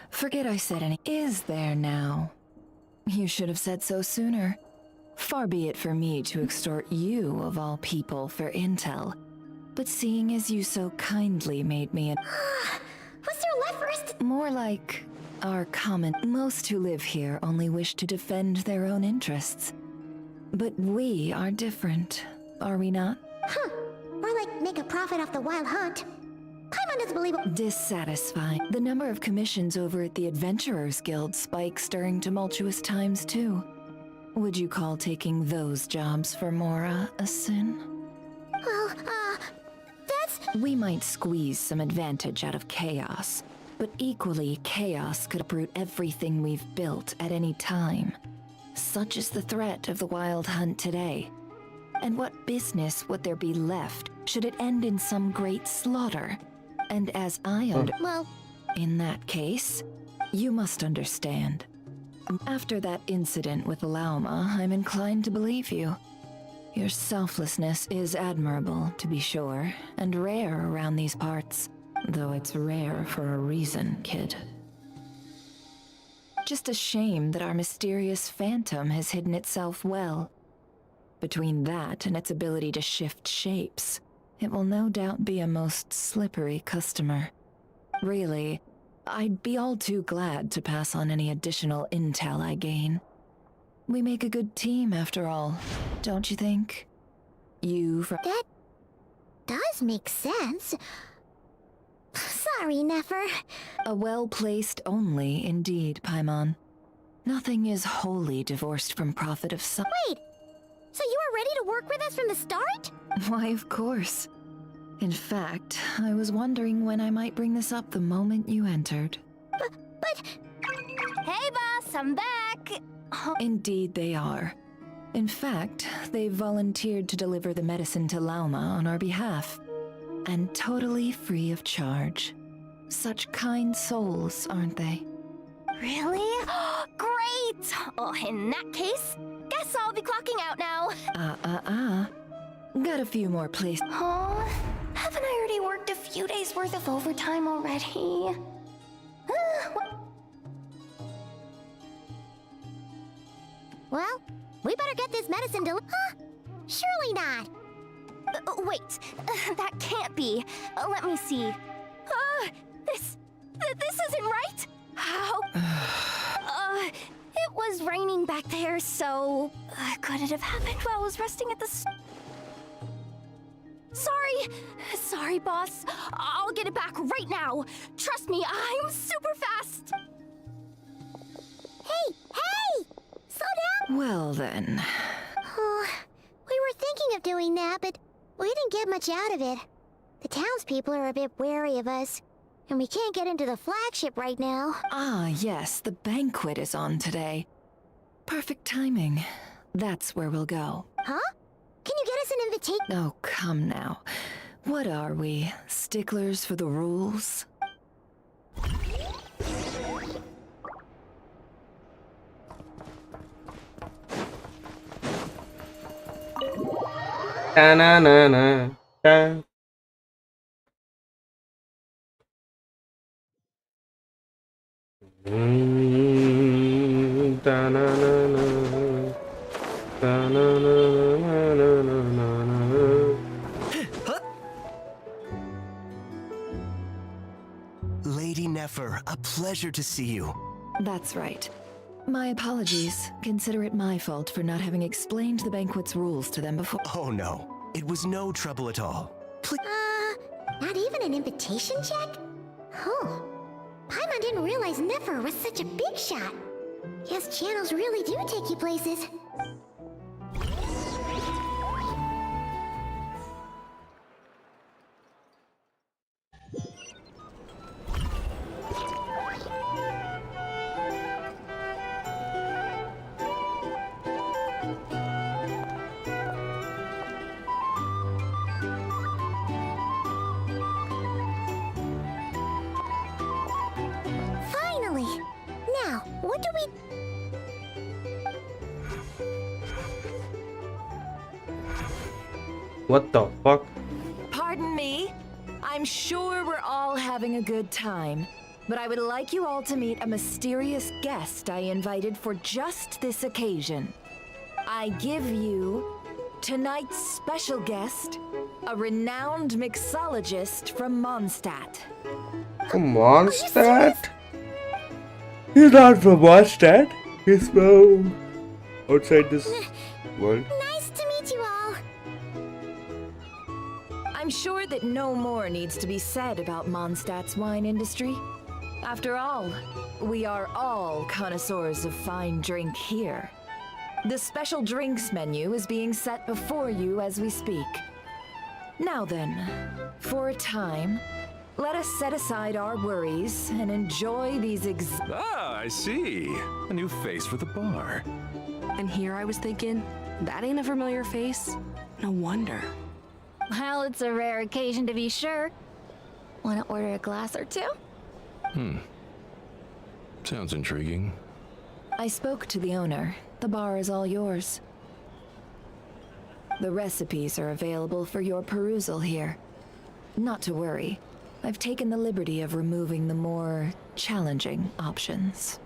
Forget I said any... Is there now? You should have said so sooner. Far be it for me to extort you, of all people, for intel. But seeing as you so kindly made me an... What's there left for us to... More like our common... Most who live here only wish to defend their own interests. But we are different, are we not? More like make a profit off the wild hunt. Paimon doesn't believe... Dissatisfying. The number of commissions over at the Adventurers Guild spikes during tumultuous times, too. Would you call taking those jobs for Mora a sin? Well, that's... We might squeeze some advantage out of chaos, but equally, chaos could uproot everything we've built at any time. Such is the threat of the wild hunt today. And what business would there be left should it end in some great slaughter? And as I Well... In that case, you must understand. After that incident with Lauma, I'm inclined to believe you. Your selflessness is admirable, to be sure, and rare around these parts. Though it's rare for a reason, kid. Just a shame that our mysterious phantom has hidden itself well. Between that and its ability to shift shapes, it will no doubt be a most slippery customer. Really, I'd be all too glad to pass on any additional intel I gain. We make a good team, after all, don't you think? That does make sense. Sorry, Nefer. A well-placed only, indeed, Paimon. Nothing is wholly divorced from profit of some... Wait! So you were ready to work with us from the start? Why, of course. In fact, I was wondering when I might bring this up the moment you entered. But... Hey, boss, I'm back! Indeed they are. In fact, they've volunteered to deliver the medicine to Lauma on our behalf. And totally free of charge. Such kind souls, aren't they? Really? Great! Oh, in that case, guess I'll be clocking out now. Got a few more places. Oh, haven't I already worked a few days worth of overtime already? Well, we better get this medicine surely not. Wait, that can't be. Let me see. This isn't right! How? It was raining back there, so... could it have happened while I was resting at the... Sorry, boss. I'll get it back right now. Trust me, I'm super fast. Hey! Slow down! Well then. Oh, we were thinking of doing that, but we didn't get much out of it. The townspeople are a bit wary of us, and we can't get into the flagship right now. Ah, yes, the banquet is on today. Perfect timing. That's where we'll go. Huh? Can you get us an invitation? Oh, come now. What are we? Sticklers for the rules? Ta-na-na-na, ta. Ta-na-na-na, ta-na-na-na-na-na-na-na. Lady Nefer, a pleasure to see you. That's right. My apologies. Consider it my fault for not having explained the banquet's rules to them before. Oh no, it was no trouble at all. Not even an invitation check? Oh. Paimon didn't realize Nefer was such a big shot. Yes, channels really do take you places. Finally! Now, what do we... What the fuck? Pardon me? I'm sure we're all having a good time, but I would like you all to meet a mysterious guest I invited for just this occasion. I give you tonight's special guest, a renowned mixologist from Mondstadt. Mondstadt? He's not from Mondstadt. He's from outside this world. Nice to meet you all. I'm sure that no more needs to be said about Mondstadt's wine industry. After all, we are all connoisseurs of fine drink here. The special drinks menu is being set before you as we speak. Now then, for a time, let us set aside our worries and enjoy these I see. A new face for the bar. And here I was thinking, that ain't a familiar face. No wonder. Well, it's a rare occasion to be sure. Wanna order a glass or two? Sounds intriguing. I spoke to the owner. The bar is all yours. The recipes are available for your perusal here. Not to worry. I've taken the liberty of removing the more challenging options.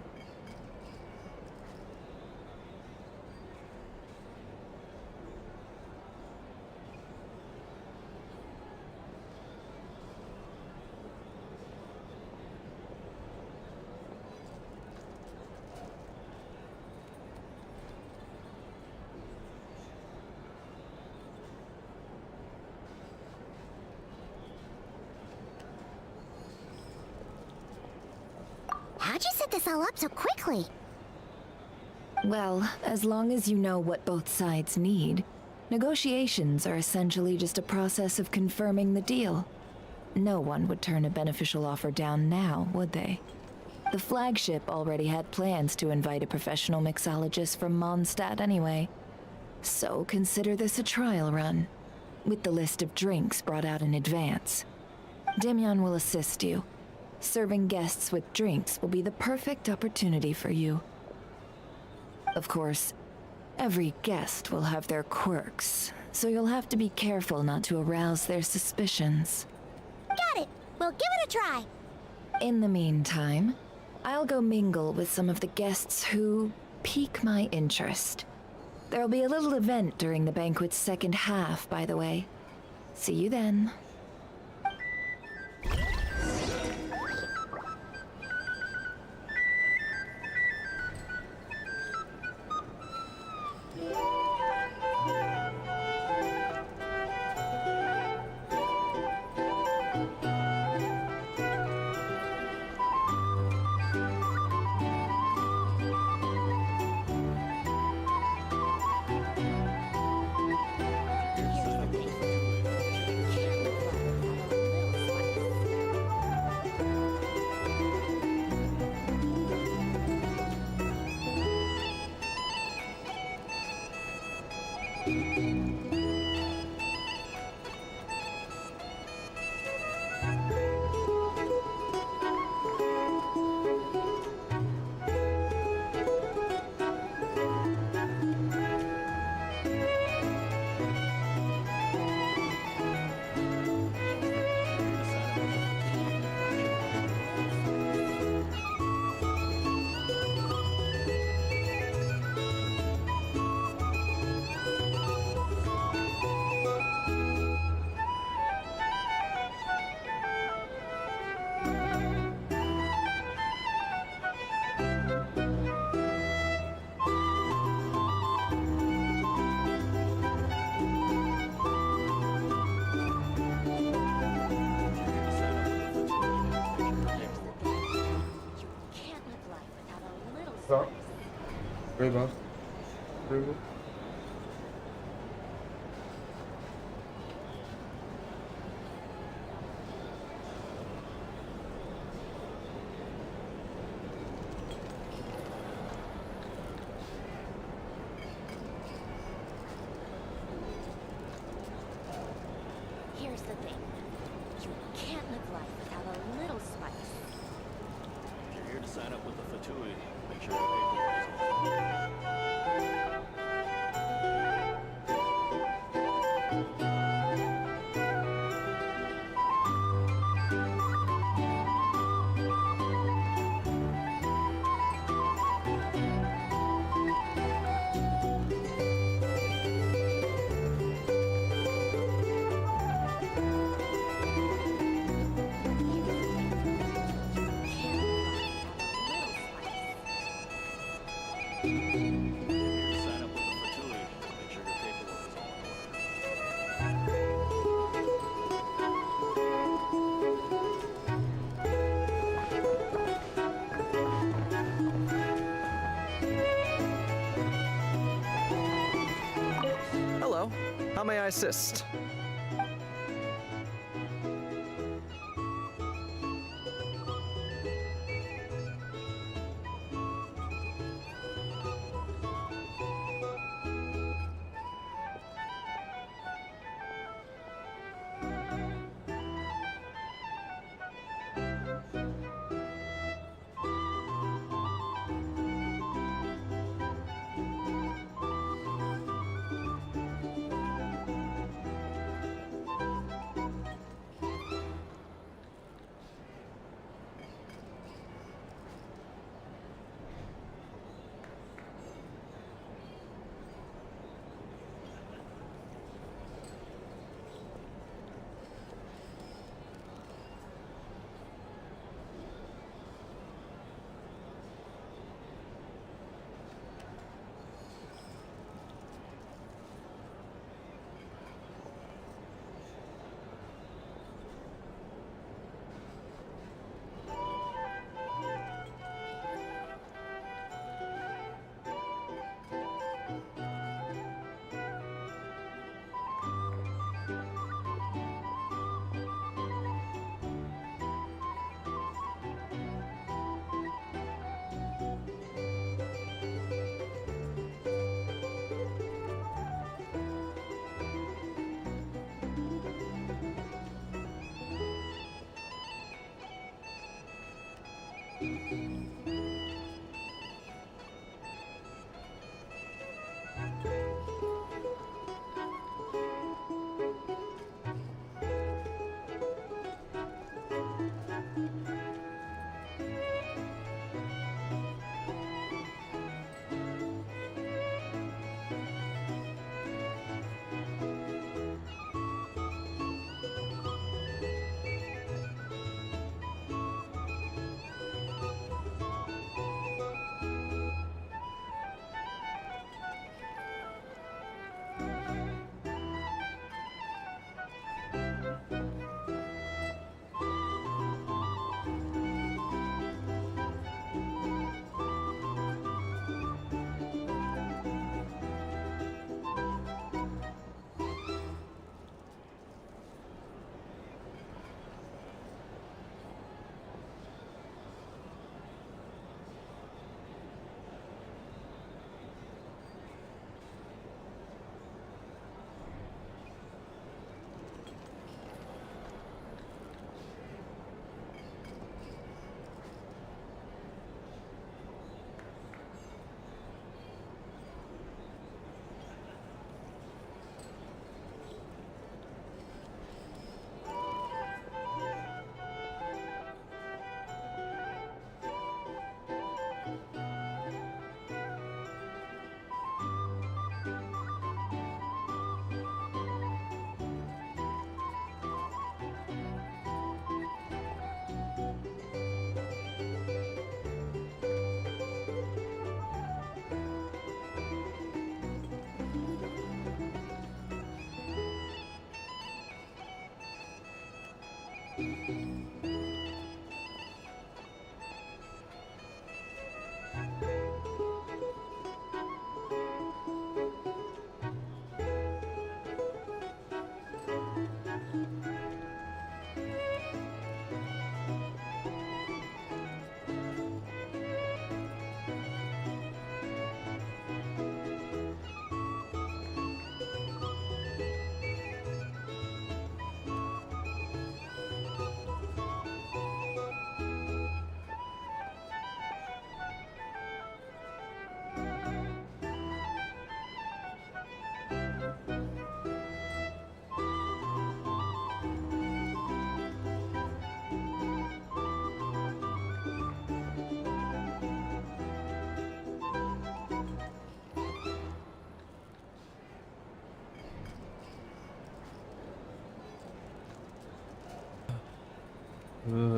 How'd you set this all up so quickly? Well, as long as you know what both sides need, negotiations are essentially just a process of confirming the deal. No one would turn a beneficial offer down now, would they? The flagship already had plans to invite a professional mixologist from Mondstadt anyway. So consider this a trial run, with the list of drinks brought out in advance. Demyon will assist you. Serving guests with drinks will be the perfect opportunity for you. Of course, every guest will have their quirks, so you'll have to be careful not to arouse their suspicions. Got it! We'll give it a try! In the meantime, I'll go mingle with some of the guests who pique my interest. There'll be a little event during the banquet's second half, by the way. See you then. Right, boss. Very good. Here's the thing. You can't live life without a little spice. If you're here to sign up with the Fatui, make sure your paperwork is all Hello. How may I assist?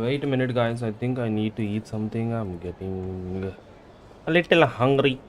Wait a minute, guys. I think I need to eat something. I'm getting a little hungry.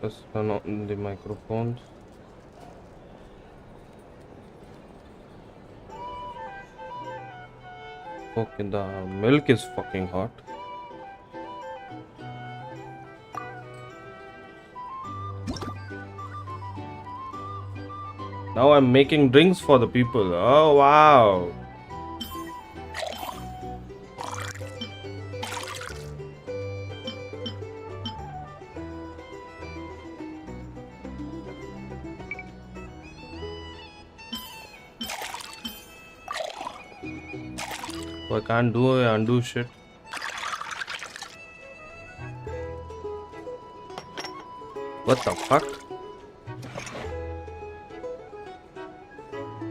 Let's turn on the microphones. Fucking the milk is fucking hot. Now I'm making drinks for the people. Oh wow. So I can't do undo shit. What the fuck?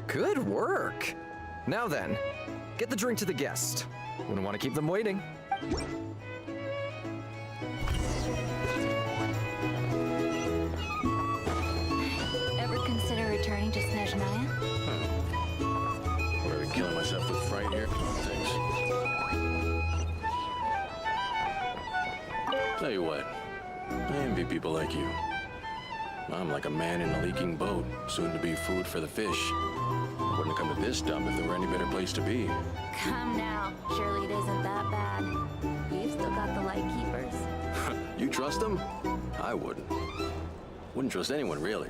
Good work. Now then, get the drink to the guest. Wouldn't want to keep them waiting. Ever consider returning to Snezhnaya? I'm already killing myself with fright here. Thanks. Tell you what, I envy people like you. I'm like a man in a leaking boat, soon to be food for the fish. I wouldn't have come to this dump if there were any better place to be. Come now, surely it isn't that bad. We've still got the light keepers. You trust them? I wouldn't. Wouldn't trust anyone, really.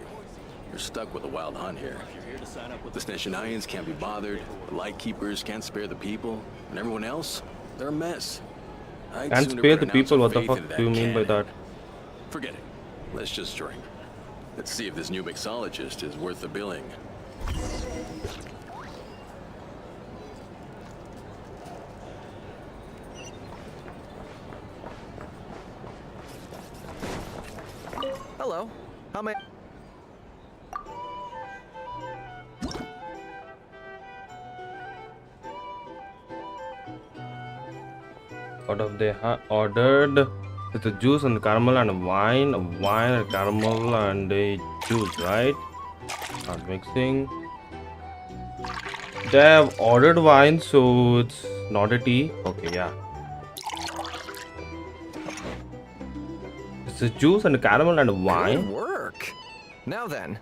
You're stuck with a wild hunt here. The Snezhnayans can't be bothered, the light keepers can't spare the people, and everyone else, they're a mess. I'd Can't sooner spare put the an ounce people? of What the faith fuck into do you mean by cannon. that? Forget it. Let's just drink. Let's see if this new mixologist is worth the billing. Hello. How may... What have they ordered? It's a juice and caramel and a wine and caramel and a juice, right? Not mixing. They have ordered wine, so it's not a tea. Okay, yeah. It's a juice and a caramel and a wine. Good work. Now then,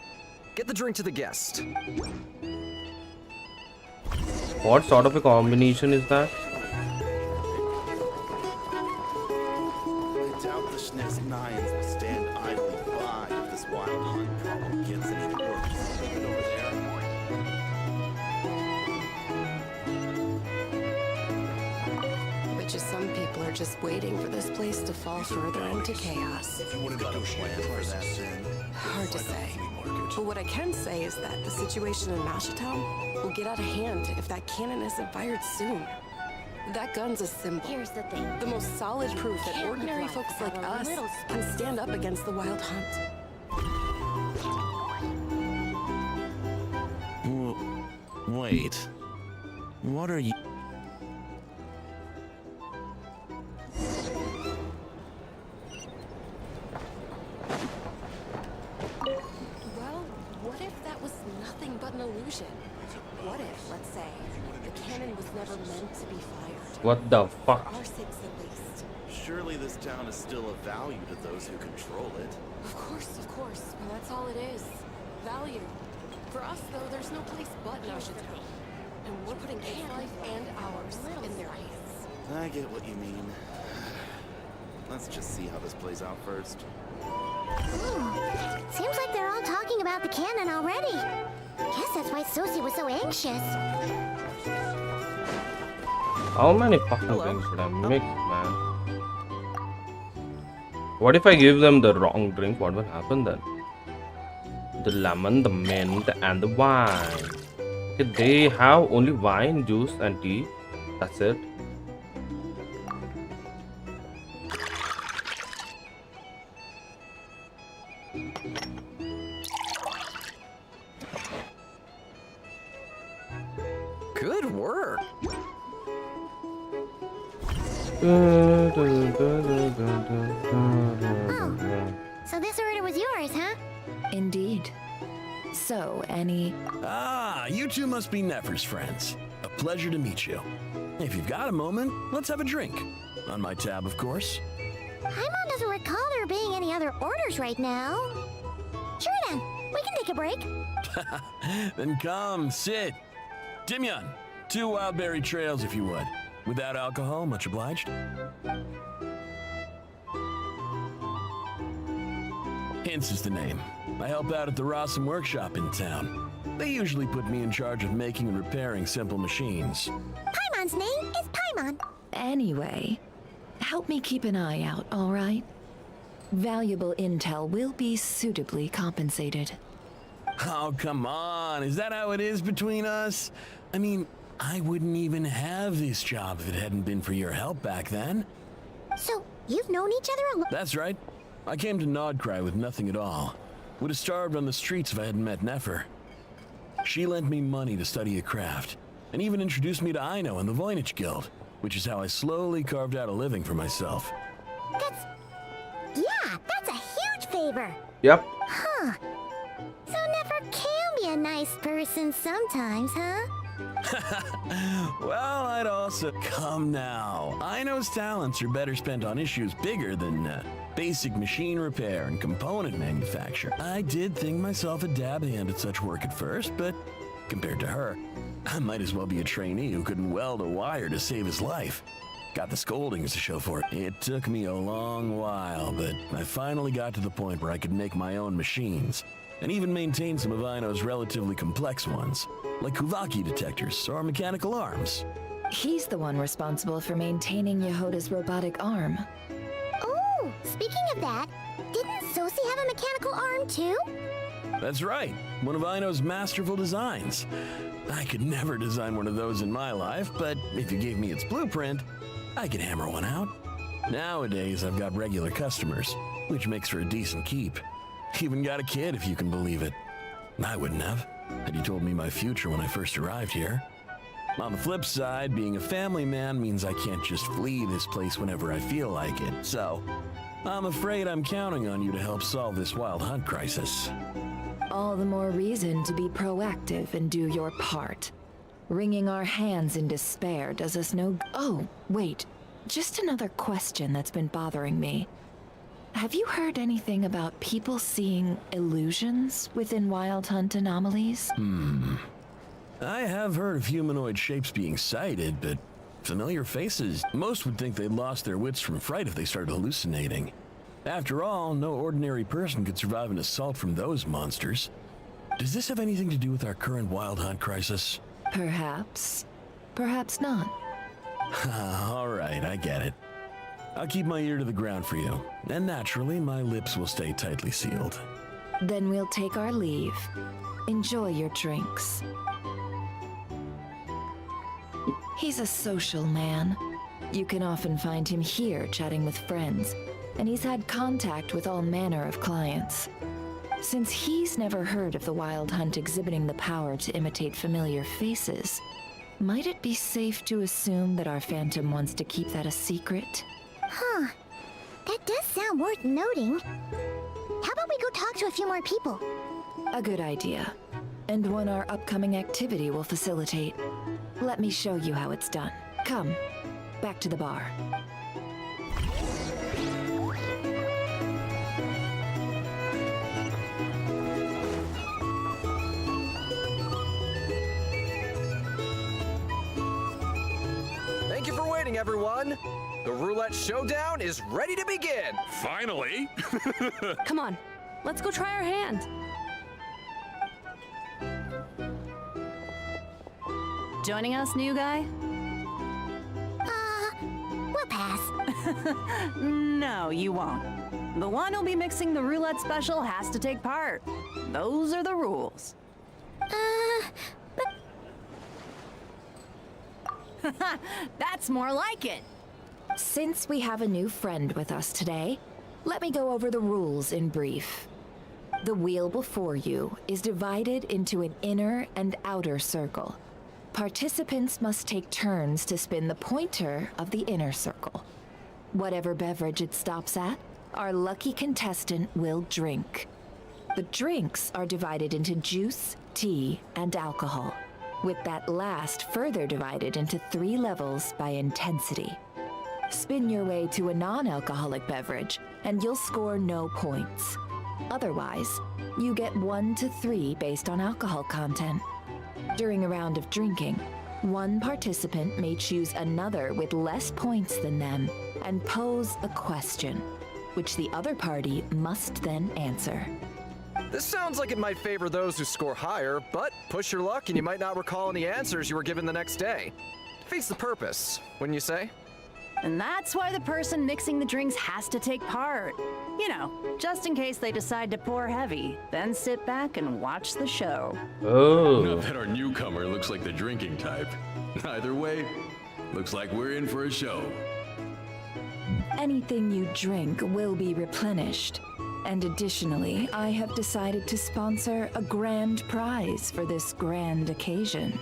get the drink to the guest. What sort of a combination is that? I doubt the Snezhnayans will stand idly by if this wild hunt problem gets any worse. Look over there. Bet you some people are just waiting for this place to fall further into chaos. If you want to negotiate for that, then Hard to say. But what I can say is that the situation in Mashatown will get out of hand if that cannon isn't fired soon. That gun's a symbol. Here's the thing. The most solid proof that Can't ordinary realize folks that like a us little can spice. stand up against the wild hunt. wait. What are you? Well, what if that was nothing but an illusion? What if, let's say, the cannon was never meant to be fired? What the fuck? For our sakes at least. Surely this town is still of value to those who control it. Of course. Well, that's all it is. Value. For us, though, there's no place but Mashatown. And we're putting its life and ours in their hands. I get what you mean. Let's just see how this plays out first. Seems like they're all talking about the cannon already. Guess that's why Susie was so anxious. How many fucking things should I mix, man? What if I give them the wrong drink? What will happen then? The lemon, the mint, and the wine. Okay, they have only wine, juice, and tea. That's it. Good work. So this order was yours, huh? Indeed. So, any... Ah, you two must be Nefer's friends. A pleasure to meet you. If you've got a moment, let's have a drink. On my tab, of course. I'm on doesn't recall there being any other orders right now. Sure then, we can take a break. Then come, sit. Dimyon, 2 wildberry trails if you would. Without alcohol, much obliged. Hints is the name. I help out at the Rossum workshop in town. They usually put me in charge of making and repairing simple machines. Paimon's name is Paimon. Anyway, help me keep an eye out, all right? Valuable intel will be suitably compensated. Oh, come on. Is that how it is between us? I mean, I wouldn't even have this job if it hadn't been for your help back then. So, you've known each other a That's right. I came to Nod-Krai with nothing at all. Would have starved on the streets if I hadn't met Nefer. She lent me money to study a craft, and even introduced me to Aino and the Voynich Guild, which is how I slowly carved out a living for myself. That's a huge favor. Yep. Huh. So Nefer can be a nice person sometimes, huh? Well, I'd also... Come now. Aino's talents are better spent on issues bigger than basic machine repair and component manufacture. I did think myself a dab hand at such work at first, but compared to her, I might as well be a trainee who couldn't weld a wire to save his life. Got the scoldings to show for it. It took me a long while, but I finally got to the point where I could make my own machines, and even maintain some of Aino's relatively complex ones, like Kuvaki detectors or mechanical arms. He's the one responsible for maintaining Yehoda's robotic arm. Oh, speaking of that, didn't Sosi have a mechanical arm too? That's right, one of Aino's masterful designs. I could never design one of those in my life, but if you gave me its blueprint, I could hammer one out. Nowadays, I've got regular customers, which makes for a decent keep. Even got a kid, if you can believe it. I wouldn't have, had you told me my future when I first arrived here. On the flip side, being a family man means I can't just flee this place whenever I feel like it, so I'm afraid I'm counting on you to help solve this wild hunt crisis. All the more reason to be proactive and do your part. Wringing our hands in despair does us no... Oh, wait. Just another question that's been bothering me. Have you heard anything about people seeing illusions within Wild Hunt anomalies? I have heard of humanoid shapes being sighted, but familiar faces... Most would think they'd lost their wits from fright if they started hallucinating. After all, no ordinary person could survive an assault from those monsters. Does this have anything to do with our current Wild Hunt crisis? Perhaps. Perhaps not. All right, I get it. I'll keep my ear to the ground for you, and naturally, my lips will stay tightly sealed. Then we'll take our leave. Enjoy your drinks. He's a social man. You can often find him here chatting with friends, and he's had contact with all manner of clients. Since he's never heard of the Wild Hunt exhibiting the power to imitate familiar faces, might it be safe to assume that our Phantom wants to keep that a secret? Huh. That does sound worth noting. How about we go talk to a few more people? A good idea. And one our upcoming activity will facilitate. Let me show you how it's done. Come, back to the bar. Thank you for waiting, everyone. The roulette showdown is ready to begin. Finally. Come on, let's go try our hand. Joining us, new guy? We'll pass. No, you won't. The one who'll be mixing the roulette special has to take part. Those are the rules. That's more like it. Since we have a new friend with us today, let me go over the rules in brief. The wheel before you is divided into an inner and outer circle. Participants must take turns to spin the pointer of the inner circle. Whatever beverage it stops at, our lucky contestant will drink. The drinks are divided into juice, tea, and alcohol, with that last further divided into 3 levels by intensity. Spin your way to a non-alcoholic beverage, and you'll score no points. Otherwise, you get 1 to 3 based on alcohol content. During a round of drinking, one participant may choose another with less points than them and pose a question, which the other party must then answer. This sounds like it might favor those who score higher, but push your luck and you might not recall any answers you were given the next day. Defeats the purpose, wouldn't you say? And that's why the person mixing the drinks has to take part. You know, just in case they decide to pour heavy, then sit back and watch the show. Oh. Not that our newcomer looks like the drinking type. Either way, looks like we're in for a show. Anything you drink will be replenished. And additionally, I have decided to sponsor a grand prize for this grand occasion.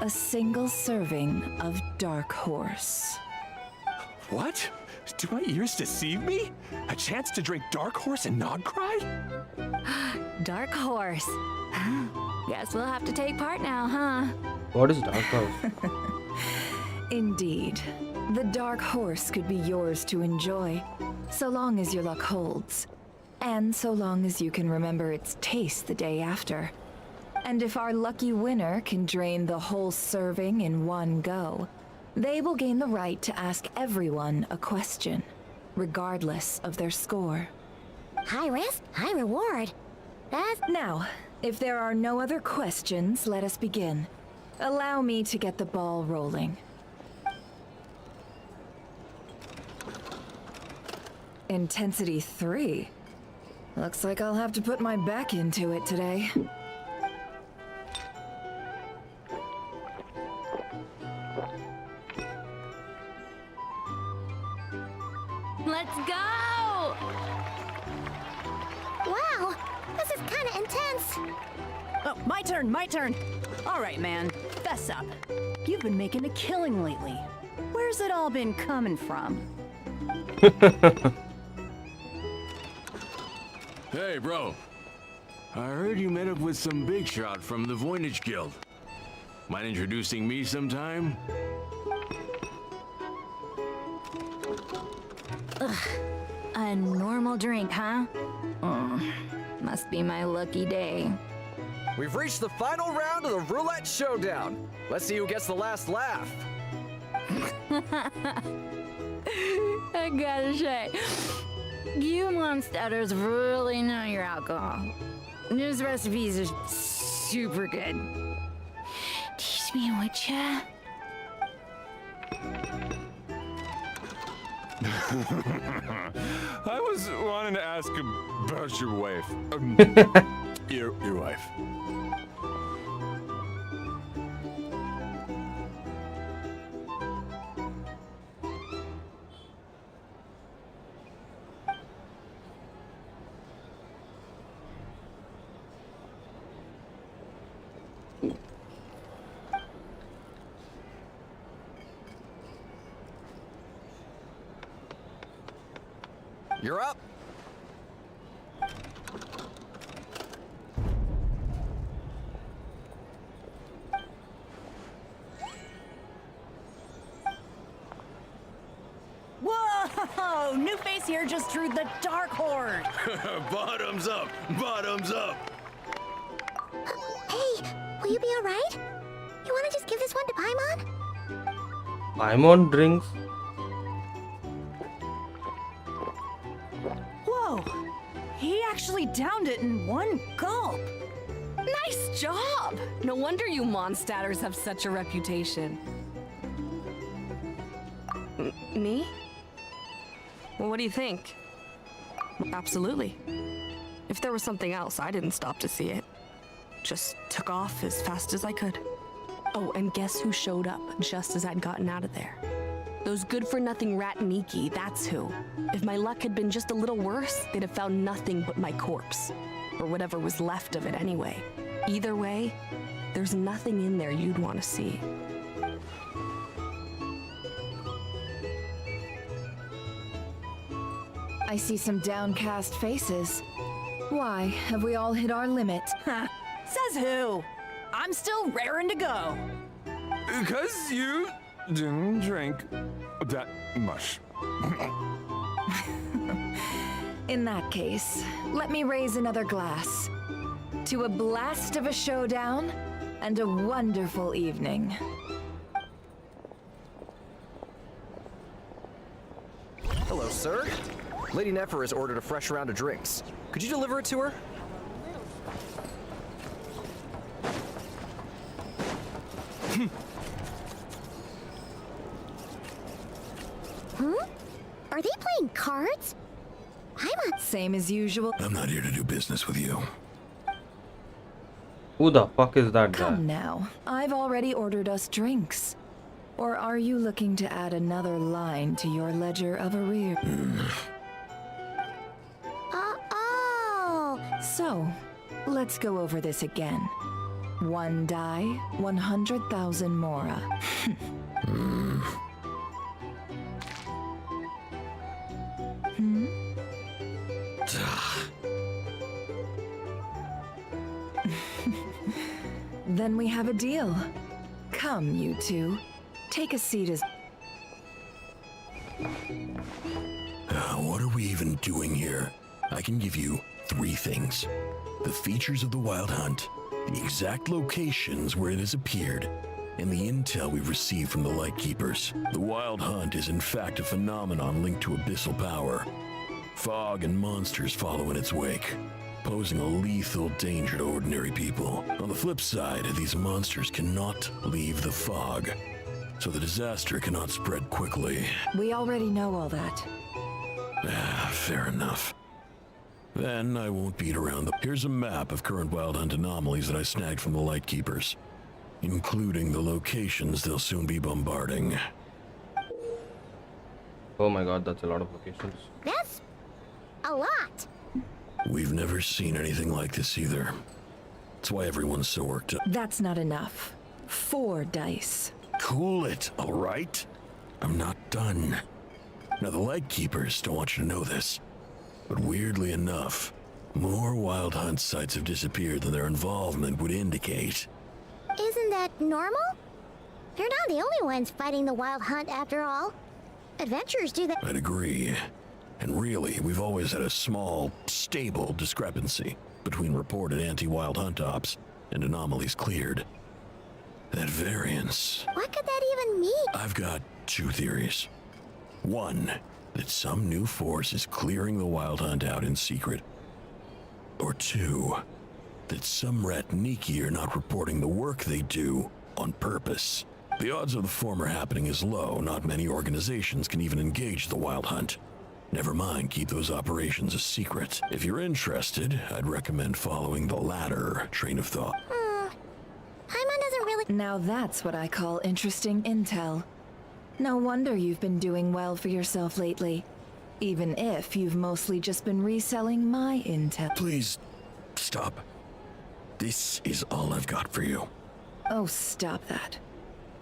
A single serving of Dark Horse. What? Do my ears deceive me? A chance to drink Dark Horse and Nod-Krai? Dark Horse. Guess we'll have to take part now, huh? What is Dark Horse? Indeed. The Dark Horse could be yours to enjoy, so long as your luck holds. And so long as you can remember its taste the day after. And if our lucky winner can drain the whole serving in one go, they will gain the right to ask everyone a question, regardless of their score. High risk, high reward. Now, if there are no other questions, let us begin. Allow me to get the ball rolling. Intensity 3. Looks like I'll have to put my back into it today. Let's go! Wow, this is kind of intense. Oh, my turn. All right, man, fess up. You've been making a killing lately. Where's it all been coming from? Hey, bro. I heard you met up with some big shot from the Voynich Guild. Mind introducing me sometime? Ugh. A normal drink, huh? Must be my lucky day. We've reached the final round of the roulette showdown. Let's see who gets the last laugh. I gotta say, you monsters really know your alcohol. These recipes are super good. Teach me, would ya? I was wanting to ask about your wife. Your wife. You're up. Whoa! New face here just drew the Dark Horde. Bottoms up! Bottoms up! Hey, will you be alright? You wanna just give this one to Paimon? Paimon drinks? Whoa! He actually downed it in one gulp. Nice job! No wonder you monstaters have such a reputation. Me? Well, what do you think? Absolutely. If there was something else, I didn't stop to see it. Just took off as fast as I could. Oh, and guess who showed up just as I'd gotten out of there? Those good-for-nothing rat Niki, that's who. If my luck had been just a little worse, they'd have found nothing but my corpse. Or whatever was left of it anyway. Either way, there's nothing in there you'd want to see. I see some downcast faces. Why, have we all hit our limit? Says who? I'm still raring to go. Because you didn't drink that much. In that case, let me raise another glass. To a blast of a showdown and a wonderful evening. Hello, sir. Lady Nefer has ordered a fresh round of drinks. Could you deliver it to her? Are they playing cards? Same as usual. I'm not here to do business with you. Who the fuck is that guy? Come now, I've already ordered us drinks. Or are you looking to add another line to your ledger of arrears? Oh! So, let's go over this again. 1 die, 100,000 mora. Then we have a deal. Come, you two. Take a seat as... What are we even doing here? I can give you 3 things. The features of the Wild Hunt, the exact locations where it has appeared, and the intel we've received from the Lightkeepers. The Wild Hunt is in fact a phenomenon linked to abyssal power. Fog and monsters follow in its wake, posing a lethal danger to ordinary people. On the flip side, these monsters cannot leave the fog, so the disaster cannot spread quickly. We already know all that. Fair enough. Then I won't beat around Here's a map of current Wild Hunt anomalies that I snagged from the Lightkeepers, including the locations they'll soon be bombarding. Oh my god, that's a lot of locations. That's a lot. We've never seen anything like this either. That's why everyone's so worked up. That's not enough. 4 dice. Cool it, all right? I'm not done. Now, the Lightkeepers don't want you to know this, but weirdly enough, more Wild Hunt sites have disappeared than their involvement would indicate. Isn't that normal? They're not the only ones fighting the Wild Hunt after all. Adventurers do that. I'd agree. And really, we've always had a small, stable discrepancy between reported anti-Wild Hunt ops and anomalies cleared. That variance... What could that even mean? I've got 2 theories. 1, that some new force is clearing the Wild Hunt out in secret. Or 2, that some Ratniki are not reporting the work they do on purpose. The odds of the former happening is low. Not many organizations can even engage the Wild Hunt. Never mind, keep those operations a secret. If you're interested, I'd recommend following the latter train of thought. Paimon doesn't really... Now that's what I call interesting intel. No wonder you've been doing well for yourself lately. Even if you've mostly just been reselling my intel. Please, stop. This is all I've got for you. Oh, stop that.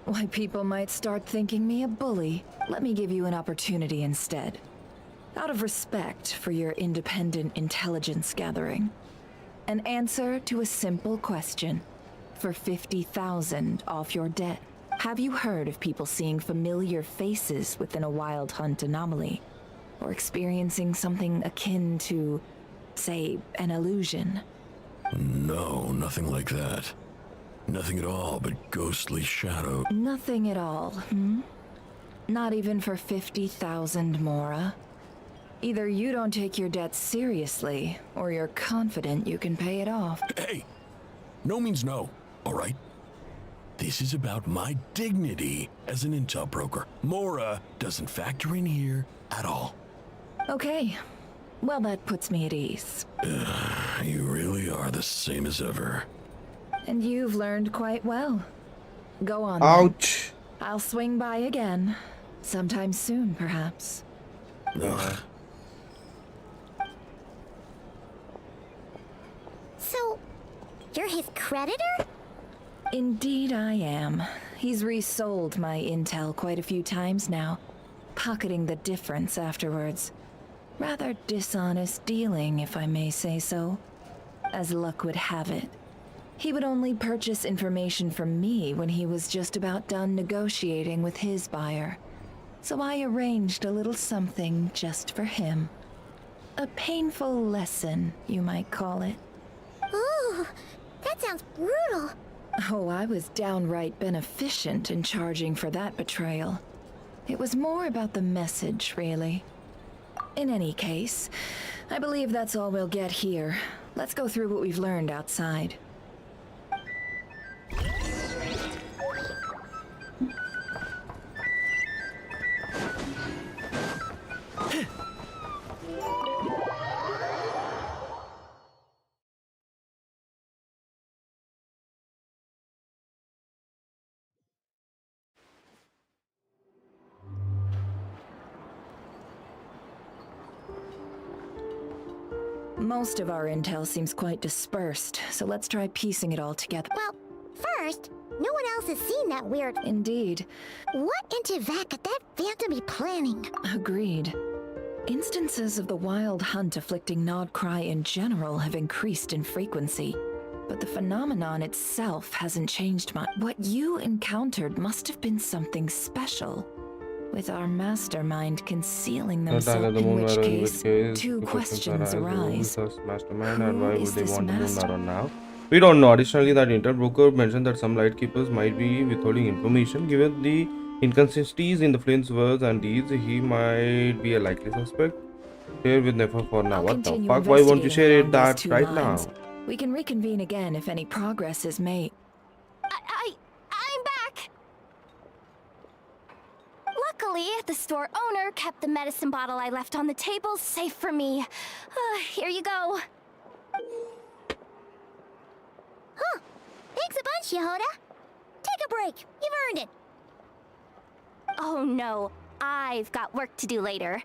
Why, people might start thinking me a bully. Let me give you an opportunity instead. Out of respect for your independent intelligence gathering. An answer to a simple question. For 50,000 off your debt. Have you heard of people seeing familiar faces within a Wild Hunt anomaly? Or experiencing something akin to, say, an illusion? No, nothing like that. Nothing at all but ghostly shadow. Nothing at all, Not even for 50,000 mora? Either you don't take your debt seriously, or you're confident you can pay it off. Hey! No means no, all right? This is about my dignity as an intel broker. Mora doesn't factor in here at all. Okay. Well, that puts me at ease. You really are the same as ever. And you've learned quite well. Go on. Ouch. Then. I'll swing by again. Sometime soon, perhaps. Ugh. So, you're his creditor? Indeed I am. He's resold my intel quite a few times now, pocketing the difference afterwards. Rather dishonest dealing, if I may say so. As luck would have it, He would only purchase information from me when he was just about done negotiating with his buyer. So I arranged a little something just for him. A painful lesson, you might call it. Ooh, that sounds brutal. Oh, I was downright beneficent in charging for that betrayal. It was more about the message, really. In any case, I believe that's all we'll get here. Let's go through what we've learned outside. Most of our intel seems quite dispersed, so let's try piecing it all together. Well, first, no one else has seen that weird... Indeed. What in Teyvat could that phantom be planning? Agreed. Instances of the wild hunt afflicting Nod-Krai in general have increased in frequency, but the phenomenon itself hasn't changed much. What you encountered must have been something special, with our mastermind concealing themselves, in which case, two questions arise. Mastermind, and why would they want to know Nara now? We don't know. Additionally, that intel broker mentioned that some light keepers might be withholding information. Given the inconsistencies in the Flint's words and deeds, he might be a likely suspect. Share with Nefer for now. What the fuck? Why won't you share it that right now? We can reconvene again if any progress is made. I'm back! Luckily, the store owner kept the medicine bottle I left on the table safe for me. Here you go. Huh. Thanks a bunch, Yehoda. Take a break. You've earned it. Oh no, I've got work to do later.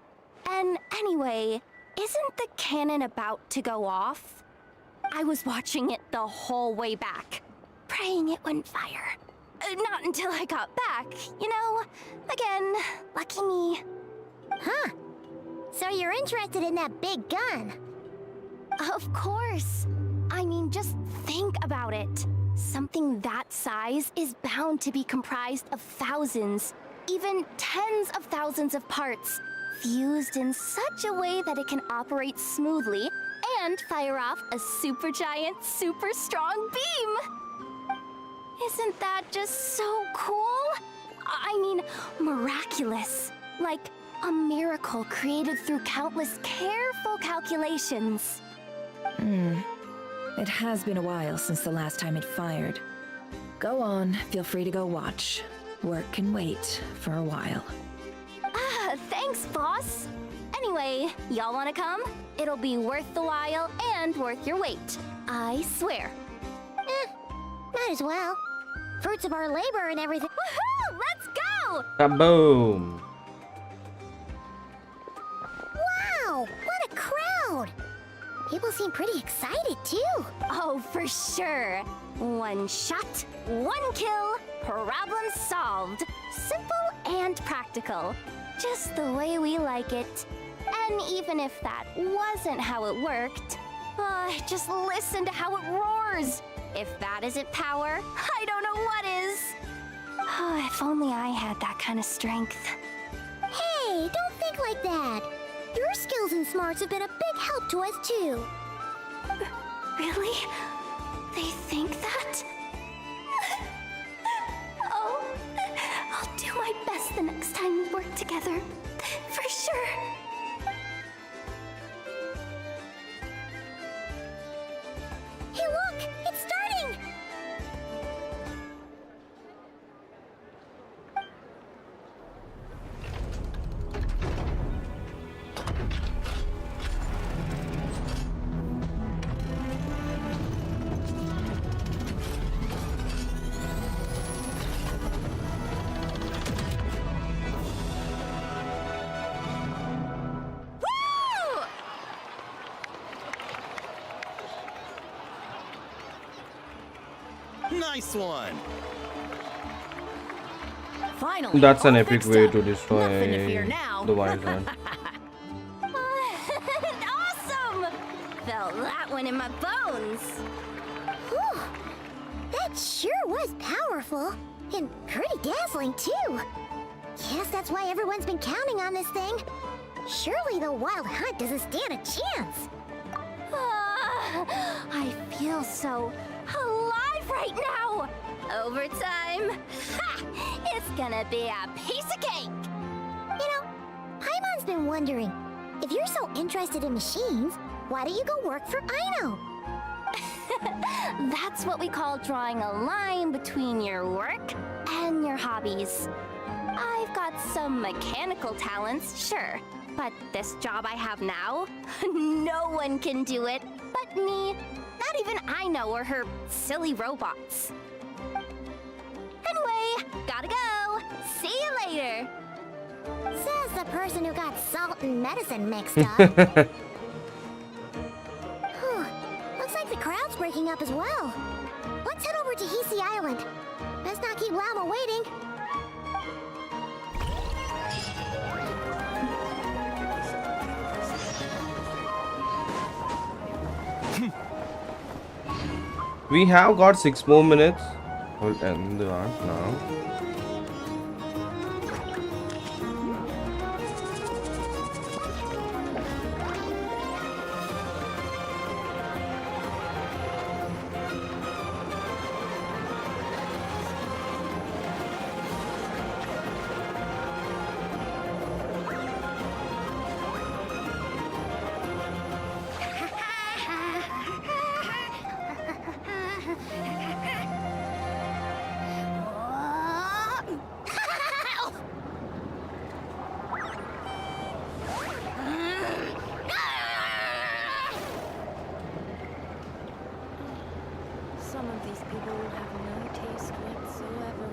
And anyway, isn't the cannon about to go off? I was watching it the whole way back, praying it wouldn't fire. Not until I got back, you know? Again, lucky me. Huh. So you're interested in that big gun? Of course. I mean, just think about it. Something that size is bound to be comprised of thousands, even tens of thousands of parts, fused in such a way that it can operate smoothly and fire off a supergiant, super strong beam! Isn't that just so cool? I mean, miraculous. Like a miracle created through countless careful calculations. It has been a while since the last time it fired. Go on, feel free to go watch. Work can wait for a while. Thanks, boss. Anyway, y'all wanna come? It'll be worth the while and worth your wait. I swear. Might as well. Fruits of our labor and everything. Woohoo! Let's go! Kaboom! Wow! What a crowd! People seem pretty excited, too. Oh, for sure. One shot, one kill, problem solved. Simple and practical. Just the way we like it. And even if that wasn't how it worked, just listen to how it roars. If that isn't power, I don't know what is. If only I had that kind of strength. Hey, don't think like that. Your skills and smarts have been a big help to us, too. Really? They think that? Oh, I'll do my best the next time we work together. For sure. Hey, look! It's starting! Nice one. Finally, That's an all epic fixed way up. to destroy Nothing to fear now. the wild hunt. Awesome! Felt that one in my bones. Whew. That sure was powerful. And pretty dazzling, too. Guess that's why everyone's been counting on this thing. Surely the Wild Hunt doesn't stand a chance. I feel so alive right now! Overtime! Ha! It's gonna be a piece of cake! You know, Paimon's been wondering, if you're so interested in machines, why don't you go work for Aino? That's what we call drawing a line between your work and your hobbies. I've got some mechanical talents, sure, but this job I have now, no one can do it but me. Not even Aino or her silly robots. Anyway, gotta go. See you later. Says the person who got salt and medicine mixed up. Whew. Looks like the crowd's breaking up as well. Let's head over to Hisi Island. Best not keep Lauma waiting. We have got 6 more minutes. We'll end the arc now. Some of these people will have no taste whatsoever.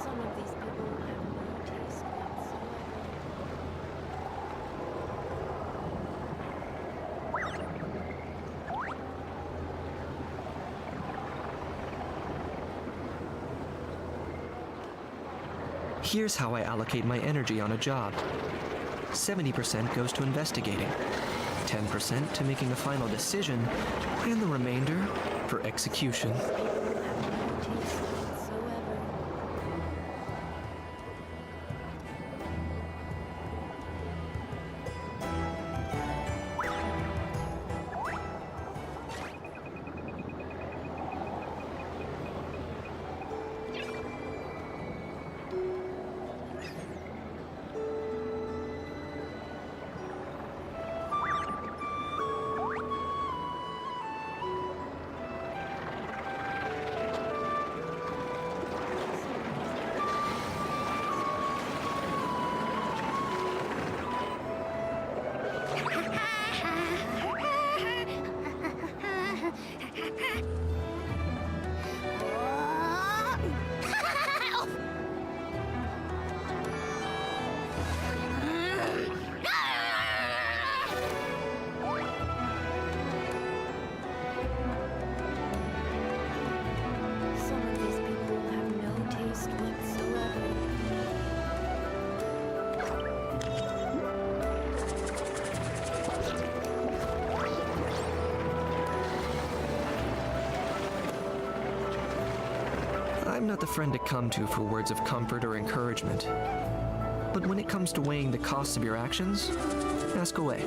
Some of these people will have no taste whatsoever. Here's how I allocate my energy on a job. 70% goes to investigating, 10% to making a final decision, and the remainder for execution. Some of these people will have no taste whatsoever. I'm not the friend to come to for words of comfort or encouragement. But when it comes to weighing the costs of your actions, ask away.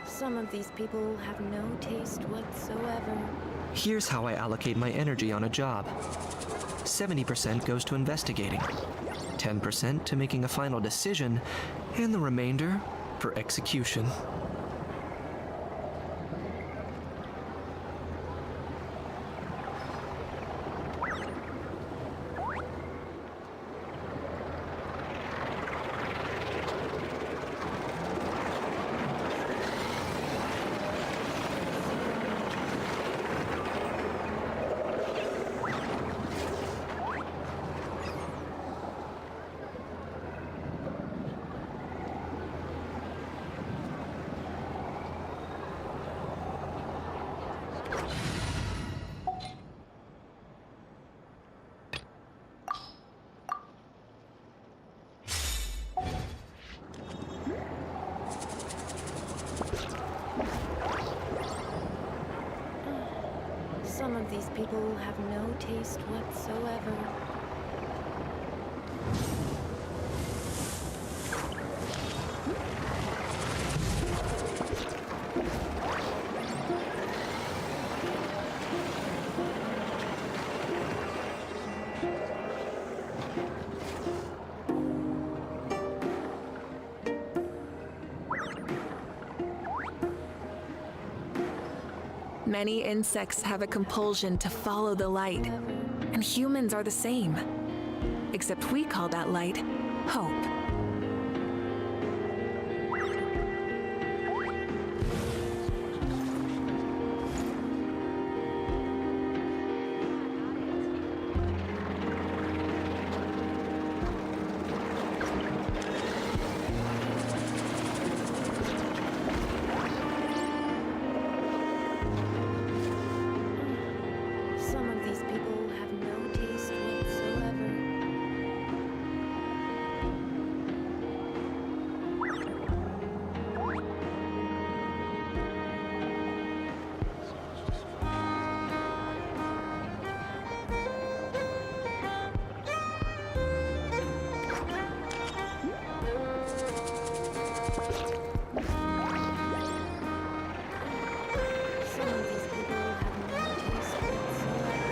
Some of these people will have no taste whatsoever. Here's how I allocate my energy on a job. 70% goes to investigating, 10% to making a final decision, and the remainder for execution. Some of these people have no taste whatsoever. Many insects have a compulsion to follow the light, and humans are the same. Except we call that light hope. Some of these people have no taste whatsoever. Some of these people have no taste whatsoever.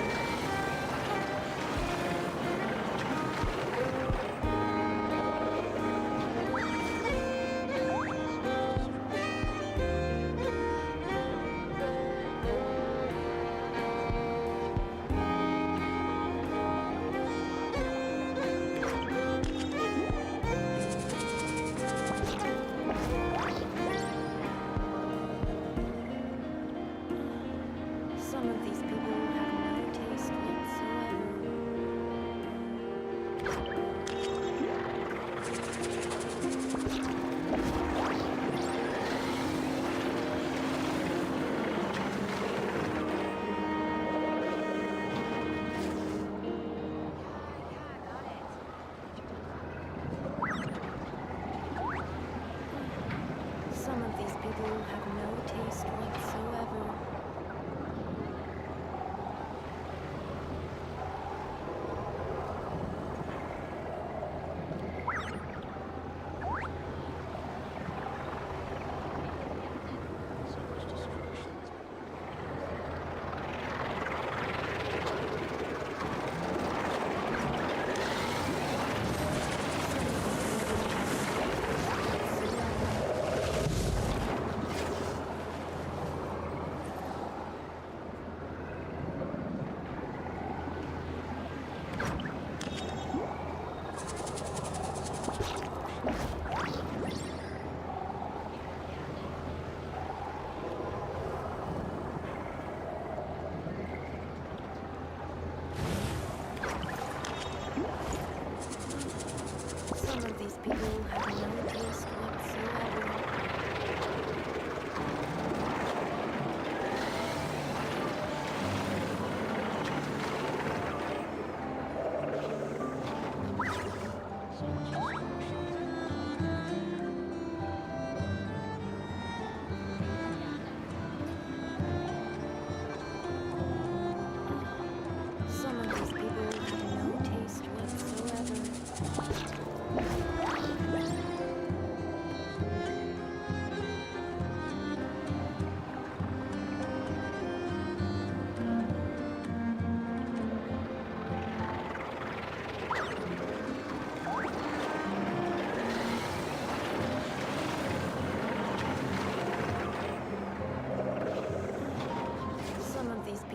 Some of these people have no taste whatsoever. Some of these people have no taste whatsoever.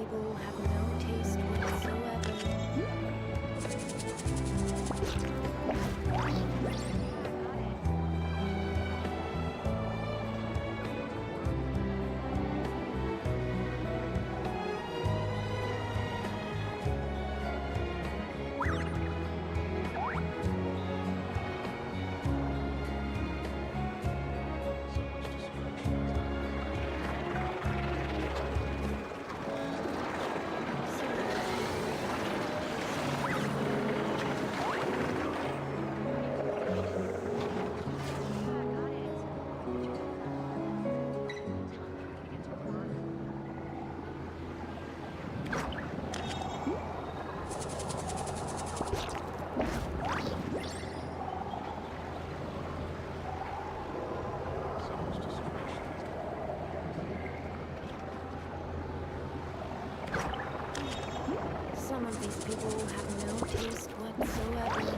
people have no taste whatsoever. Some of these people have no taste whatsoever.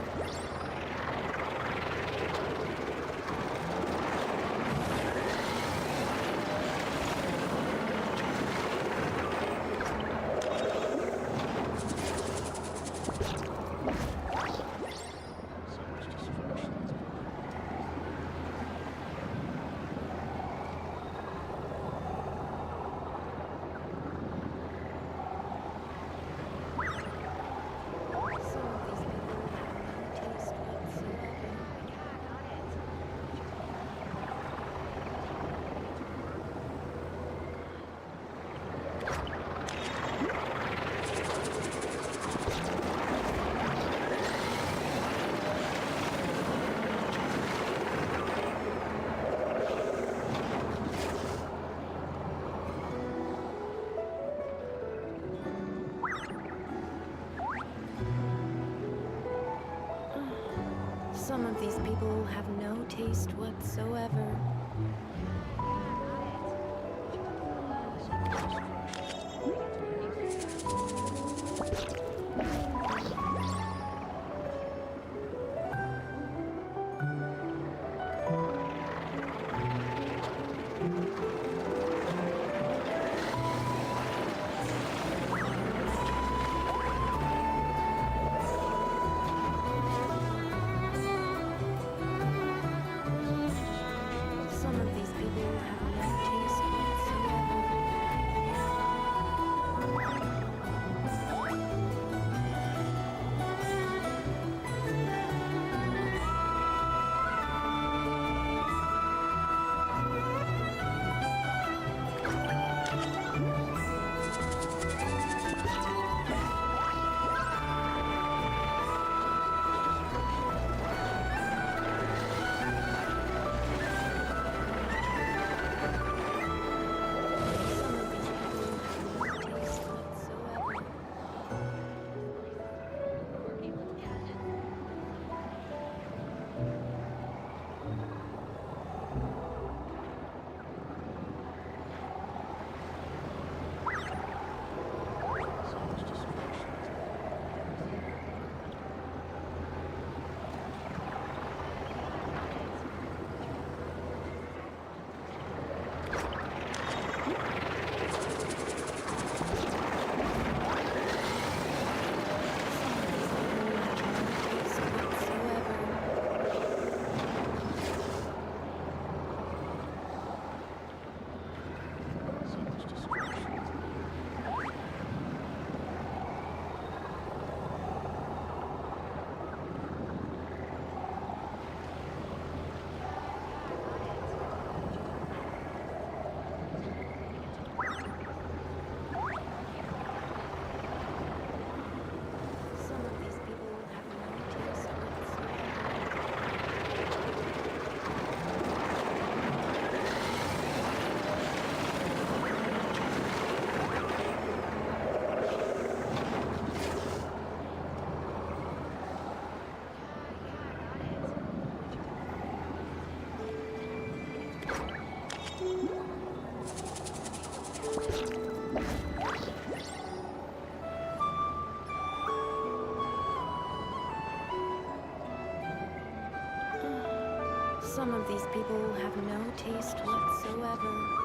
Some of these people have no taste whatsoever. Some of these people have no taste whatsoever.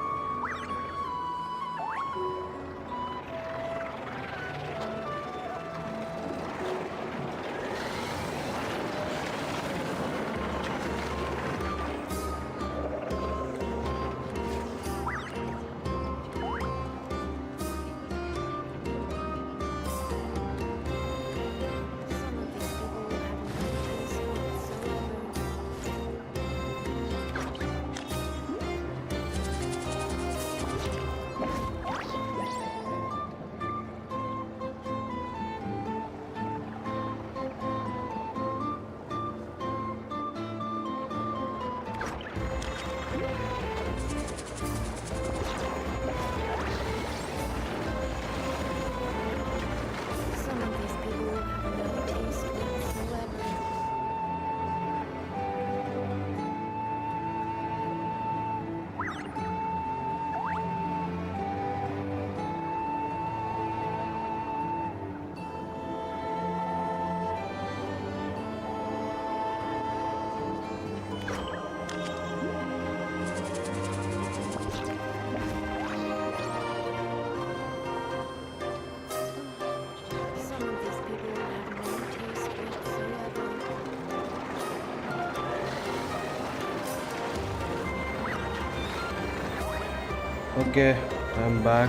Okay, I'm back.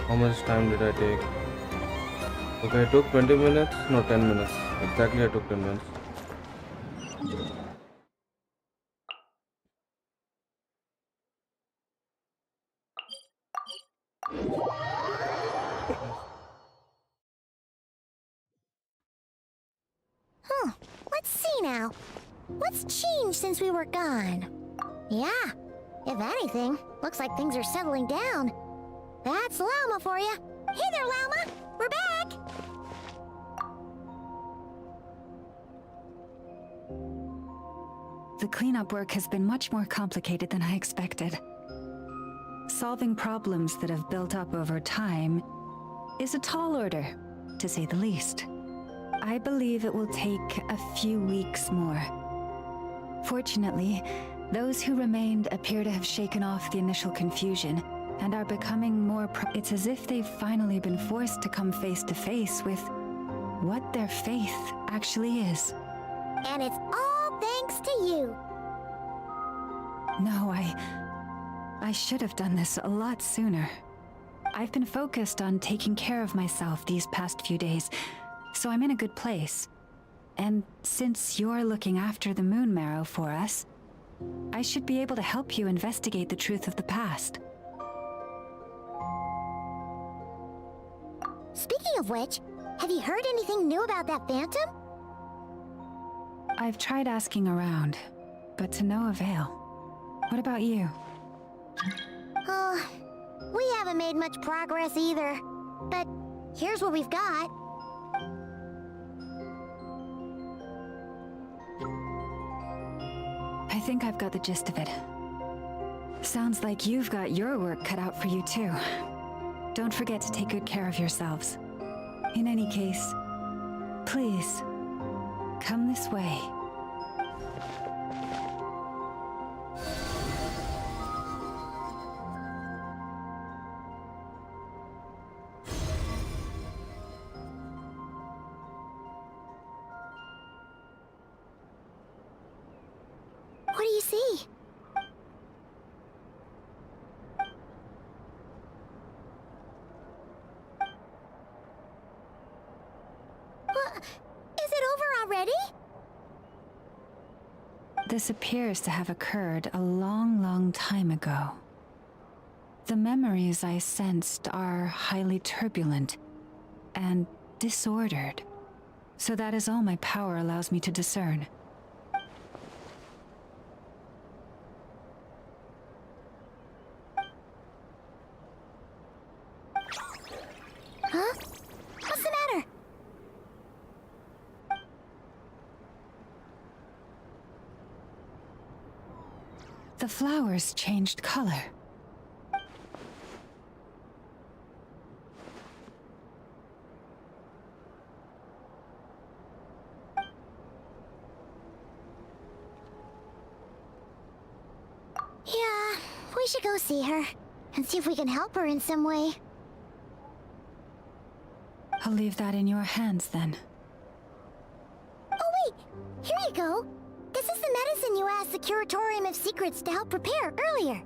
How much time did I take? Okay, I took 20 minutes. No, 10 minutes. Exactly, I took 10 minutes. Huh. Let's see now. What's changed since we were gone? Yeah. If anything, looks like things are settling down. That's Lauma for you. Hey there, Lauma. We're back. The cleanup work has been much more complicated than I expected. Solving problems that have built up over time is a tall order, to say the least. I believe it will take a few weeks more. Fortunately, those who remained appear to have shaken off the initial confusion and are becoming more it's as if they've finally been forced to come face to face with what their faith actually is. And it's all thanks to you. No, I should have done this a lot sooner. I've been focused on taking care of myself these past few days, so I'm in a good place. And since you're looking after the Moon Marrow for us, I should be able to help you investigate the truth of the past. Speaking of which, have you heard anything new about that phantom? I've tried asking around, but to no avail. What about you? Oh, we haven't made much progress either. But here's what we've got. I think I've got the gist of it. Sounds like you've got your work cut out for you too. Don't forget to take good care of yourselves. In any case, please, come this way. What do you see? What? Is it over already? This appears to have occurred a long, long time ago. The memories I sensed are highly turbulent and disordered, so that is all my power allows me to discern. Huh? What's the matter? The flowers changed color. Yeah, we should go see her and see if we can help her in some way. I'll leave that in your hands then. Oh wait, here you go. This is the medicine you asked the Curatorium of Secrets to help prepare earlier.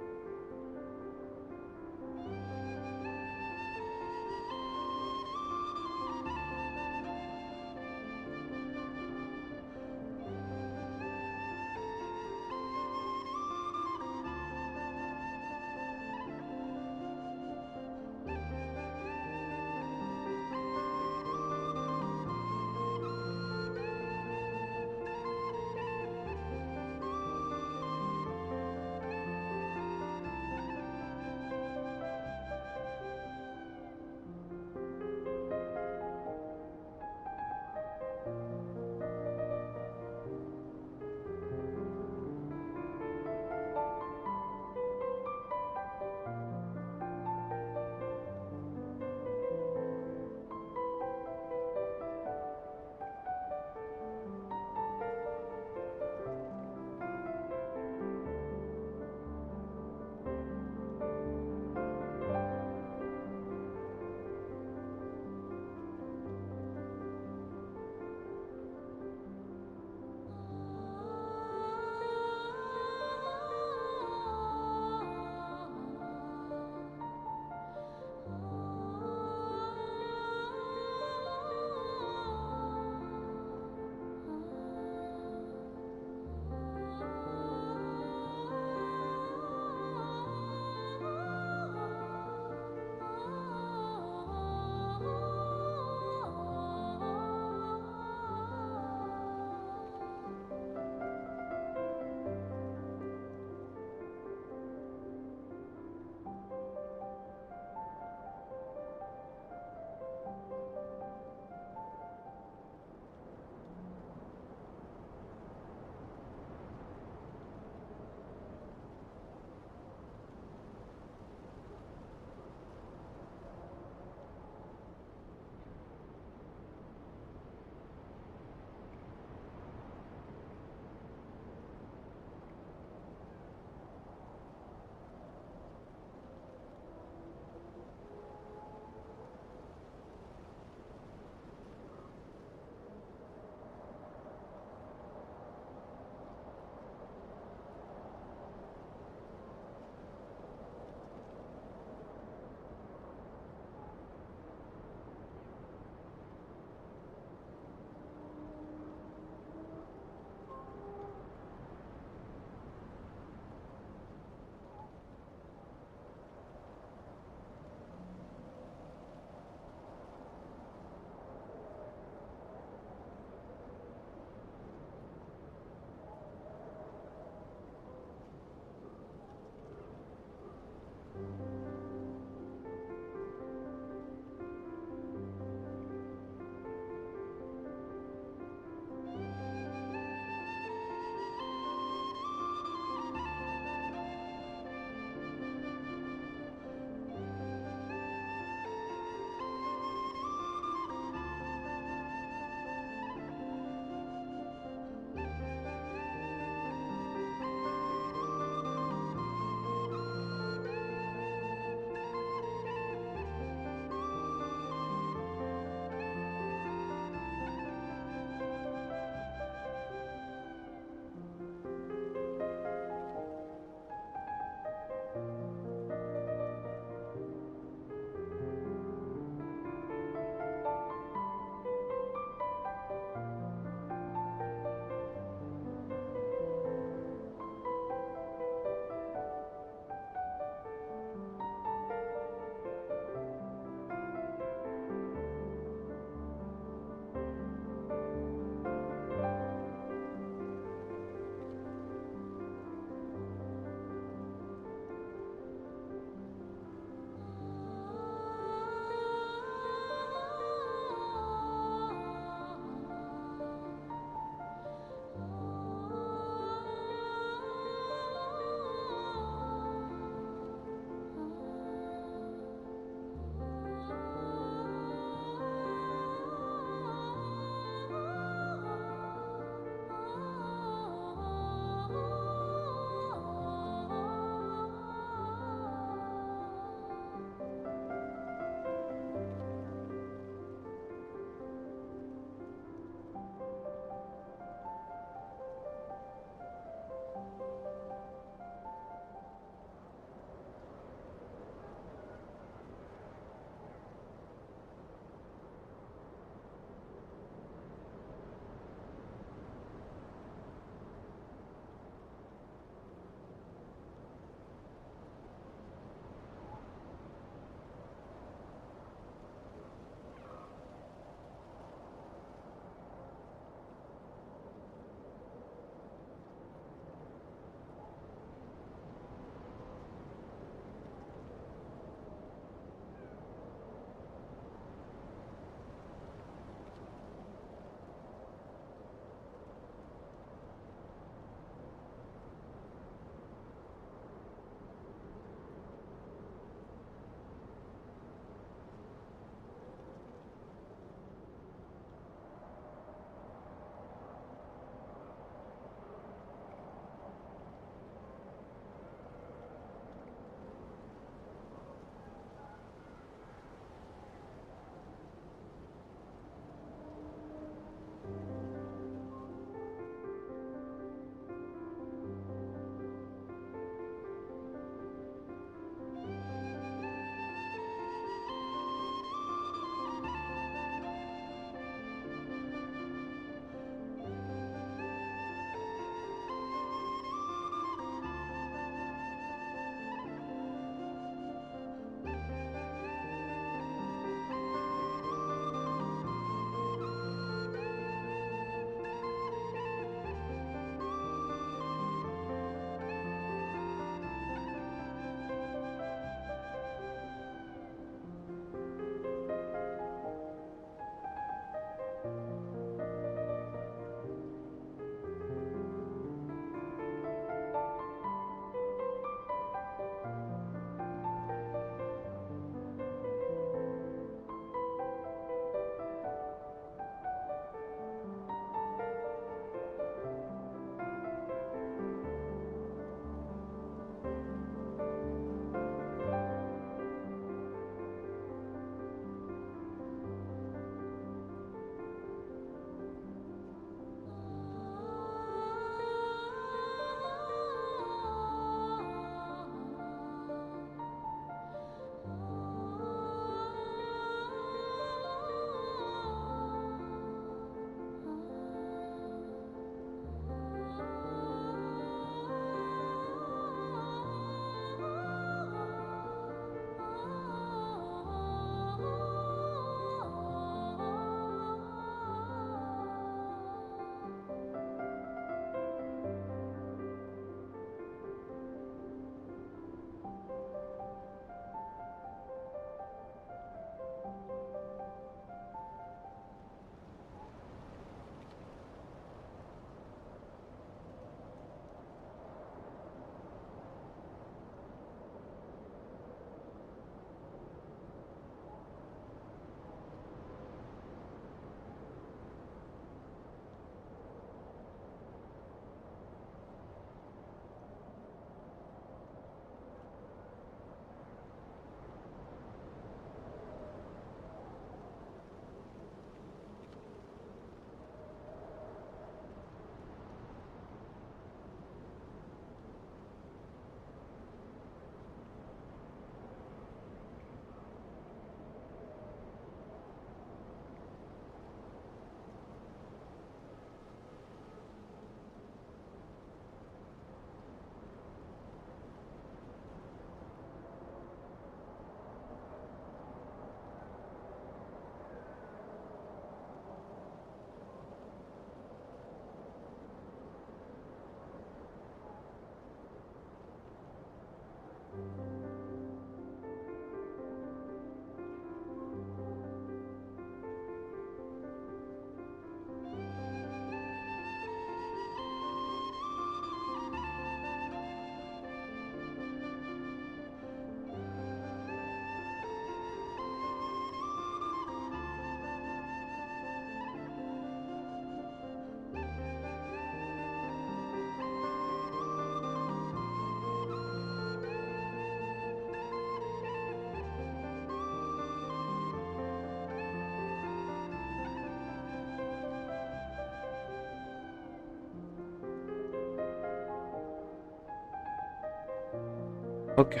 Okay.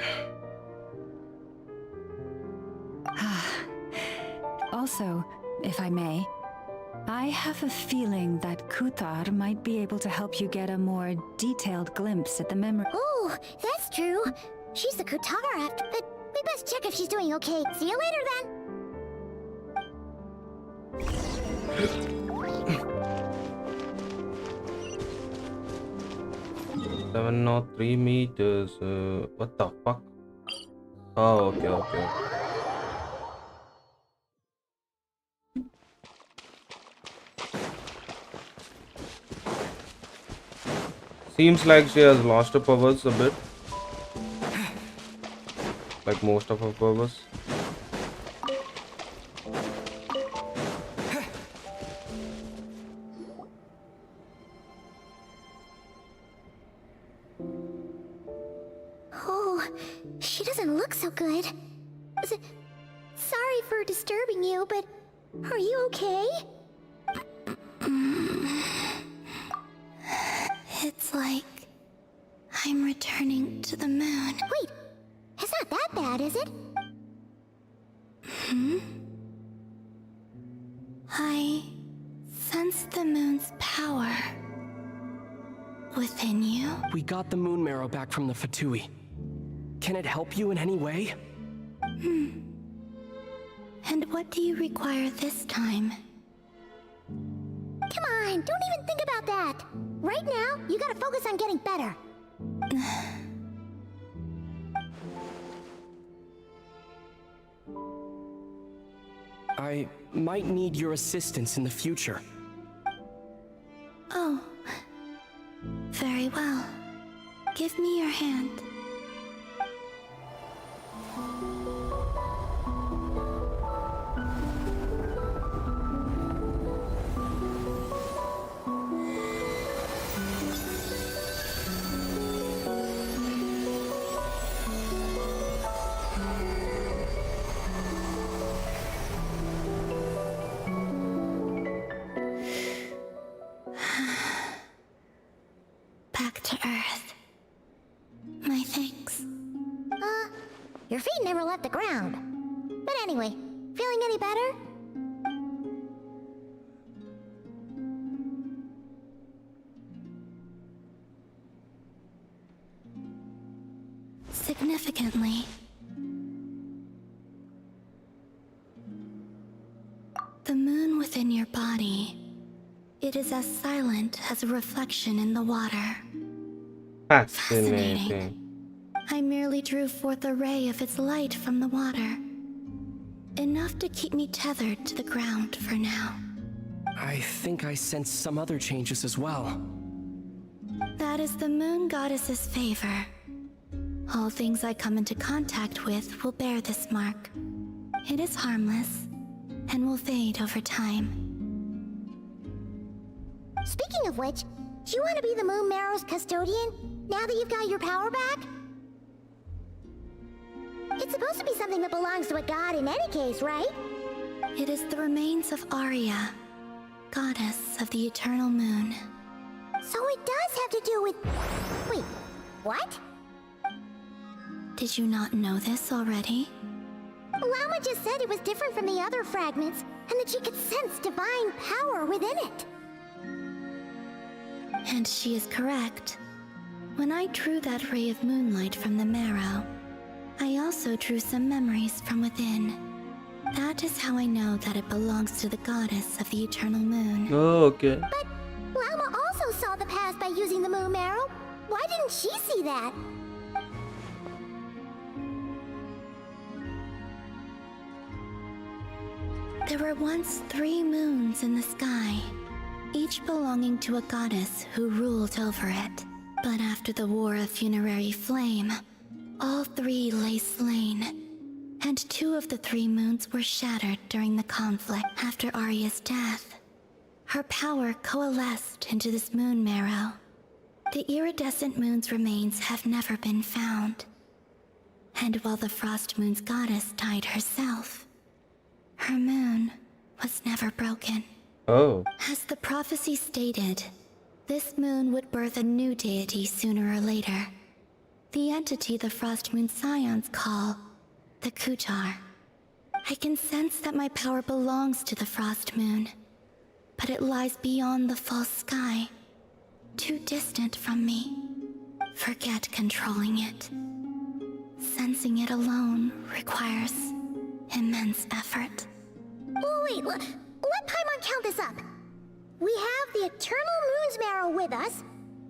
Also, if I may, I have a feeling that Kuthar might be able to help you get a more detailed glimpse at the memory. Oh, that's true. She's the Kutar after, but we best check if she's doing okay. See you later then. 703 meters. What the fuck? Oh, okay. Seems like she has lost her powers a bit. Like most of her powers. Oh, she doesn't look so good. Sorry for disturbing you, but are you okay? It's like I'm returning to the moon. Wait, it's not that bad, is it? I sense the moon's power within you. We got the moon marrow back from the Fatui. Can it help you in any way? And what do you require this time? Come on, don't even think about that. Right now, you gotta focus on getting better. I might need your assistance in the future. Oh, very well. Give me your hand. Back to Earth. My thanks. Your feet never left the ground. But anyway, feeling any better? Significantly. The moon within your body. It is as silent as a reflection in the water. Fascinating. I merely drew forth a ray of its light from the water. Enough to keep me tethered to the ground for now. I think I sense some other changes as well. That is the moon goddess's favor. All things I come into contact with will bear this mark. It is harmless and will fade over time. Speaking of which, do you want to be the Moon Marrow's custodian, now that you've got your power back? It's supposed to be something that belongs to a god in any case, right? It is the remains of Arya, goddess of the eternal moon. So it does have to do with... Wait, what? Did you not know this already? Lauma just said it was different from the other fragments, and that she could sense divine power within it. And she is correct. When I drew that ray of moonlight from the marrow, I also drew some memories from within. That is how I know that it belongs to the goddess of the eternal moon. Oh, okay. But Lauma also saw the past by using the Moon Marrow. Why didn't she see that? There were once 3 moons in the sky, each belonging to a goddess who ruled over it. But after the War of Funerary Flame, all 3 lay slain, and 2 of the 3 moons were shattered during the conflict. After Arya's death, her power coalesced into this moon marrow. The iridescent moon's remains have never been found. And while the Frost Moon's goddess died herself, her moon was never broken. Oh. As the prophecy stated, this moon would birth a new deity sooner or later. The entity the Frost Moon Scions call the Kutar. I can sense that my power belongs to the Frost Moon, but it lies beyond the false sky, too distant from me. Forget controlling it. Sensing it alone requires immense effort. Oh, wait, let Paimon count this up. We have the Eternal Moon's Marrow with us.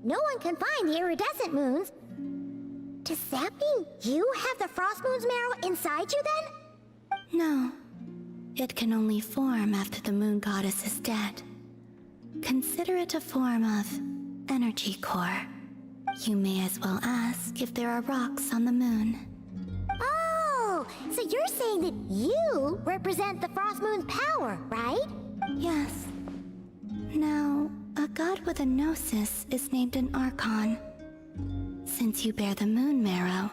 No one can find the iridescent moons. Does that mean you have the Frost Moon's Marrow inside you then? No. It can only form after the Moon Goddess is dead. Consider it a form of energy core. You may as well ask if there are rocks on the moon. Oh, so you're saying that you represent the Frost Moon's power, right? Yes. Now, a god with a gnosis is named an Archon. Since you bear the Moon Marrow,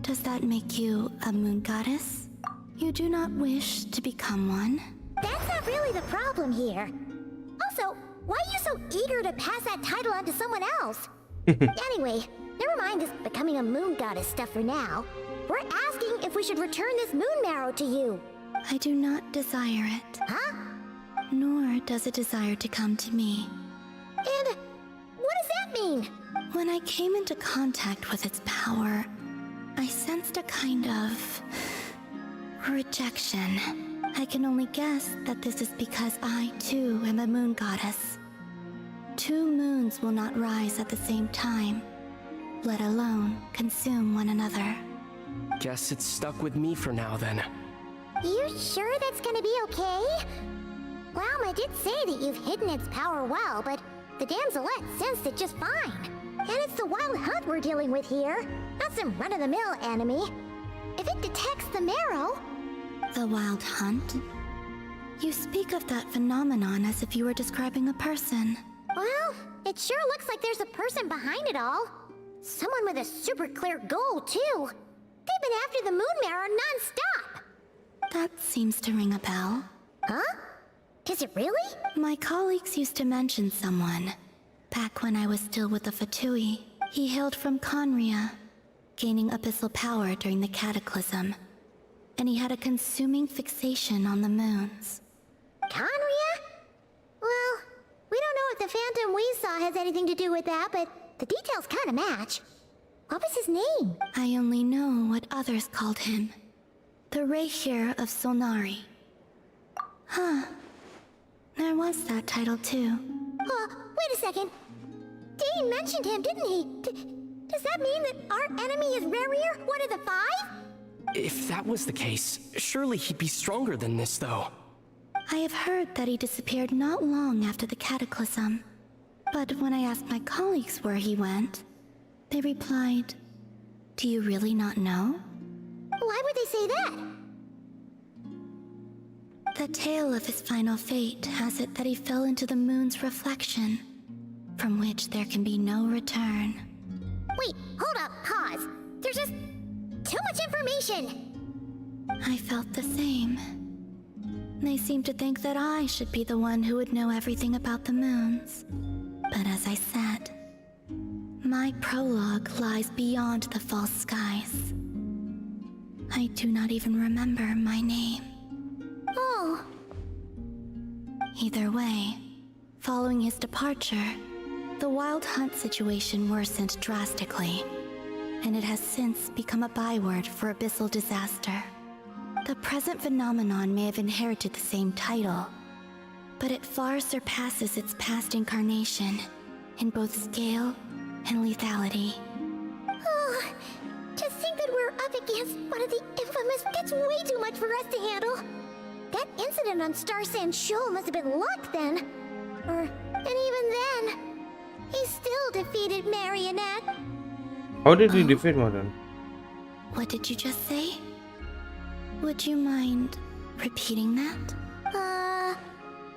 does that make you a Moon Goddess? You do not wish to become one? That's not really the problem here. Also, why are you so eager to pass that title on to someone else? Anyway, never mind this becoming a Moon Goddess stuff for now. We're asking if we should return this Moon Marrow to you. I do not desire it. Huh? Nor does it desire to come to me. And what does that mean? When I came into contact with its power, I sensed a kind of rejection. I can only guess that this is because I, too, am a Moon Goddess. Two moons will not rise at the same time, let alone consume one another. Guess it's stuck with me for now, then. You sure that's gonna be okay? Lauma did say that you've hidden its power well, but the damselette sensed it just fine. And it's the wild hunt we're dealing with here, not some run-of-the-mill enemy. If it detects the marrow... The wild hunt? You speak of that phenomenon as if you were describing a person. Well, it sure looks like there's a person behind it all. Someone with a super clear goal, too. They've been after the Moon Marrow non-stop. That seems to ring a bell. Huh? Is it really? My colleagues used to mention someone. Back when I was still with the Fatui, he hailed from Conria, gaining abyssal power during the Cataclysm. And he had a consuming fixation on the moons. Conria? Well, we don't know if the phantom we saw has anything to do with that, but the details kind of match. What was his name? I only know what others called him. The Reihir of Solnari. Huh. There was that title too. Wait a second. Dane mentioned him, didn't he? Does that mean that our enemy is Reihir, one of the five? If that was the case, surely he'd be stronger than this, though. I have heard that he disappeared not long after the Cataclysm. But when I asked my colleagues where he went, they replied, "Do you really not know?" Why would they say that? The tale of his final fate has it that he fell into the moon's reflection, from which there can be no return. Wait, hold up, pause. There's just too much information. I felt the same. They seemed to think that I should be the one who would know everything about the moons. But as I said, my prologue lies beyond the false skies. I do not even remember my name. Oh. Either way, following his departure, the wild hunt situation worsened drastically, and it has since become a byword for abyssal disaster. The present phenomenon may have inherited the same title, but it far surpasses its past incarnation in both scale and lethality. Oh, to think that we're up against one of the infamous, that's way too much for us to handle. That incident on Star Sand Shoal must have been luck then. And even then, he still defeated Marionette. How did he defeat Marionette? What did you just say? Would you mind repeating that?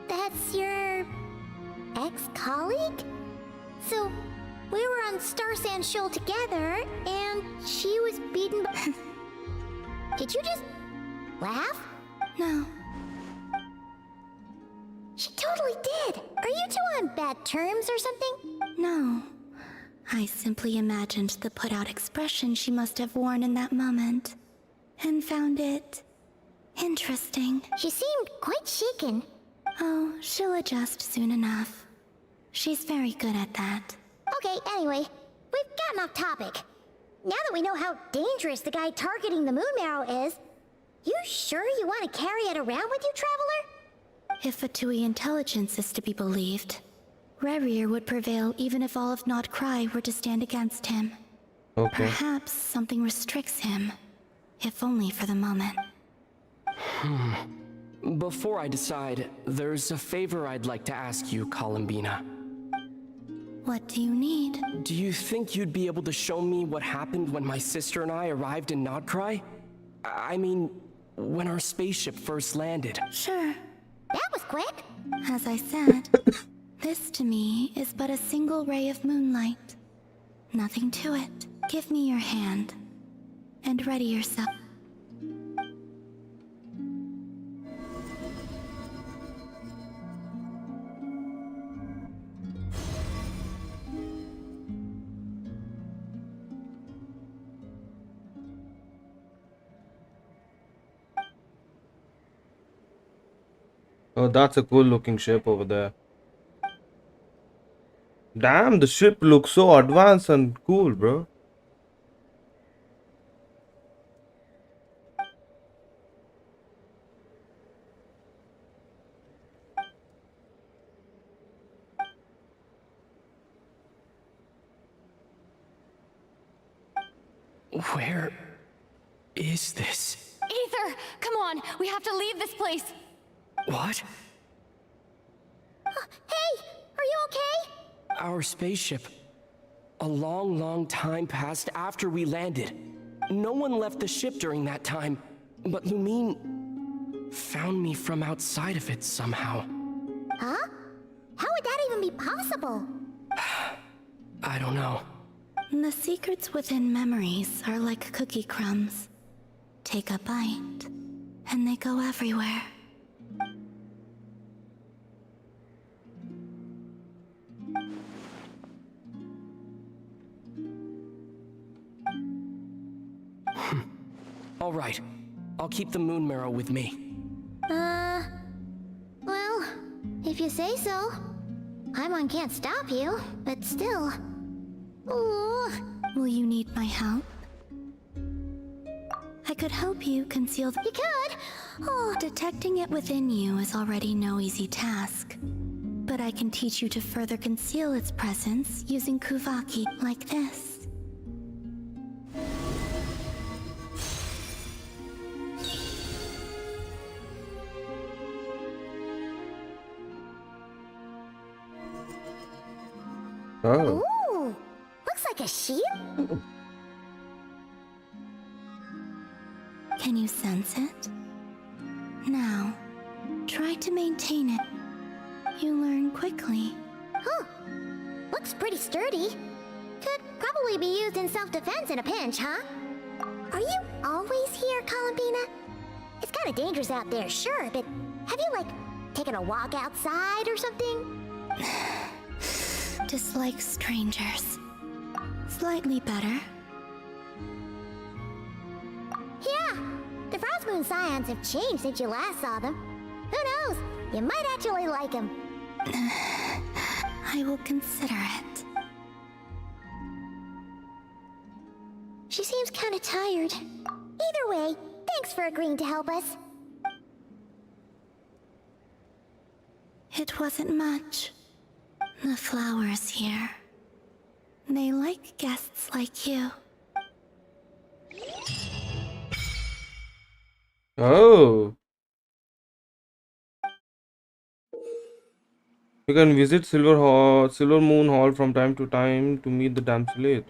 That's your ex-colleague? So, we were on Star Sand Shoal together, and she was beaten by... Did you just laugh? No. She totally did. Are you two on bad terms or something? No. I simply imagined the put-out expression she must have worn in that moment, and found it interesting. She seemed quite shaken. Oh, she'll adjust soon enough. She's very good at that. Okay, anyway, we've gotten off topic. Now that we know how dangerous the guy targeting the moon marrow is, you sure you want to carry it around with you, Traveler? If Fatui intelligence is to be believed, Rerir would prevail even if all of Nod-Krai were to stand against him. Okay. Perhaps something restricts him, if only for the moment. Before I decide, there's a favor I'd like to ask you, Columbina. What do you need? Do you think you'd be able to show me what happened when my sister and I arrived in Nod-Krai? I mean, when our spaceship first landed. Sure. That was quick. As I said, this to me is but a single ray of moonlight. Nothing to it. Give me your hand, and ready yourself. Oh, that's a cool looking ship over there. Damn, the ship looks so advanced and cool, bro. Where is this? Aether, come on, we have to leave this place. What? Hey, are you okay? Our spaceship. A long, long time passed after we landed. No one left the ship during that time, but Lumine found me from outside of it somehow. Huh? How would that even be possible? I don't know. The secrets within memories are like cookie crumbs. Take a bite, and they go everywhere. All right. I'll keep the moon marrow with me. Well, if you say so. Paimon can't stop you, but still. Ooh. Will you need my help? I could help you conceal the— You could? Oh, detecting it within you is already no easy task. But I can teach you to further conceal its presence using Kuvaki like this. Oh. Ooh, looks like a shield. Can you sense it? Now, try to maintain it. You learn quickly. Huh. Looks pretty sturdy. Could probably be used in self-defense in a pinch, huh? Are you always here, Columbina? It's kind of dangerous out there, sure, but have you, like, taken a walk outside or something? Dislike strangers. Slightly better. Yeah, the Frost Moon Scions have changed since you last saw them. Who knows? You might actually like them. I will consider it. She seems kind of tired. Either way, thanks for agreeing to help us. It wasn't much. The flowers here. They like guests like you. Oh. You can visit Silver Moon Hall from time to time to meet the damselate.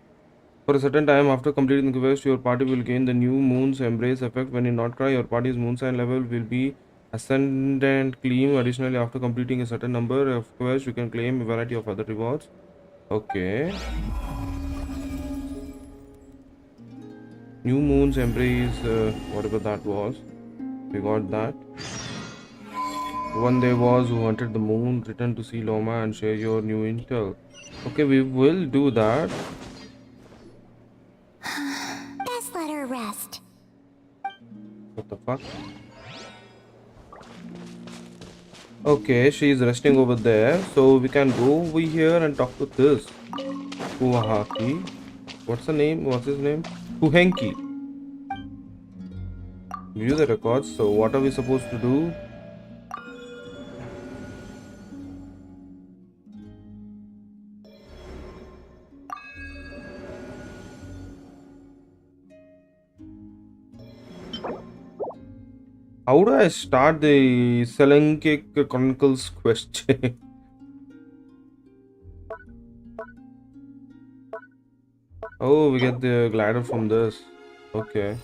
For a certain time after completing the quest, your party will gain the new Moon's Embrace effect. When in Nod-Krai, your party's moon sign level will be Ascendant Claim. Additionally, after completing a certain number of quests, you can claim a variety of other rewards. Okay. New Moon's Embrace, whatever that was. We got that. One there was who hunted the moon, return to see Lauma and share your new intel. Okay, we will do that. Best let her rest. What the fuck? Okay, she's resting over there, so we can go over here and talk to this Kuwahaki. What's the name? What's his name? Kuhenki. View the records. So what are we supposed to do? How do I start the Slavic Chronicles question? Oh, we get the glider from this. Okay.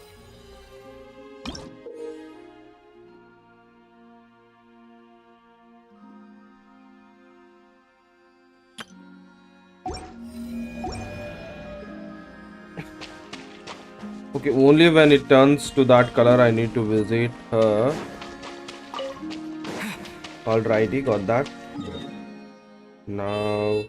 Okay, only when it turns to that color I need to visit her. Alrighty, got that. Now...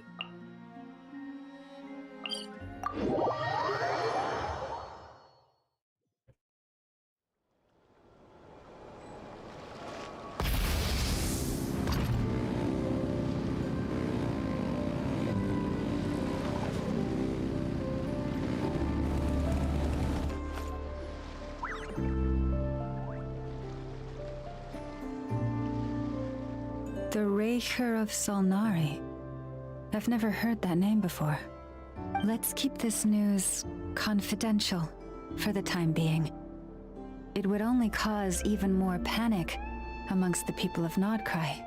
The Raker of Solnari. I've never heard that name before. Let's keep this news confidential for the time being. It would only cause even more panic amongst the people of Nod-Krai.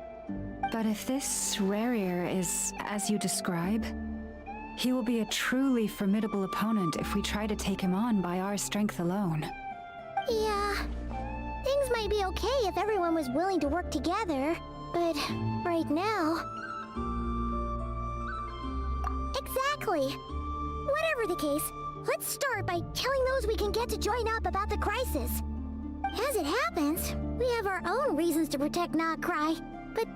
But if this Rarier is as you describe, he will be a truly formidable opponent if we try to take him on by our strength alone. Yeah, things might be okay if everyone was willing to work together, but right now... Exactly! Whatever the case, let's start by telling those we can get to join up about the crisis. As it happens, we have our own reasons to protect Nod-Krai, but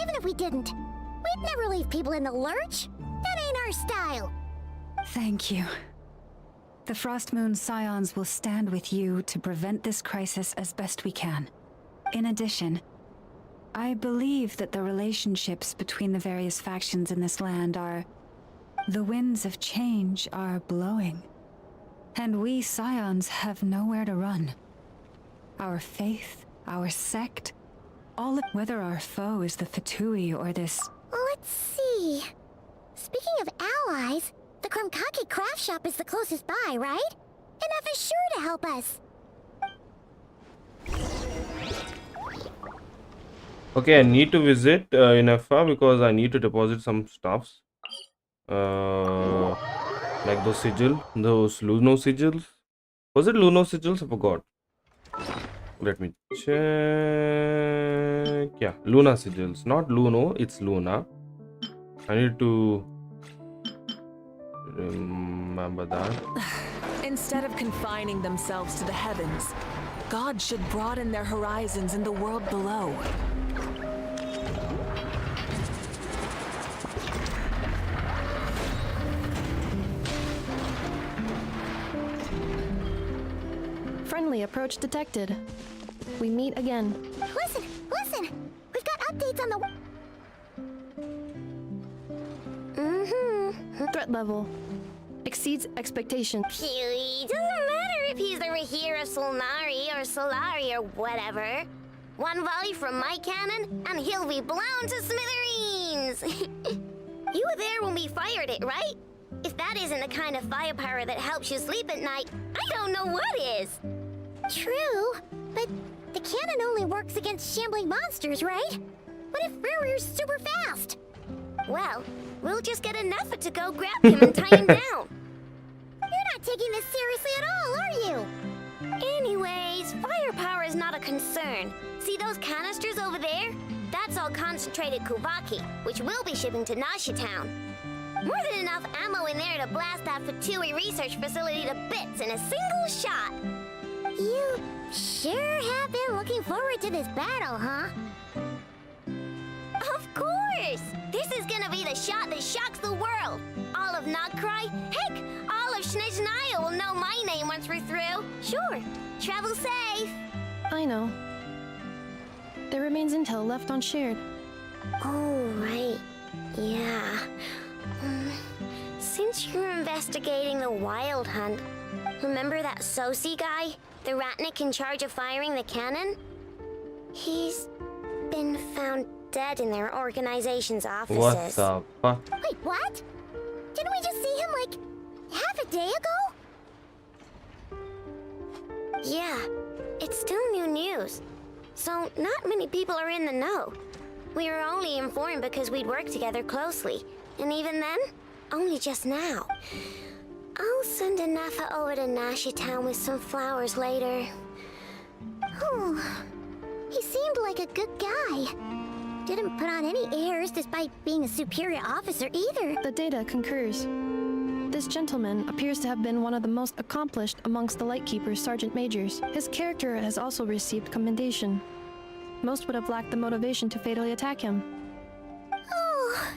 even if we didn't, we'd never leave people in the lurch. That ain't our style. Thank you. The Frost Moon Scions will stand with you to prevent this crisis as best we can. In addition, I believe that the relationships between the various factions in this land are... The winds of change are blowing. And we Scions have nowhere to run. Our faith, our sect, all of whether our foe is the Fatui or this... Let's see... Speaking of allies, the Krumkake craft shop is the closest by, right? NF is sure to help us. Okay, I need to visit Inefa because I need to deposit some stuffs. Like those Luno sigils. Was it Luno sigils? I forgot. Let me check. Yeah, Luna sigils. Not Luno, it's Luna. I need to remember that. Instead of confining themselves to the heavens, God should broaden their horizons in the world below. Friendly approach detected. We meet again. Listen! We've got updates on the... Threat level exceeds expectations. Doesn't matter if he's the Rahira Solnari or Solari or whatever. One volley from my cannon, and he'll be blown to smithereens! You were there when we fired it, right? If that isn't the kind of firepower that helps you sleep at night, I don't know what is! True, but the cannon only works against shambling monsters, right? What if Rarir's super fast? Well, we'll just get an effort to go grab him and tie him down. You're not taking this seriously at all, are you? Anyways, firepower is not a concern. See those canisters over there? That's all concentrated Kuvaki, which we'll be shipping to Nasha Town. More than enough ammo in there to blast that Fatui research facility to bits in a single shot. You sure have been looking forward to this battle, huh? Of course! This is gonna be the shot that shocks the world. All of Nod-Krai, heck, all of Snezhnaya will know my name once we're through. Sure, travel safe. I know. There remains intel left unshared. Oh, right. Yeah. Since you're investigating the Wild Hunt, remember that Sosi guy? The Ratnik in charge of firing the cannon? He's been found dead in their organization's offices. What the fuck? Wait, what? Didn't we just see him like half a day ago? Yeah, it's still new news. So not many people are in the know. We were only informed because we'd worked together closely. And even then, only just now. I'll send a Nafa over to Nashi Town with some flowers later. Oh, he seemed like a good guy. Didn't put on any airs despite being a superior officer either. The data concurs. This gentleman appears to have been one of the most accomplished amongst the Lightkeeper's Sergeant Majors. His character has also received commendation. Most would have lacked the motivation to fatally attack him. Oh,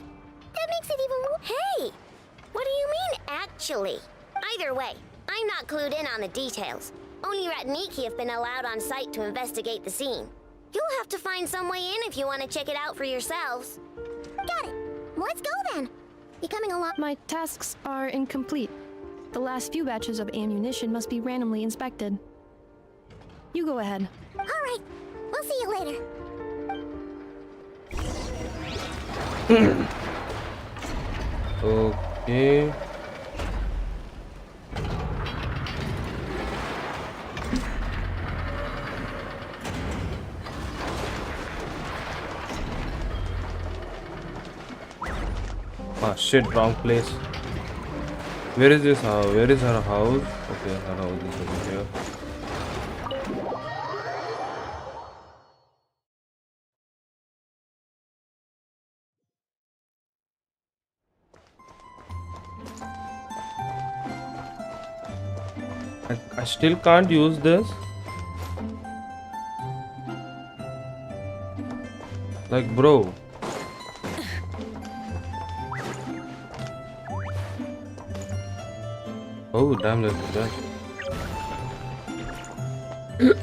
that makes it even more. Hey! What do you mean, actually? Either way, I'm not clued in on the details. Only Ratniki have been allowed on site to investigate the scene. You'll have to find some way in if you want to check it out for yourselves. Got it. Let's go then. You coming along? My tasks are incomplete. The last few batches of ammunition must be randomly inspected. You go ahead. All right. We'll see you later. Okay. Ah shit, wrong place. Where is this house? Where is her house? Okay, her house is over here. I still can't use this. Like, bro. Oh, damn, let's do that.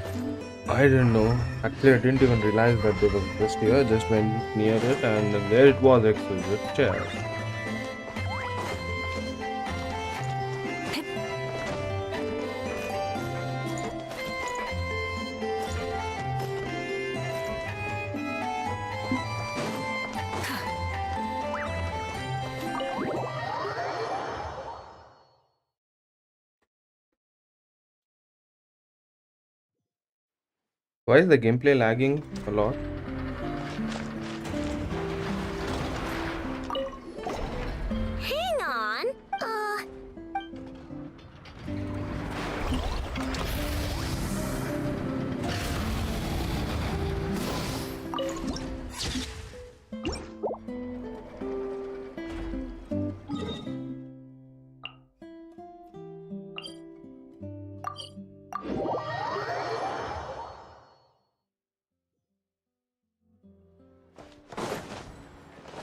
I didn't know. Actually, I didn't even realize that there was just here. I just went near it and there it was, exquisite chair. Why is the gameplay lagging a lot?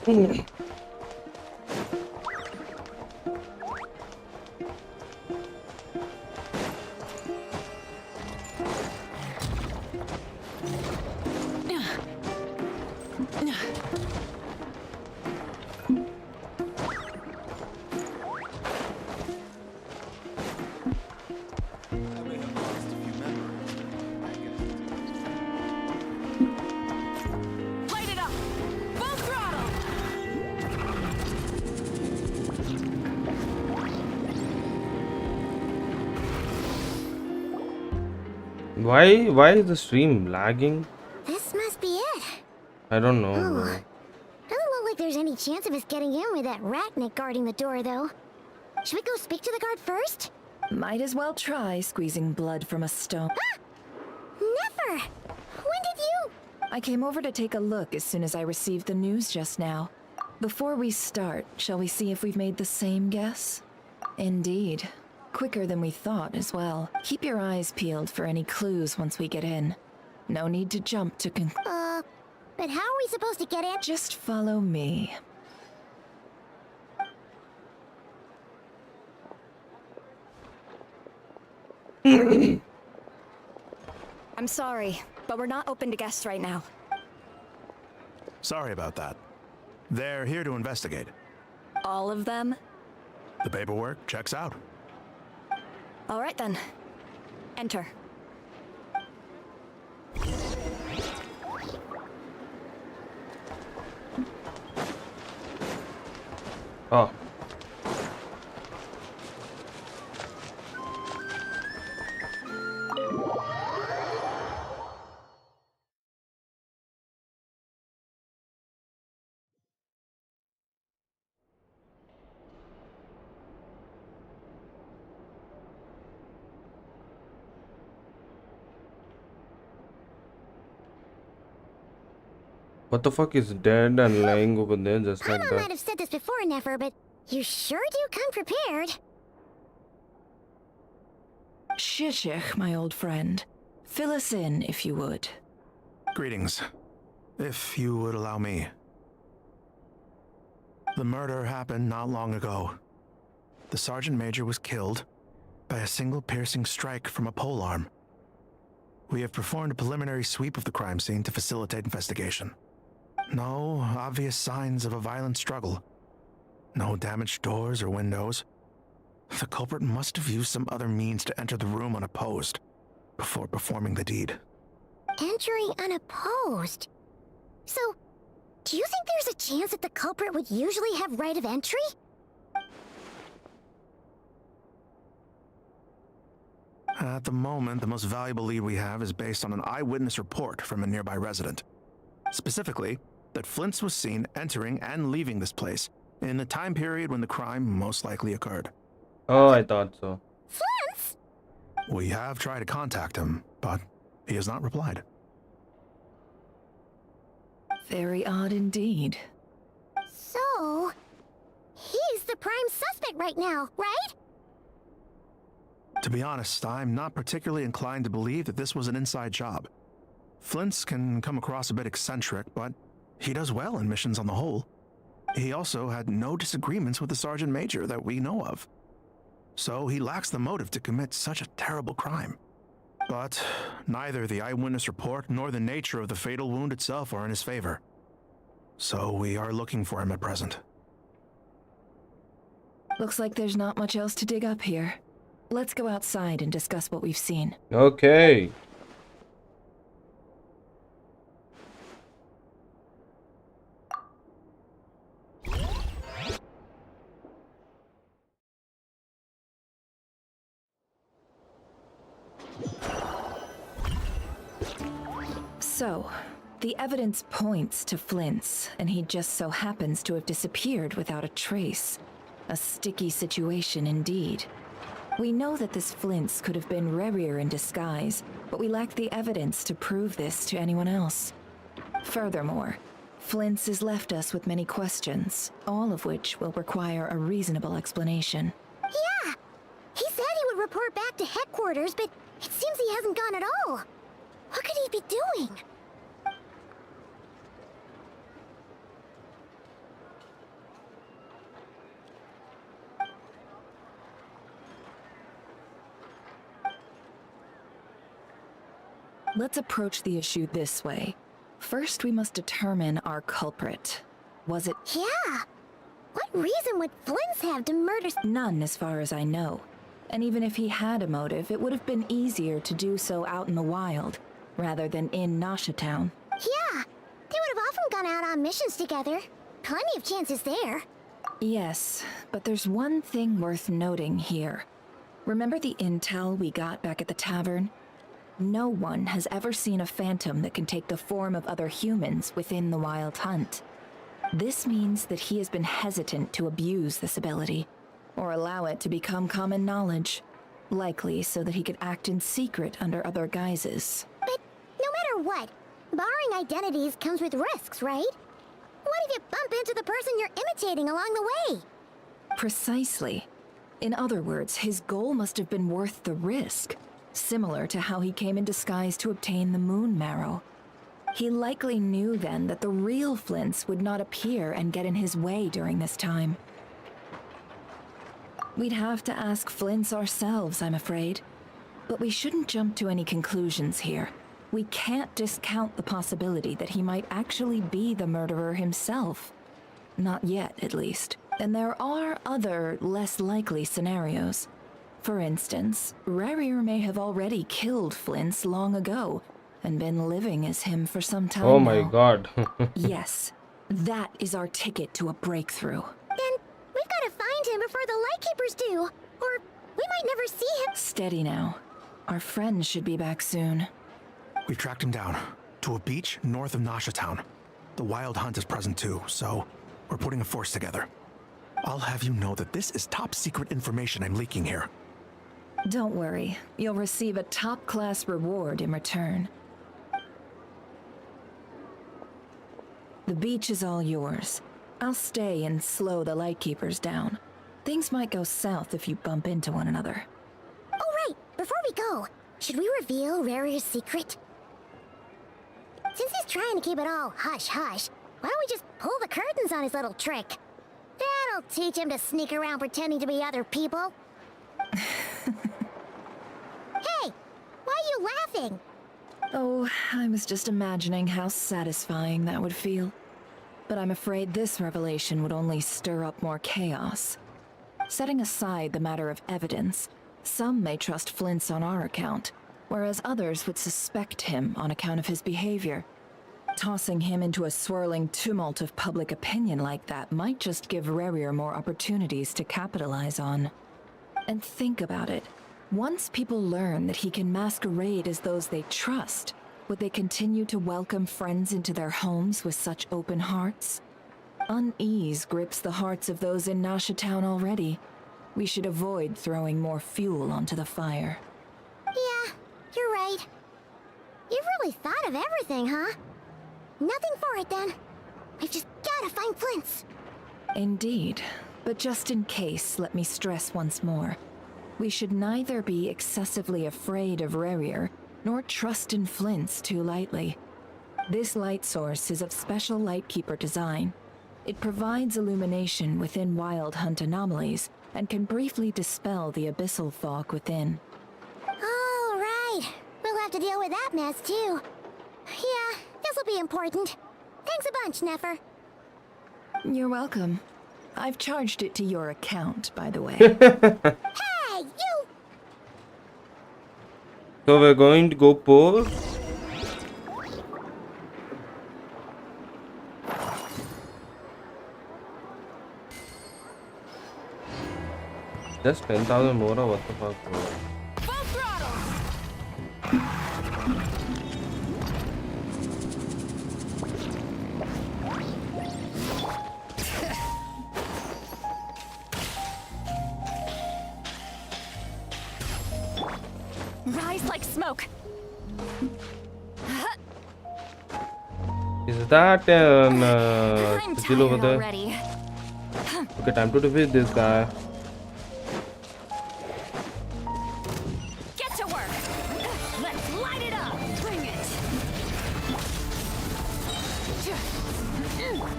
Hang on. Why is the stream lagging? This must be it. I don't know. Oh. Bro. Doesn't look like there's any chance of us getting in with that Ratnik guarding the door, though. Should we go speak to the guard first? Might as well try squeezing blood from a stone. Ah! Never! When did you? I came over to take a look as soon as I received the news just now. Before we start, shall we see if we've made the same guess? Indeed. Quicker than we thought as well. Keep your eyes peeled for any clues once we get in. No need to jump to but how are we supposed to get in? Just follow me. I'm sorry, but we're not open to guests right now. Sorry about that. They're here to investigate. All of them? The paperwork checks out. All right then. Enter. Oh. What the fuck is dead and lying over there just like Mama might that? have said this before, Nefer, but you sure do come prepared. Shishich, my old friend. Fill us in, if you would. Greetings. If you would allow me. The murder happened not long ago. The Sergeant Major was killed by a single piercing strike from a polearm. We have performed a preliminary sweep of the crime scene to facilitate investigation. No obvious signs of a violent struggle. No damaged doors or windows. The culprit must have used some other means to enter the room unopposed before performing the deed. Entering unopposed? So, do you think there's a chance that the culprit would usually have right of entry? At the moment, the most valuable lead we have is based on an eyewitness report from a nearby resident. Specifically, that Flins was seen entering and leaving this place in the time period when the crime most likely occurred. Oh, I thought so. Flins? We have tried to contact him, but he has not replied. Very odd indeed. So, he's the prime suspect right now, right? To be honest, I'm not particularly inclined to believe that this was an inside job. Flins can come across a bit eccentric, but he does well in missions on the whole. He also had no disagreements with the Sergeant Major that we know of. So he lacks the motive to commit such a terrible crime. But neither the eyewitness report nor the nature of the fatal wound itself are in his favor. So we are looking for him at present. Looks like there's not much else to dig up here. Let's go outside and discuss what we've seen. Okay. So, the evidence points to Flins, and he just so happens to have disappeared without a trace. A sticky situation indeed. We know that this Flins could have been Rerir in disguise, but we lack the evidence to prove this to anyone else. Furthermore, Flins has left us with many questions, all of which will require a reasonable explanation. Yeah! He said he would report back to headquarters, but it seems he hasn't gone at all. What could he be doing? Let's approach the issue this way. First, we must determine our culprit. Was it— Yeah! What reason would Flins have to murder— None, as far as I know. And even if he had a motive, it would have been easier to do so out in the wild, rather than in Nasha Town. Yeah! They would have often gone out on missions together. Plenty of chances there. Yes, but there's one thing worth noting here. Remember the intel we got back at the tavern? No one has ever seen a phantom that can take the form of other humans within the Wild Hunt. This means that he has been hesitant to abuse this ability, or allow it to become common knowledge, likely so that he could act in secret under other guises. But no matter what, borrowing identities comes with risks, right? What if you bump into the person you're imitating along the way? Precisely. In other words, his goal must have been worth the risk. Similar to how he came in disguise to obtain the moon marrow. He likely knew then that the real Flins would not appear and get in his way during this time. We'd have to ask Flins ourselves, I'm afraid. But we shouldn't jump to any conclusions here. We can't discount the possibility that he might actually be the murderer himself. Not yet, at least. And there are other, less likely scenarios. For instance, Rarier may have already killed Flins long ago and been living as him for some time Oh my now. god. Yes, that is our ticket to a breakthrough. Then we've got to find him before the Lightkeepers do, or we might never see him. Steady now. Our friend should be back soon. We've tracked him down to a beach north of Nasha Town. The Wild Hunt is present too, so we're putting a force together. I'll have you know that this is top secret information I'm leaking here. Don't worry, you'll receive a top-class reward in return. The beach is all yours. I'll stay and slow the Lightkeepers down. Things might go south if you bump into one another. Oh right, before we go, should we reveal Rarier's secret? Since he's trying to keep it all hush-hush, why don't we just pull the curtains on his little trick? That'll teach him to sneak around pretending to be other people. Hey, why are you laughing? Oh, I was just imagining how satisfying that would feel. But I'm afraid this revelation would only stir up more chaos. Setting aside the matter of evidence, some may trust Flint's on our account, whereas others would suspect him on account of his behavior. Tossing him into a swirling tumult of public opinion like that might just give Rarier more opportunities to capitalize on. And think about it. Once people learn that he can masquerade as those they trust, would they continue to welcome friends into their homes with such open hearts? Unease grips the hearts of those in Nasha Town already. We should avoid throwing more fuel onto the fire. Yeah, you're right. You've really thought of everything, huh? Nothing for it then. We've just gotta find Flint's. Indeed. But just in case, let me stress once more. We should neither be excessively afraid of Rarier, nor trust in Flint's too lightly. This light source is of special Lightkeeper design. It provides illumination within Wild Hunt anomalies, and can briefly dispel the abyssal fog within. All right. We'll have to deal with that mess too. Yeah, this'll be important. Thanks a bunch, Nefer. You're welcome. I've charged it to your account, by the way. Hey, you! So we're going to go pour. Just 10,000 more or what the fuck, bro? Full throttle! Rise like smoke. Is that I'm sigil over tired there? already. Okay, time to defeat this guy. Get to work. Let's light it up. Bring it.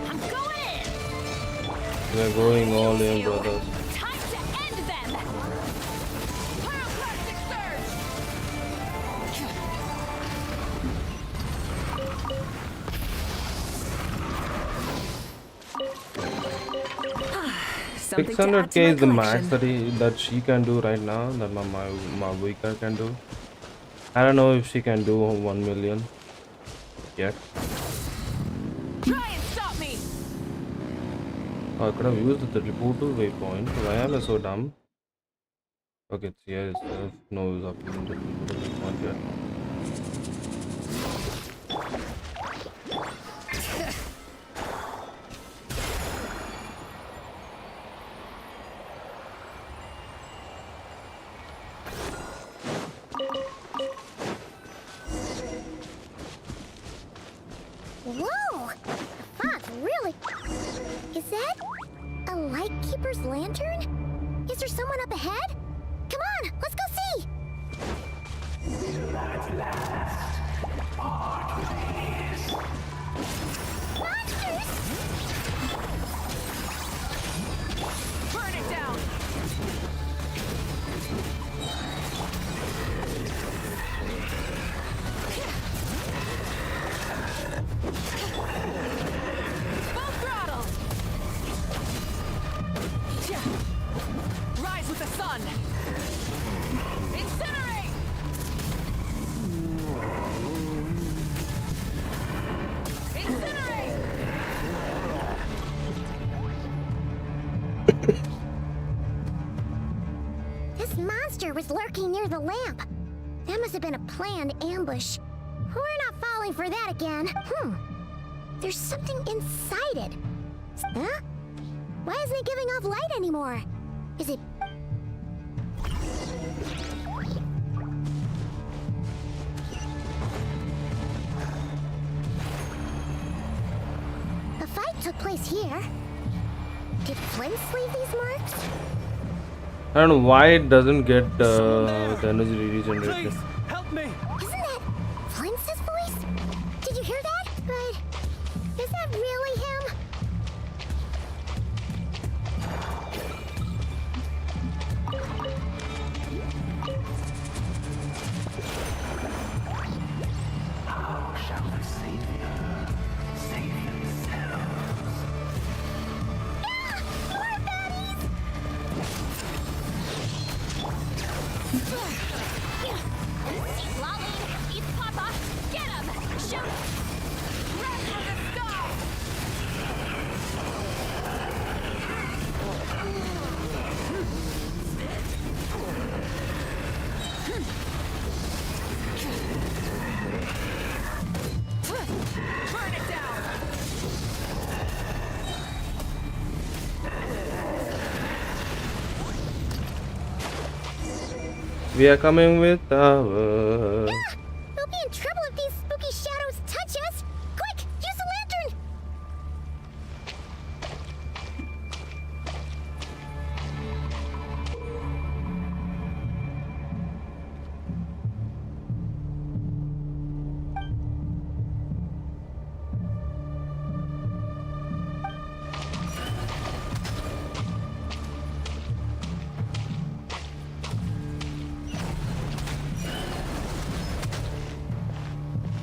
I'm going in. We're going all in, brothers. Time to end them. Pyroclastic surge. Something to add to 600k my is the max collection. that she can do right now, that my weaker can do. I don't know if she can do 1 million yet. Try and stop me. Oh, I could have used the teleporter waypoint. Why am I so dumb? Okay, it's here itself. No use of using the teleporter waypoint yet. Whoa! The fog's really... Is that a Lightkeeper's lantern? Is there someone up ahead? Come on, let's go see! Monsters! Burn it down. monster was lurking near the lamp. That must have been a planned ambush. We're not falling for that again. There's something inside it. Huh? Why isn't it giving off light anymore? Is it... The fight took place here. Did Flins leave these marks? I don't know why it doesn't get the energy regenerated. Please, help me! Isn't that Flins' voice? Did you hear that? But is that really him? How shall the Savior save themselves? More baddies! He's lolling! He's Papa! Get him! Shoot! Run for the sky! Burn it down! We are coming with our... We'll be in trouble if these spooky shadows touch us! Quick, use the lantern!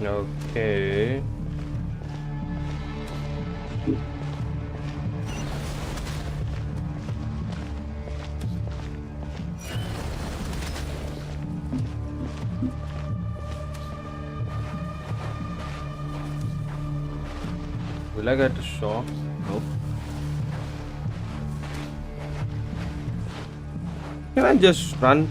Okay. Will I get a shock? Nope. Can I just run?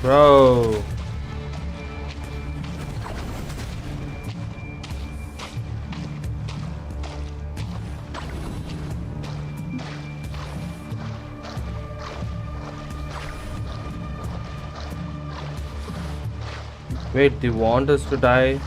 Bro. Wait, they want us to die?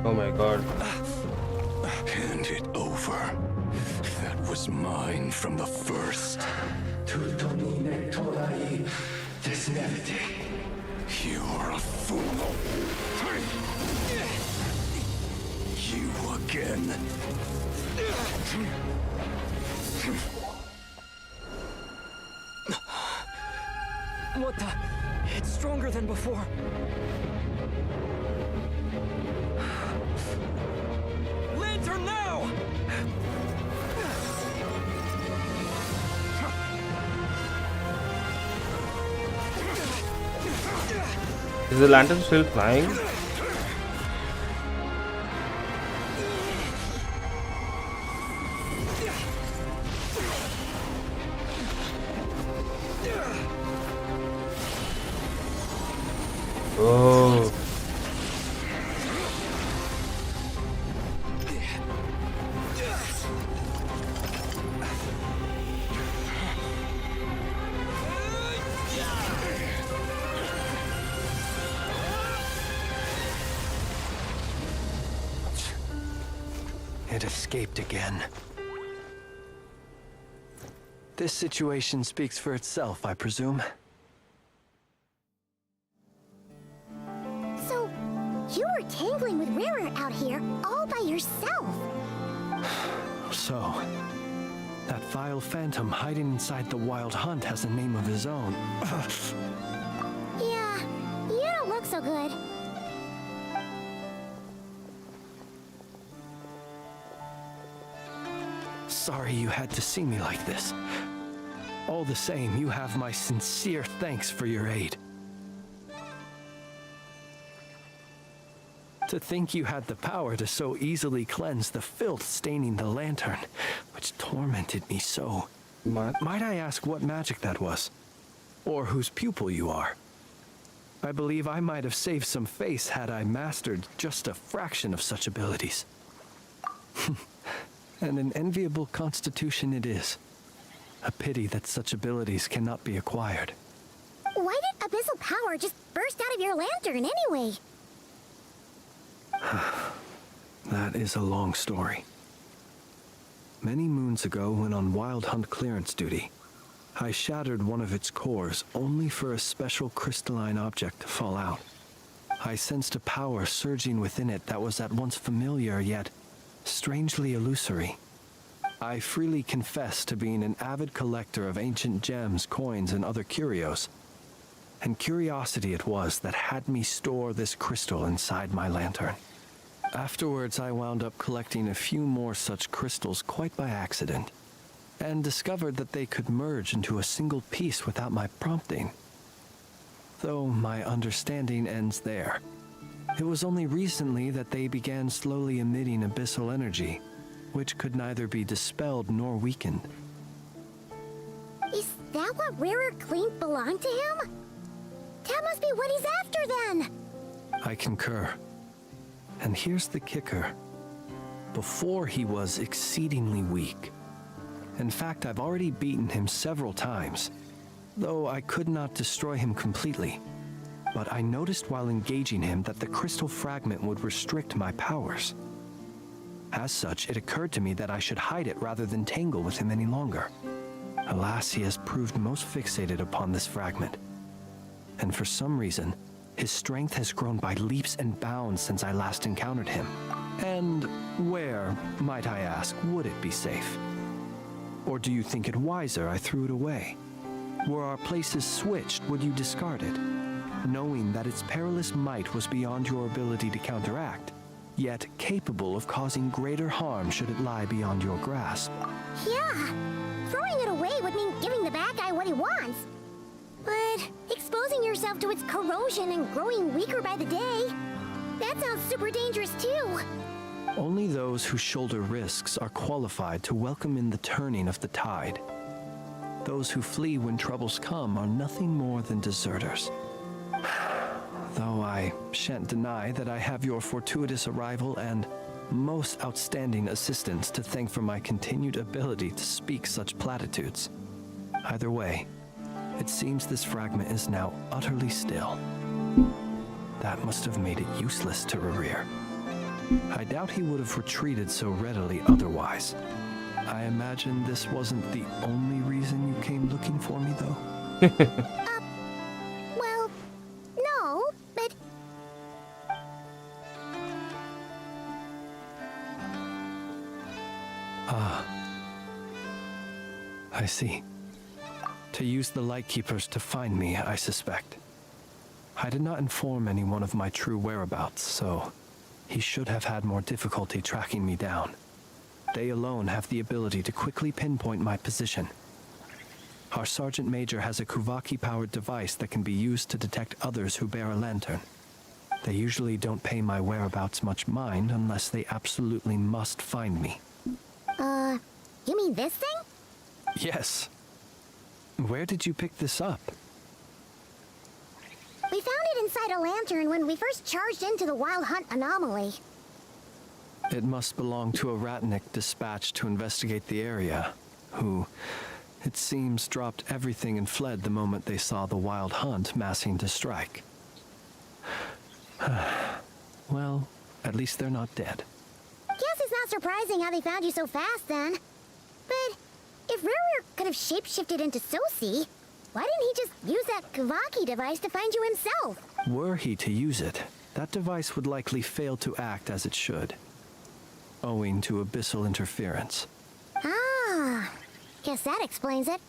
Oh my god. Hand it over. That was mine from the first. You're a fool. You again. It's stronger than before. Lantern now! Is the lantern still flying? Oh. It escaped again. This situation speaks for itself, I presume. So, you were tangling with Rara out here all by yourself. So, that vile phantom hiding inside the Wild Hunt has a name of his own. Yeah, you don't look so good. Sorry you had to see me like this. All the same, you have my sincere thanks for your aid. To think you had the power to so easily cleanse the filth staining the lantern, which tormented me so. Might I ask what magic that was? Or whose pupil you are? I believe I might have saved some face had I mastered just a fraction of such abilities. And an enviable constitution it is. A pity that such abilities cannot be acquired. Why did abyssal power just burst out of your lantern anyway? That is a long story. Many moons ago, when on Wild Hunt clearance duty, I shattered one of its cores only for a special crystalline object to fall out. I sensed a power surging within it that was at once familiar yet strangely illusory. I freely confess to being an avid collector of ancient gems, coins, and other curios. And curiosity it was that had me store this crystal inside my lantern. Afterwards, I wound up collecting a few more such crystals quite by accident, and discovered that they could merge into a single piece without my prompting. Though my understanding ends there. It was only recently that they began slowly emitting abyssal energy, which could neither be dispelled nor weakened. Is that what Rarer claimed belonged to him? That must be what he's after then! I concur. And here's the kicker. Before he was exceedingly weak. In fact, I've already beaten him several times, though I could not destroy him completely. But I noticed while engaging him that the crystal fragment would restrict my powers. As such, it occurred to me that I should hide it rather than tangle with him any longer. Alas, he has proved most fixated upon this fragment. And for some reason, his strength has grown by leaps and bounds since I last encountered him. And where, might I ask, would it be safe? Or do you think it wiser I threw it away? Were our places switched, would you discard it, knowing that its perilous might was beyond your ability to counteract, yet capable of causing greater harm should it lie beyond your grasp? Yeah, throwing it away would mean giving the bad guy what he wants. But exposing yourself to its corrosion and growing weaker by the day, that sounds super dangerous too. Only those who shoulder risks are qualified to welcome in the turning of the tide. Those who flee when troubles come are nothing more than deserters. Though I shan't deny that I have your fortuitous arrival and most outstanding assistance to thank for my continued ability to speak such platitudes. Either way, it seems this fragment is now utterly still. That must have made it useless to Rarir. I doubt he would have retreated so readily otherwise. I imagine this wasn't the only reason you came looking for me, though? Well, no, but... Ah. I see. To use the Lightkeepers to find me, I suspect. I did not inform anyone of my true whereabouts, so he should have had more difficulty tracking me down. They alone have the ability to quickly pinpoint my position. Our Sergeant Major has a Kuvaki-powered device that can be used to detect others who bear a lantern. They usually don't pay my whereabouts much mind unless they absolutely must find me. You mean this thing? Yes. Where did you pick this up? We found it inside a lantern when we first charged into the Wild Hunt anomaly. It must belong to a Ratnik dispatched to investigate the area, who, it seems, dropped everything and fled the moment they saw the Wild Hunt massing to strike. Well, at least they're not dead. Guess it's not surprising how they found you so fast then. But if Ruru could have shapeshifted into Sosi, why didn't he just use that Kavaki device to find you himself? Were he to use it, that device would likely fail to act as it should, owing to abyssal interference. Ah, guess that explains it.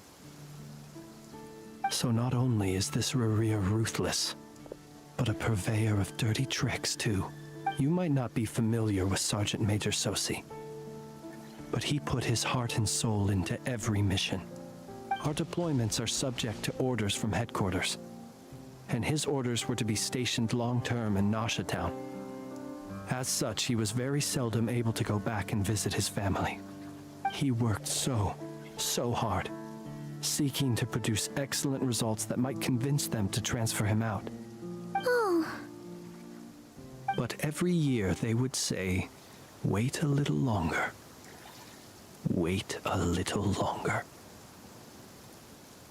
So not only is this Rurir ruthless, but a purveyor of dirty tricks too. You might not be familiar with Sergeant Major Sosi, but he put his heart and soul into every mission. Our deployments are subject to orders from headquarters, and his orders were to be stationed long-term in Nasha Town. As such, he was very seldom able to go back and visit his family. He worked so hard, seeking to produce excellent results that might convince them to transfer him out. Oh. But every year they would say, "Wait a little longer. Wait a little longer."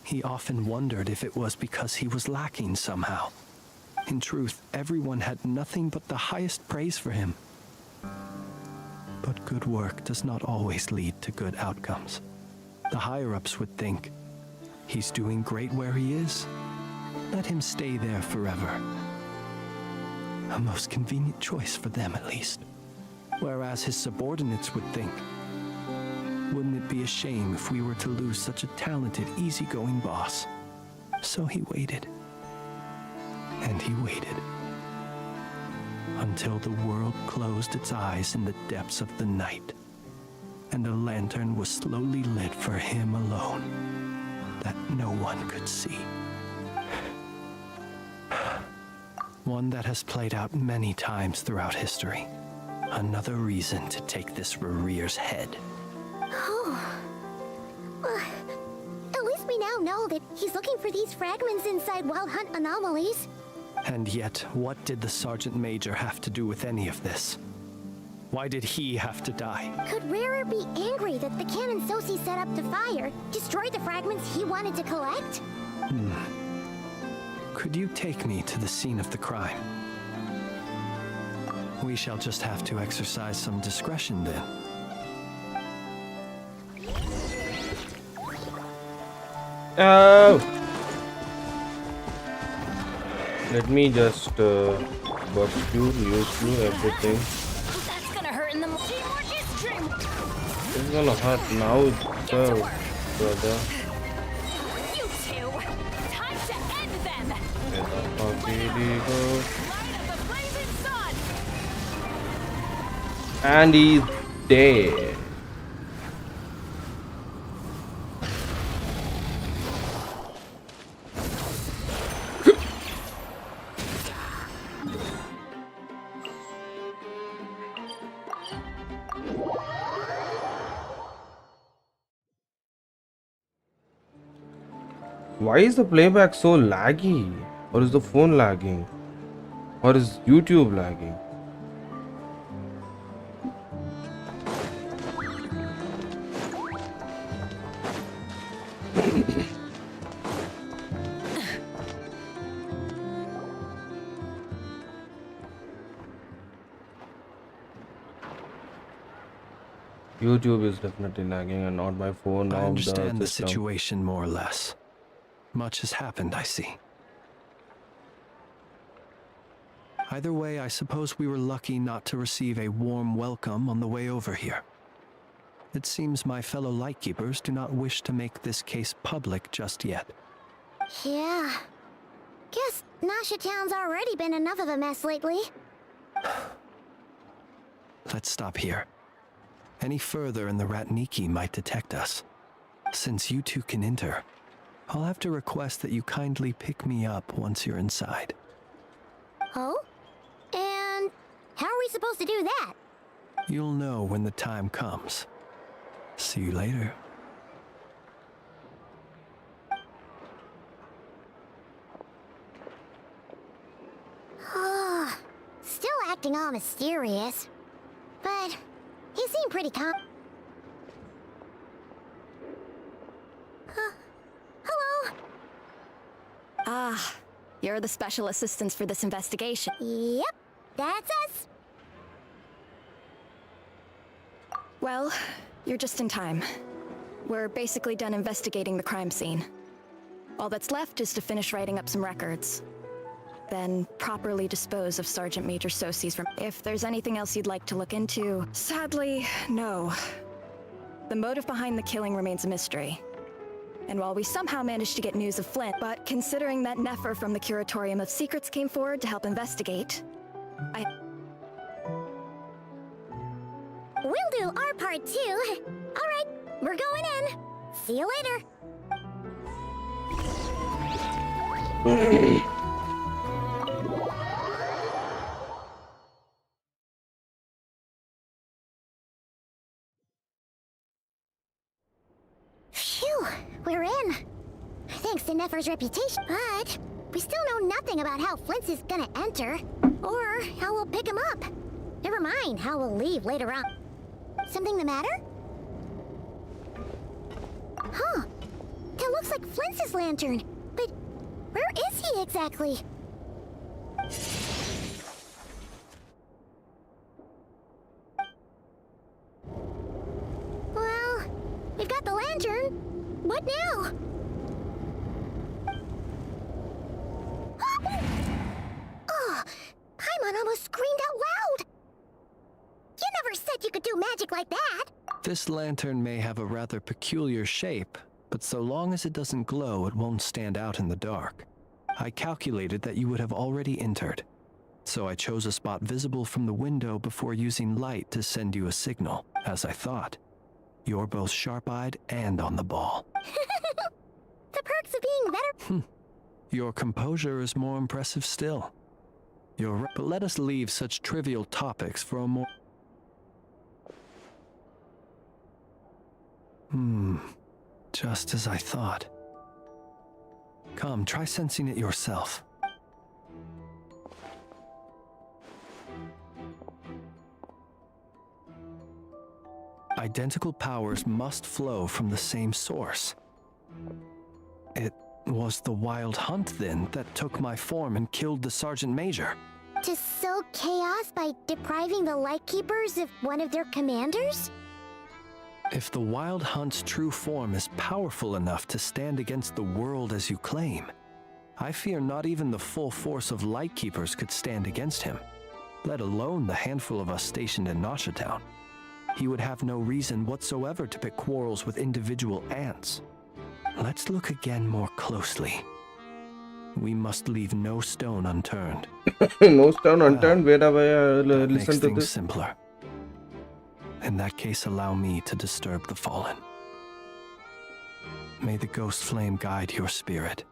He often wondered if it was because he was lacking somehow. In truth, everyone had nothing but the highest praise for him. But good work does not always lead to good outcomes. The higher-ups would think, he's doing great where he is. Let him stay there forever. A most convenient choice for them, at least. Whereas his subordinates would think, wouldn't it be a shame if we were to lose such a talented, easygoing boss? So he waited. And he waited. Until the world closed its eyes in the depths of the night, and a lantern was slowly lit for him alone, that no one could see. One that has played out many times throughout history. Another reason to take this Rurir's head. Oh. At least we now know that he's looking for these fragments inside Wild Hunt anomalies. And yet, what did the Sergeant Major have to do with any of this? Why did he have to die? Could Rarer be angry that the cannon Sosi set up to fire destroyed the fragments he wanted to collect? Could you take me to the scene of the crime? We shall just have to exercise some discretion then. Oh! Let me just bug you, nuke you, everything. That's gonna hurt in the teamwork is dream. It's gonna hurt now, so, brother. You two, time to end them. And he's dead. Why is the playback so laggy? Or is the phone lagging? Or is YouTube lagging? YouTube is definitely lagging and not my phone. I understand the system. situation more or less. Much has happened, I see. Either way, I suppose we were lucky not to receive a warm welcome on the way over here. It seems my fellow Lightkeepers do not wish to make this case public just yet. Yeah. Guess Nasha Town's already been enough of a mess lately. Let's stop here. Any further and the Ratniki might detect us. Since you two can enter, I'll have to request that you kindly pick me up once you're inside. Oh? And how are we supposed to do that? You'll know when the time comes. See you later. Still acting all mysterious. But he seemed pretty calm. Hello? Ah, you're the special assistants for this investigation. Yep, that's us. Well, you're just in time. We're basically done investigating the crime scene. All that's left is to finish writing up some records. Then properly dispose of Sergeant Major Sosi's from. If there's anything else you'd like to look into, sadly, no. The motive behind the killing remains a mystery. And while we somehow managed to get news of Flint, but considering that Nefer from the Curatorium of Secrets came forward to help investigate, We'll do our part too. Alright, we're going in. See you later. Phew, we're in. Thanks to Nefer's reputation, but we still know nothing about how Flint's is gonna enter, or how we'll pick him up. Never mind how we'll leave later on. Something the matter? Huh. That looks like Flint's lantern. But where is he exactly? Well, we've got the lantern. What now? Oh, Paimon almost screamed out loud. You never said you could do magic like that! This lantern may have a rather peculiar shape, but so long as it doesn't glow, it won't stand out in the dark. I calculated that you would have already entered, so I chose a spot visible from the window before using light to send you a signal, as I thought. You're both sharp-eyed and on the ball. The perks of being better. Your composure is more impressive still. You're right, but let us leave such trivial topics for a more... Just as I thought. Come, try sensing it yourself. Identical powers must flow from the same source. It was the Wild Hunt, then, that took my form and killed the Sergeant Major. To sow chaos by depriving the Lightkeepers of one of their commanders? If the Wild Hunt's true form is powerful enough to stand against the world as you claim, I fear not even the full force of Lightkeepers could stand against him, let alone the handful of us stationed in Nasha Town. He would have no reason whatsoever to pick quarrels with individual ants. Let's look again more closely. We must leave no stone unturned. No stone unturned? Wait a minute, that listen makes to things this. simpler. In that case, allow me to disturb the fallen. May the ghost flame guide your spirit.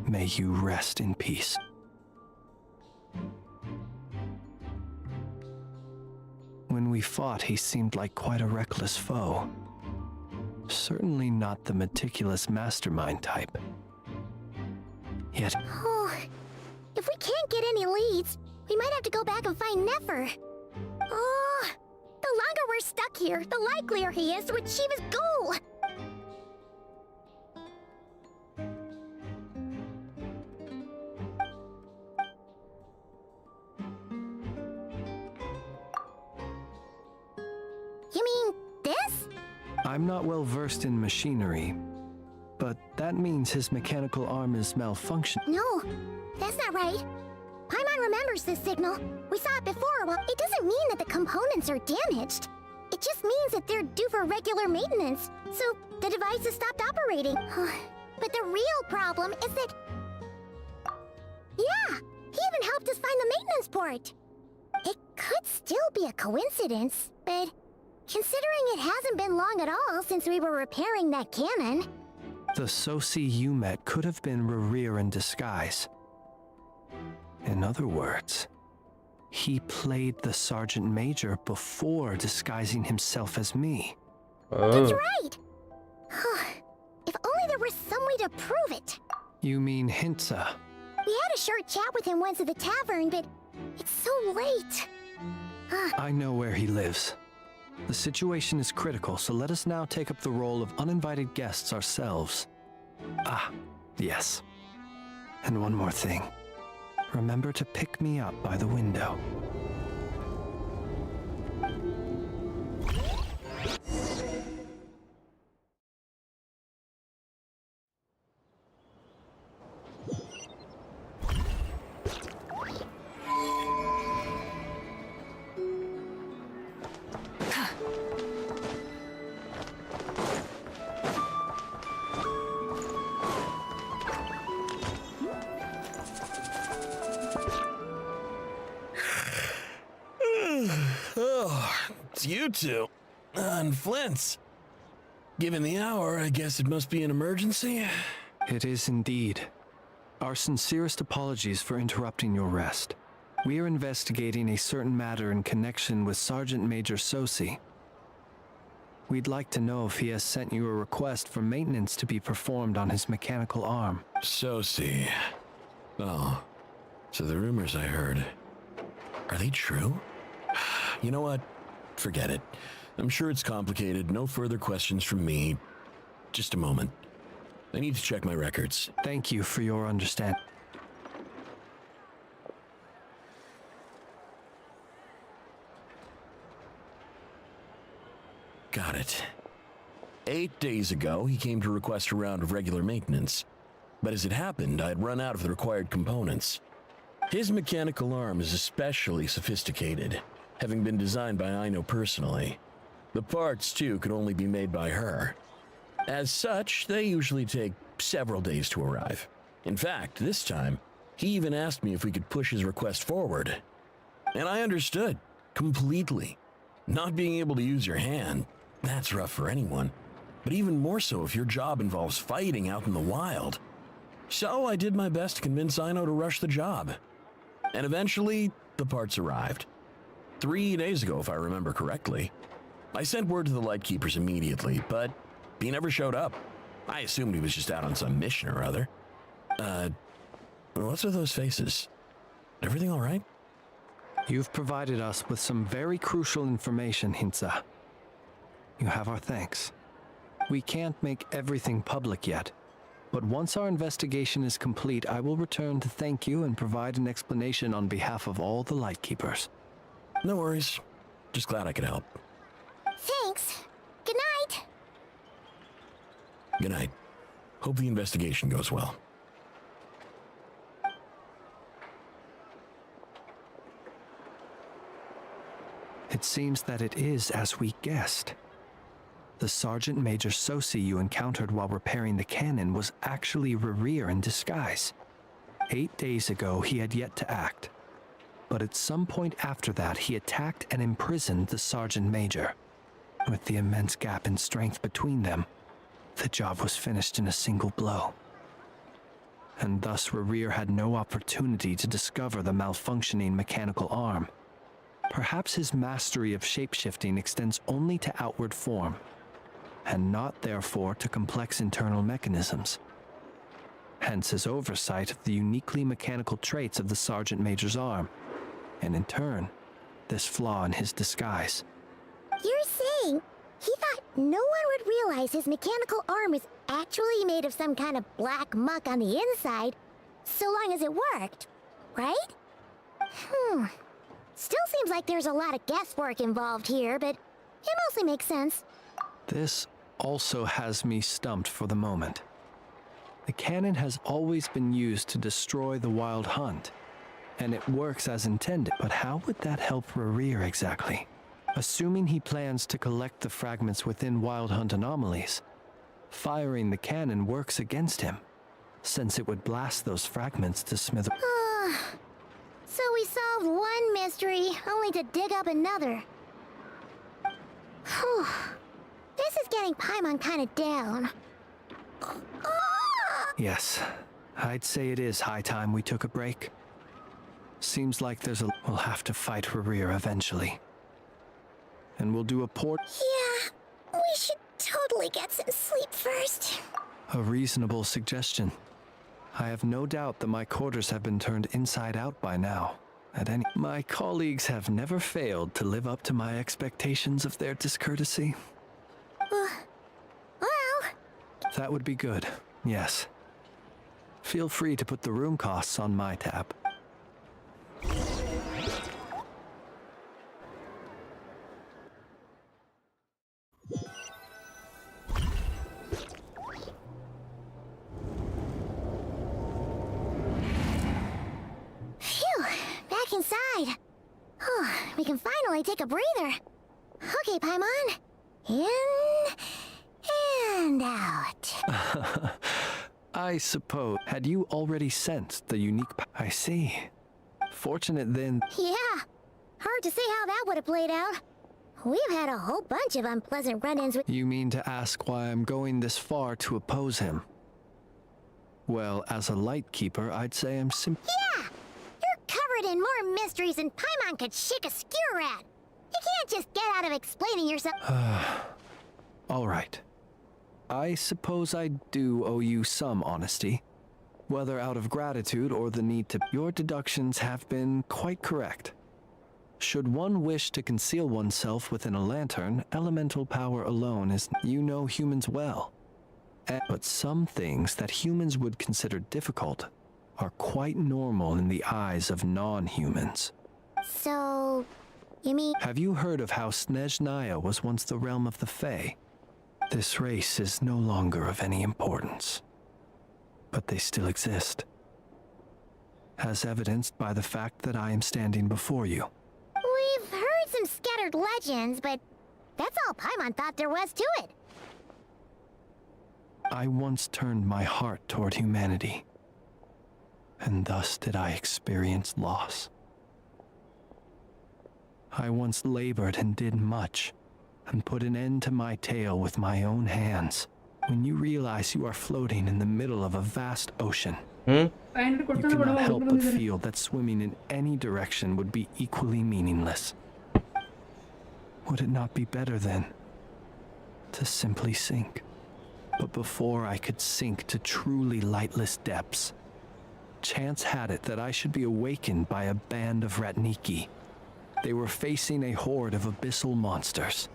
May you rest in peace. When we fought, he seemed like quite a reckless foe. Certainly not the meticulous mastermind type. Yet... Oh, if we can't get any leads, we might have to go back and find Nefer. Oh, the longer we're stuck here, the likelier he is to achieve his goal. You mean this? I'm not well versed in machinery, but that means his mechanical arm is malfunctioning. No, that's not right. Paimon remembers this signal. We saw it before. Well, it doesn't mean that the components are damaged. It just means that they're due for regular maintenance, so the device has stopped operating. But the real problem is that... Yeah, he even helped us find the maintenance port. It could still be a coincidence, but considering it hasn't been long at all since we were repairing that cannon... The Sosi you met could have been Rerir in disguise. In other words, he played the Sergeant Major before disguising himself as me. That's right! If only there was some way to prove it. You mean Hintsa? We had a short chat with him once at the tavern, but it's so late. I know where he lives. The situation is critical, so let us now take up the role of uninvited guests ourselves. Ah, yes. And one more thing. Remember to pick me up by the window. It's you two. And Flins. Given the hour, I guess it must be an emergency? It is indeed. Our sincerest apologies for interrupting your rest. We are investigating a certain matter in connection with Sergeant Major Sosi. We'd like to know if he has sent you a request for maintenance to be performed on his mechanical arm. Sosi. Oh, so the rumors I heard, are they true? You know what? Forget it. I'm sure it's complicated. No further questions from me. Just a moment. I need to check my records. Thank you for your understanding. Got it. 8 days ago, he came to request a round of regular maintenance. But as it happened, I had run out of the required components. His mechanical arm is especially sophisticated, having been designed by Aino personally. The parts, too, could only be made by her. As such, they usually take several days to arrive. In fact, this time, he even asked me if we could push his request forward. And I understood, completely. Not being able to use your hand, that's rough for anyone. But even more so if your job involves fighting out in the wild. So I did my best to convince Aino to rush the job. And eventually, the parts arrived. 3 days ago, if I remember correctly. I sent word to the Lightkeepers immediately, but he never showed up. I assumed he was just out on some mission or other. What's with those faces? Everything all right? You've provided us with some very crucial information, Hintsa. You have our thanks. We can't make everything public yet, but once our investigation is complete, I will return to thank you and provide an explanation on behalf of all the Lightkeepers. No worries. Just glad I could help. Thanks. Good night. Good night. Hope the investigation goes well. It seems that it is as we guessed. The Sergeant Major Sosi you encountered while repairing the cannon was actually Rerir in disguise. 8 days ago, he had yet to act. But at some point after that, he attacked and imprisoned the Sergeant Major. With the immense gap in strength between them, the job was finished in a single blow. And thus Rerir had no opportunity to discover the malfunctioning mechanical arm. Perhaps his mastery of shapeshifting extends only to outward form, and not therefore to complex internal mechanisms. Hence his oversight of the uniquely mechanical traits of the Sergeant Major's arm, and in turn, this flaw in his disguise. You're saying he thought no one would realize his mechanical arm is actually made of some kind of black muck on the inside, so long as it worked, right? Still seems like there's a lot of guesswork involved here, but it mostly makes sense. This also has me stumped for the moment. The cannon has always been used to destroy the wild hunt, and it works as intended, but how would that help Rerir exactly? Assuming he plans to collect the fragments within Wild Hunt anomalies, firing the cannon works against him, since it would blast those fragments to smithereens. So we solved one mystery, only to dig up another. Whew. This is getting Paimon kinda down. Yes, I'd say it is high time we took a break. Seems like we'll have to fight Rerir eventually. And we'll do a port. Yeah, we should totally get some sleep first. A reasonable suggestion. I have no doubt that my quarters have been turned inside out by now. My colleagues have never failed to live up to my expectations of their discourtesy. Well... That would be good, yes. Feel free to put the room costs on my tab. Phew, back inside. We can finally take a breather. Okay, Paimon. In and out. I suppose. Had you already sensed the unique I see. Fortunate then. Yeah. Hard to say how that would have played out. We've had a whole bunch of unpleasant run-ins with— You mean to ask why I'm going this far to oppose him? Well, as a light keeper, I'd say I'm Yeah! You're covered in more mysteries than Paimon could shake a skewer at. You can't just get out of explaining yourself— All right. I suppose I do owe you some honesty. Whether out of gratitude or the need to... Your deductions have been quite correct. Should one wish to conceal oneself within a lantern, elemental power alone is... You know humans well. But some things that humans would consider difficult are quite normal in the eyes of non-humans. So... you mean... Have you heard of how Snezhnaya was once the realm of the Fae? This race is no longer of any importance. But they still exist. As evidenced by the fact that I am standing before you. We've heard some scattered legends, but that's all Paimon thought there was to it. I once turned my heart toward humanity, and thus did I experience loss. I once labored and did much, and put an end to my tale with my own hands. When you realize you are floating in the middle of a vast ocean, you cannot help but feel that swimming in any direction would be equally meaningless. Would it not be better then to simply sink? But before I could sink to truly lightless depths, chance had it that I should be awakened by a band of Ratniki. They were facing a horde of abyssal monsters,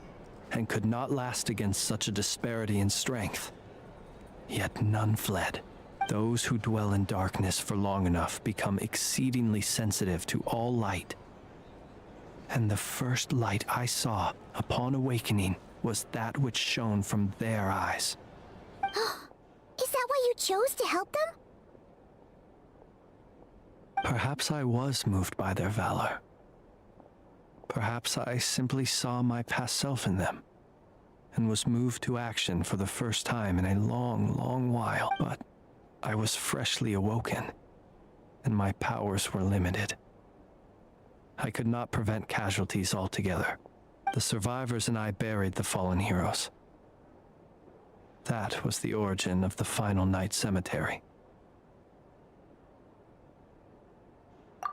and could not last against such a disparity in strength. Yet none fled. Those who dwell in darkness for long enough become exceedingly sensitive to all light. And the first light I saw upon awakening was that which shone from their eyes. Is that why you chose to help them? Perhaps I was moved by their valor. Perhaps I simply saw my past self in them, and was moved to action for the first time in a long, long while. But I was freshly awoken, and my powers were limited. I could not prevent casualties altogether. The survivors and I buried the fallen heroes. That was the origin of the Final Night Cemetery.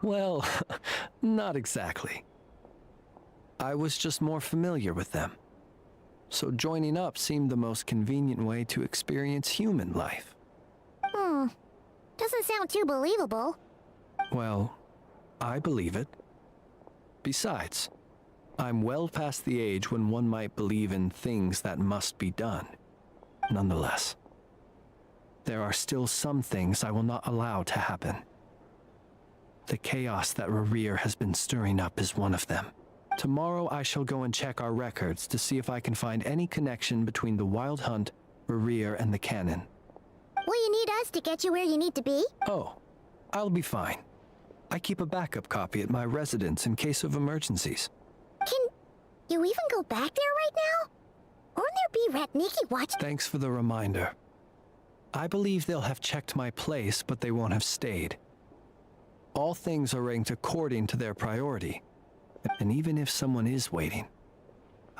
Well, not exactly. I was just more familiar with them. So joining up seemed the most convenient way to experience human life. Doesn't sound too believable. Well, I believe it. Besides, I'm well past the age when one might believe in things that must be done. Nonetheless, there are still some things I will not allow to happen. The chaos that Rerir has been stirring up is one of them. Tomorrow I shall go and check our records to see if I can find any connection between the Wild Hunt, Rerir, and the cannon. Will you need us to get you where you need to be? Oh, I'll be fine. I keep a backup copy at my residence in case of emergencies. You even go back there right now? Won't there be Ratniki watching? Thanks for the reminder. I believe they'll have checked my place, but they won't have stayed. All things are ranked according to their priority. And even if someone is waiting,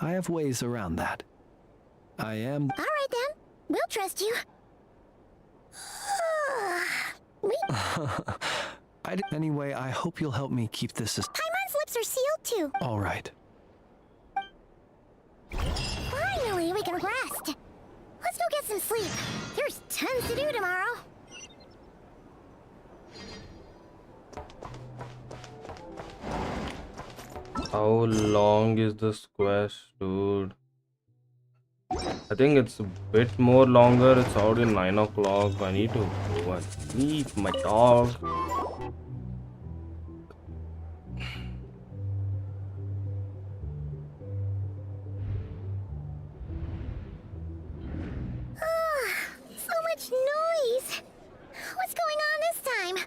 I have ways around that. I am... Alright then, we'll trust you. Anyway, I hope you'll help me keep this as... Paimon's lips are sealed too. All right. Finally, we can rest. Let's go get some sleep. There's tons to do tomorrow. How long is this quest, dude? I think it's a bit more longer. It's already 9 o'clock. I need to go and sleep, my dog. So much noise. What's going on this time?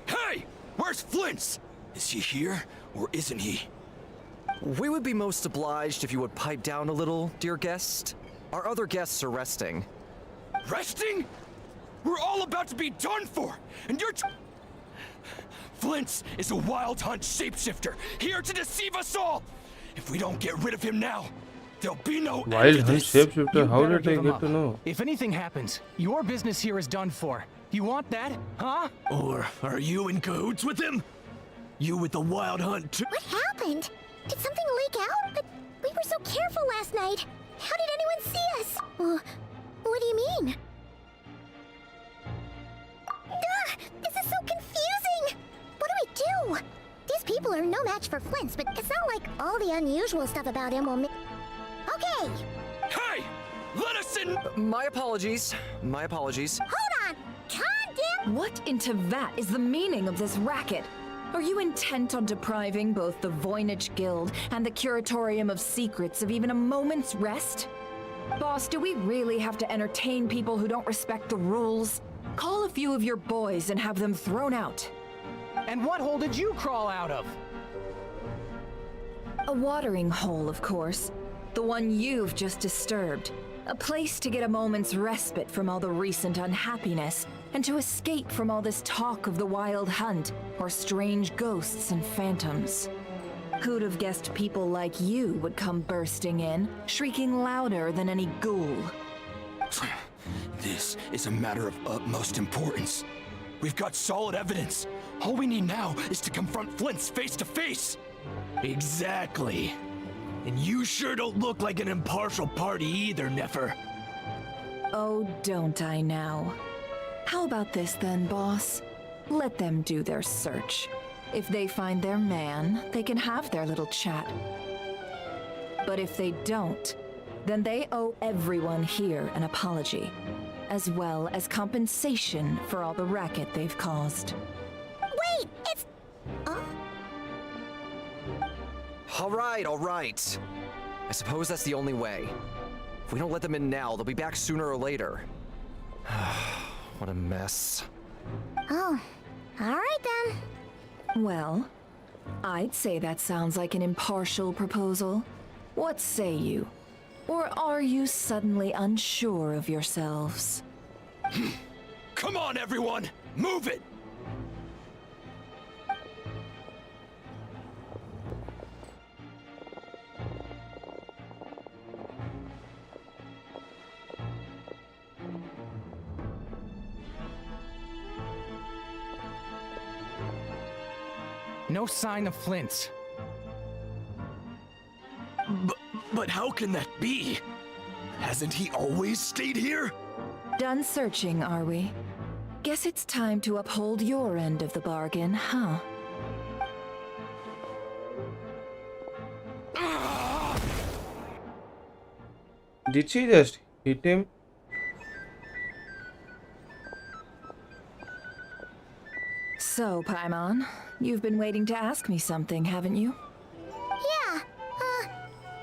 Hey! Where's Flins? Is he here, or isn't he? We would be most obliged if you would pipe down a little, dear guest. Our other guests are resting. Resting? We're all about to be done for, and you're... Flins is a wild hunt shapeshifter, here to deceive us all! If we don't get rid of him now, there'll be no Wild end to hunt this. shapeshifter? How did I get to know? If anything happens, your business here is done for. You want that, huh? Or are you in cahoots with him? You with the wild hunt too? What happened? Did something leak out? But we were so careful last night. How did anyone see us? What do you mean? This is so confusing! What do we do? These people are no match for Flint's, but it's not like all the unusual stuff about him will Okay! Hey! Let us in! My apologies. My apologies. Hold on! Calm down! What into that is the meaning of this racket? Are you intent on depriving both the Voynich Guild and the Curatorium of Secrets of even a moment's rest? Boss, do we really have to entertain people who don't respect the rules? Call a few of your boys and have them thrown out. And what hole did you crawl out of? A watering hole, of course. The one you've just disturbed. A place to get a moment's respite from all the recent unhappiness, and to escape from all this talk of the wild hunt, or strange ghosts and phantoms. Who'd have guessed people like you would come bursting in, shrieking louder than any ghoul? This is a matter of utmost importance. We've got solid evidence. All we need now is to confront Flint's face to face. Exactly. And you sure don't look like an impartial party either, Nefer. Oh, don't I now? How about this then, boss? Let them do their search. If they find their man, they can have their little chat. But if they don't, then they owe everyone here an apology, as well as compensation for all the racket they've caused. Wait, it's... All right. I suppose that's the only way. If we don't let them in now, they'll be back sooner or later. What a mess. Oh, alright then. Well, I'd say that sounds like an impartial proposal. What say you? Or are you suddenly unsure of yourselves? Come on, everyone! Move it! No sign of Flint. But how can that be? Hasn't he always stayed here? Done searching, are we? Guess it's time to uphold your end of the bargain, huh? Did she just hit him? So, Paimon, you've been waiting to ask me something, haven't you? Yeah,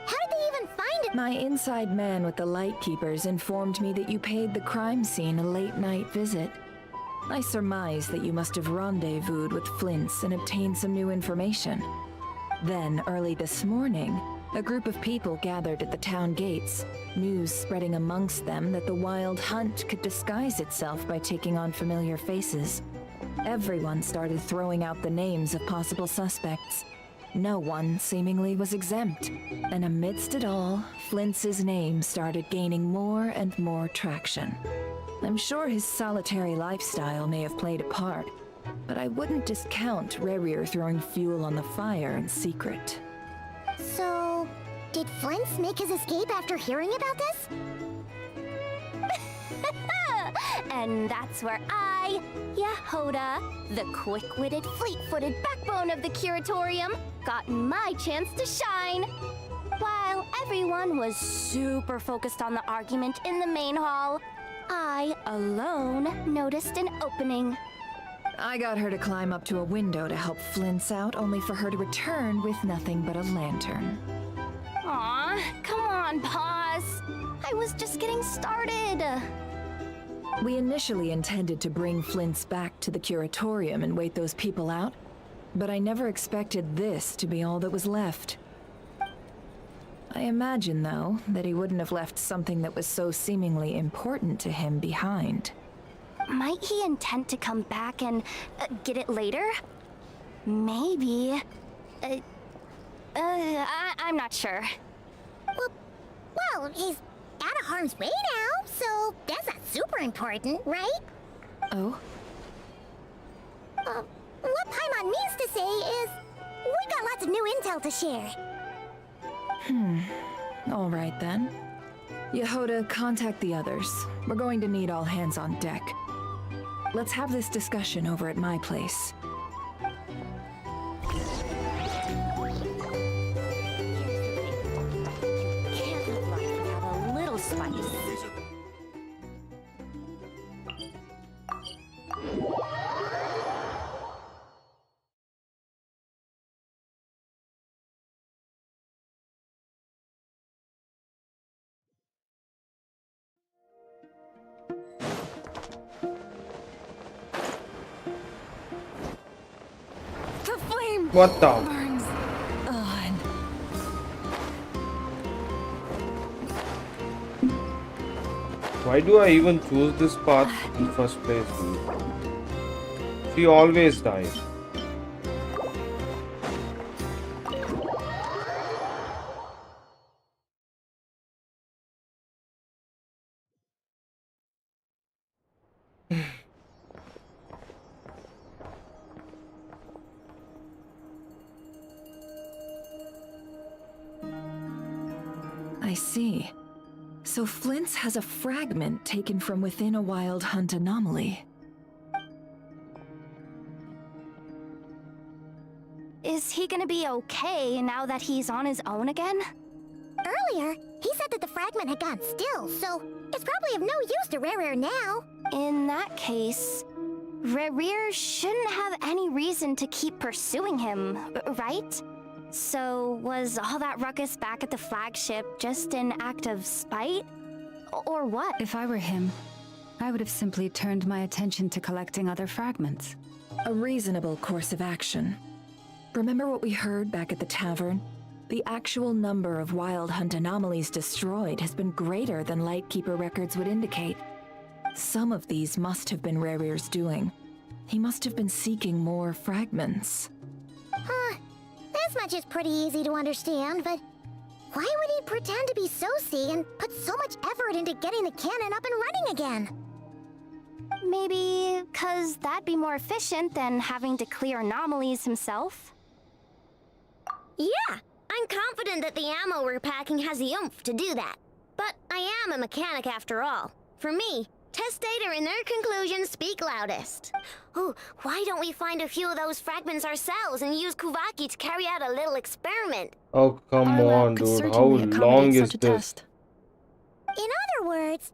how did they even find it? My inside man with the Lightkeepers informed me that you paid the crime scene a late-night visit. I surmise that you must have rendezvoused with Flins and obtained some new information. Then, early this morning, a group of people gathered at the town gates, news spreading amongst them that the Wild Hunt could disguise itself by taking on familiar faces. Everyone started throwing out the names of possible suspects. No one seemingly was exempt, and amidst it all, Flints's name started gaining more and more traction. I'm sure his solitary lifestyle may have played a part, but I wouldn't discount Rerir throwing fuel on the fire in secret. So, did Flins make his escape after hearing about this? And that's where I, Yehoda, the quick-witted, fleet-footed backbone of the Curatorium, got my chance to shine. While everyone was super focused on the argument in the main hall, I, alone, noticed an opening. I got her to climb up to a window to help Flint's out, only for her to return with nothing but a lantern. Aw, come on, Paws. I was just getting started. We initially intended to bring Flint's back to the Curatorium and wait those people out, but I never expected this to be all that was left. I imagine, though, that he wouldn't have left something that was so seemingly important to him behind. Might he intend to come back and get it later? Maybe. I'm not sure. Well, he's out of harm's way now, so that's not super important, right? Oh? What Paimon means to say is, we got lots of new intel to share. All right then. Yehoda, contact the others. We're going to need all hands on deck. Let's have this discussion over at my place. Can't live life without a little spice. The flame What the? burns on. Why do I even choose this path in the first place, dude? She always dies. I see. So Flint's has a fragment taken from within a Wild Hunt anomaly. Is he gonna be okay now that he's on his own again? Earlier, he said that the fragment had gone still, so it's probably of no use to Rerir now. In that case, Rerir shouldn't have any reason to keep pursuing him, right? So, was all that ruckus back at the flagship just an act of spite? Or what? If I were him, I would have simply turned my attention to collecting other fragments. A reasonable course of action. Remember what we heard back at the tavern? The actual number of Wild Hunt anomalies destroyed has been greater than Lightkeeper records would indicate. Some of these must have been Rerir's doing. He must have been seeking more fragments. This much is pretty easy to understand, but why would he pretend to be Soci and put so much effort into getting the cannon up and running again? Maybe 'cause that'd be more efficient than having to clear anomalies himself? Yeah, I'm confident that the ammo we're packing has the oomph to do that. But I am a mechanic after all. For me, test data and their conclusions speak loudest. Ooh, why don't we find a few of those fragments ourselves and use Kuvaki to carry out a little experiment? Oh, come on, dude. How long is this? In other words,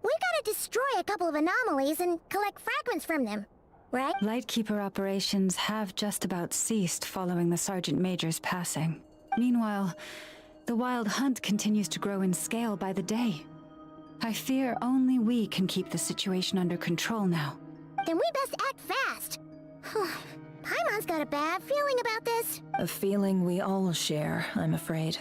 we gotta destroy a couple of anomalies and collect fragments from them, right? Lightkeeper operations have just about ceased following the Sergeant Major's passing. Meanwhile, The wild hunt continues to grow in scale by the day. I fear only we can keep the situation under control now. Then we best act fast. Paimon's got a bad feeling about this. A feeling we all share, I'm afraid.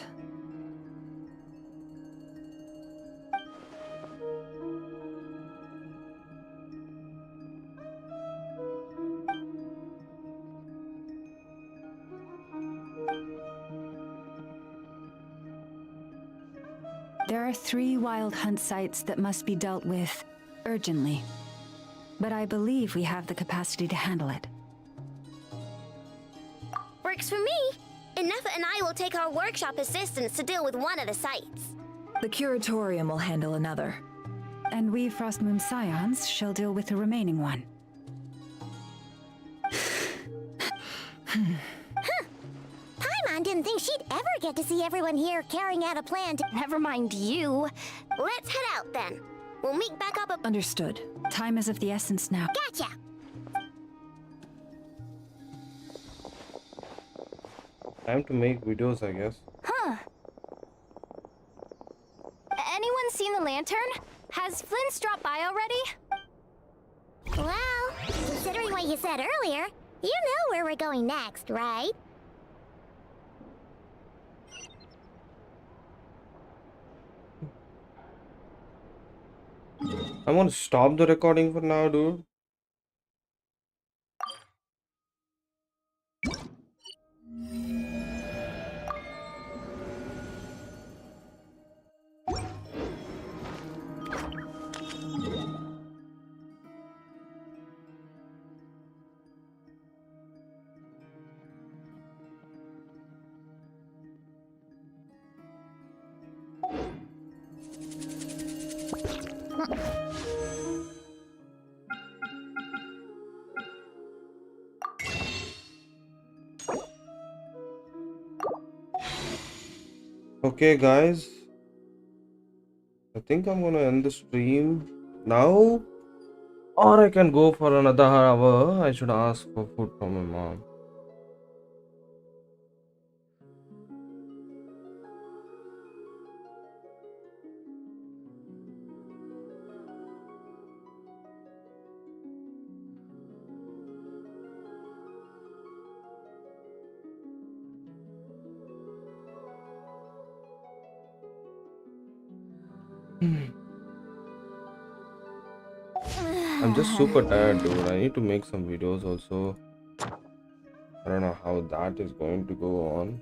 There are 3 wild hunt sites that must be dealt with urgently. But I believe we have the capacity to handle it. Works for me. And Nefa and I will take our workshop assistants to deal with one of the sites. The curatorium will handle another. And we Frostmoon Scions shall deal with the remaining one. Paimon didn't think she'd ever get to see everyone here carrying out a plan to— Never mind you. Let's head out then. We'll meet back up at— Understood. Time is of the essence now. Gotcha! Time to make videos, I guess. Huh. Anyone seen the lantern? Has Flins dropped by already? Well, considering what you said earlier, you know where we're going next, right? I want to stop the recording for now, dude. Okay, guys. I think I'm gonna end the stream now. Or I can go for another hour. I should ask for food from my mom. I'm just super tired, dude. I need to make some videos also. I don't know how that is going to go on.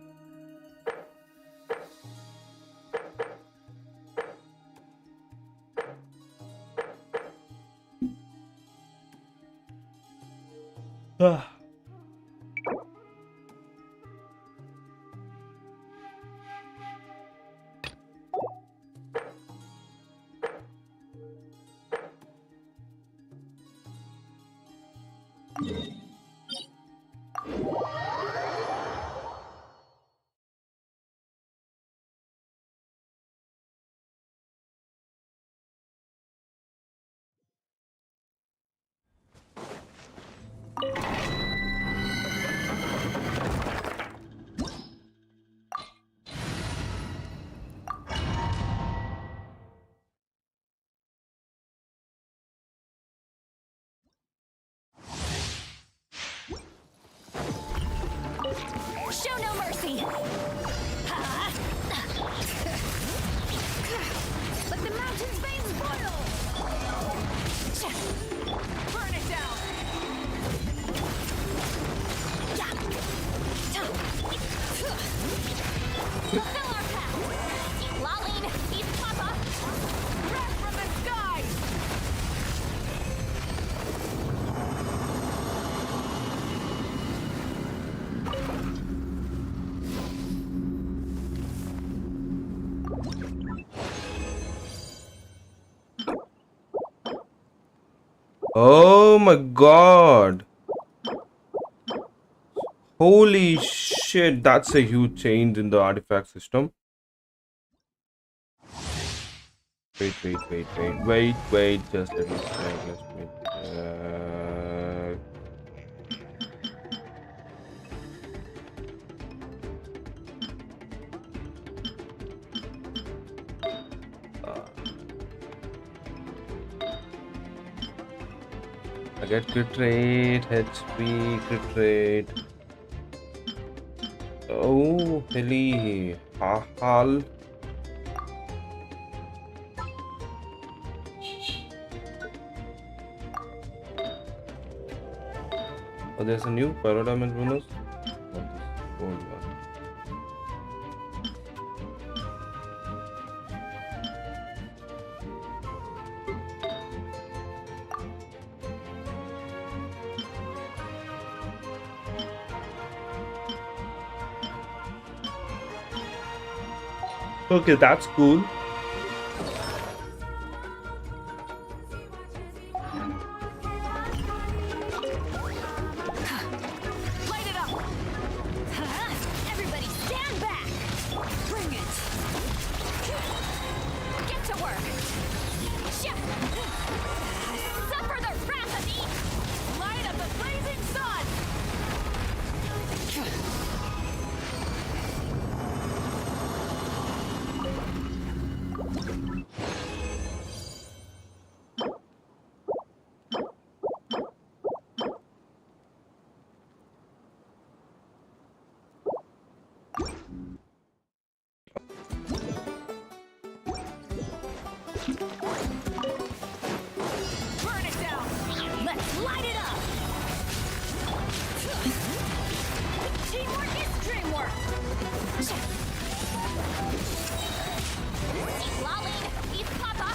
Show no mercy! Let the mountain's veins boil! Burn it down! Fulfill our path! Lolene, eat Papa! Wrath from the skies! Oh my god. Holy shit, that's a huge change in the artifact system. Wait, just let me I get crit rate, HP, crit rate. Oh, heli, hal. Oh, there's a new pyro damage bonus. Oh, this old one. Okay, that's cool. Light it up! Everybody stand back! Bring it! Get to work! Suffer the wrath of the light of the blazing sun! Burn it down! Let's light it up! Teamwork is dreamwork! He's lolling! He's Papa!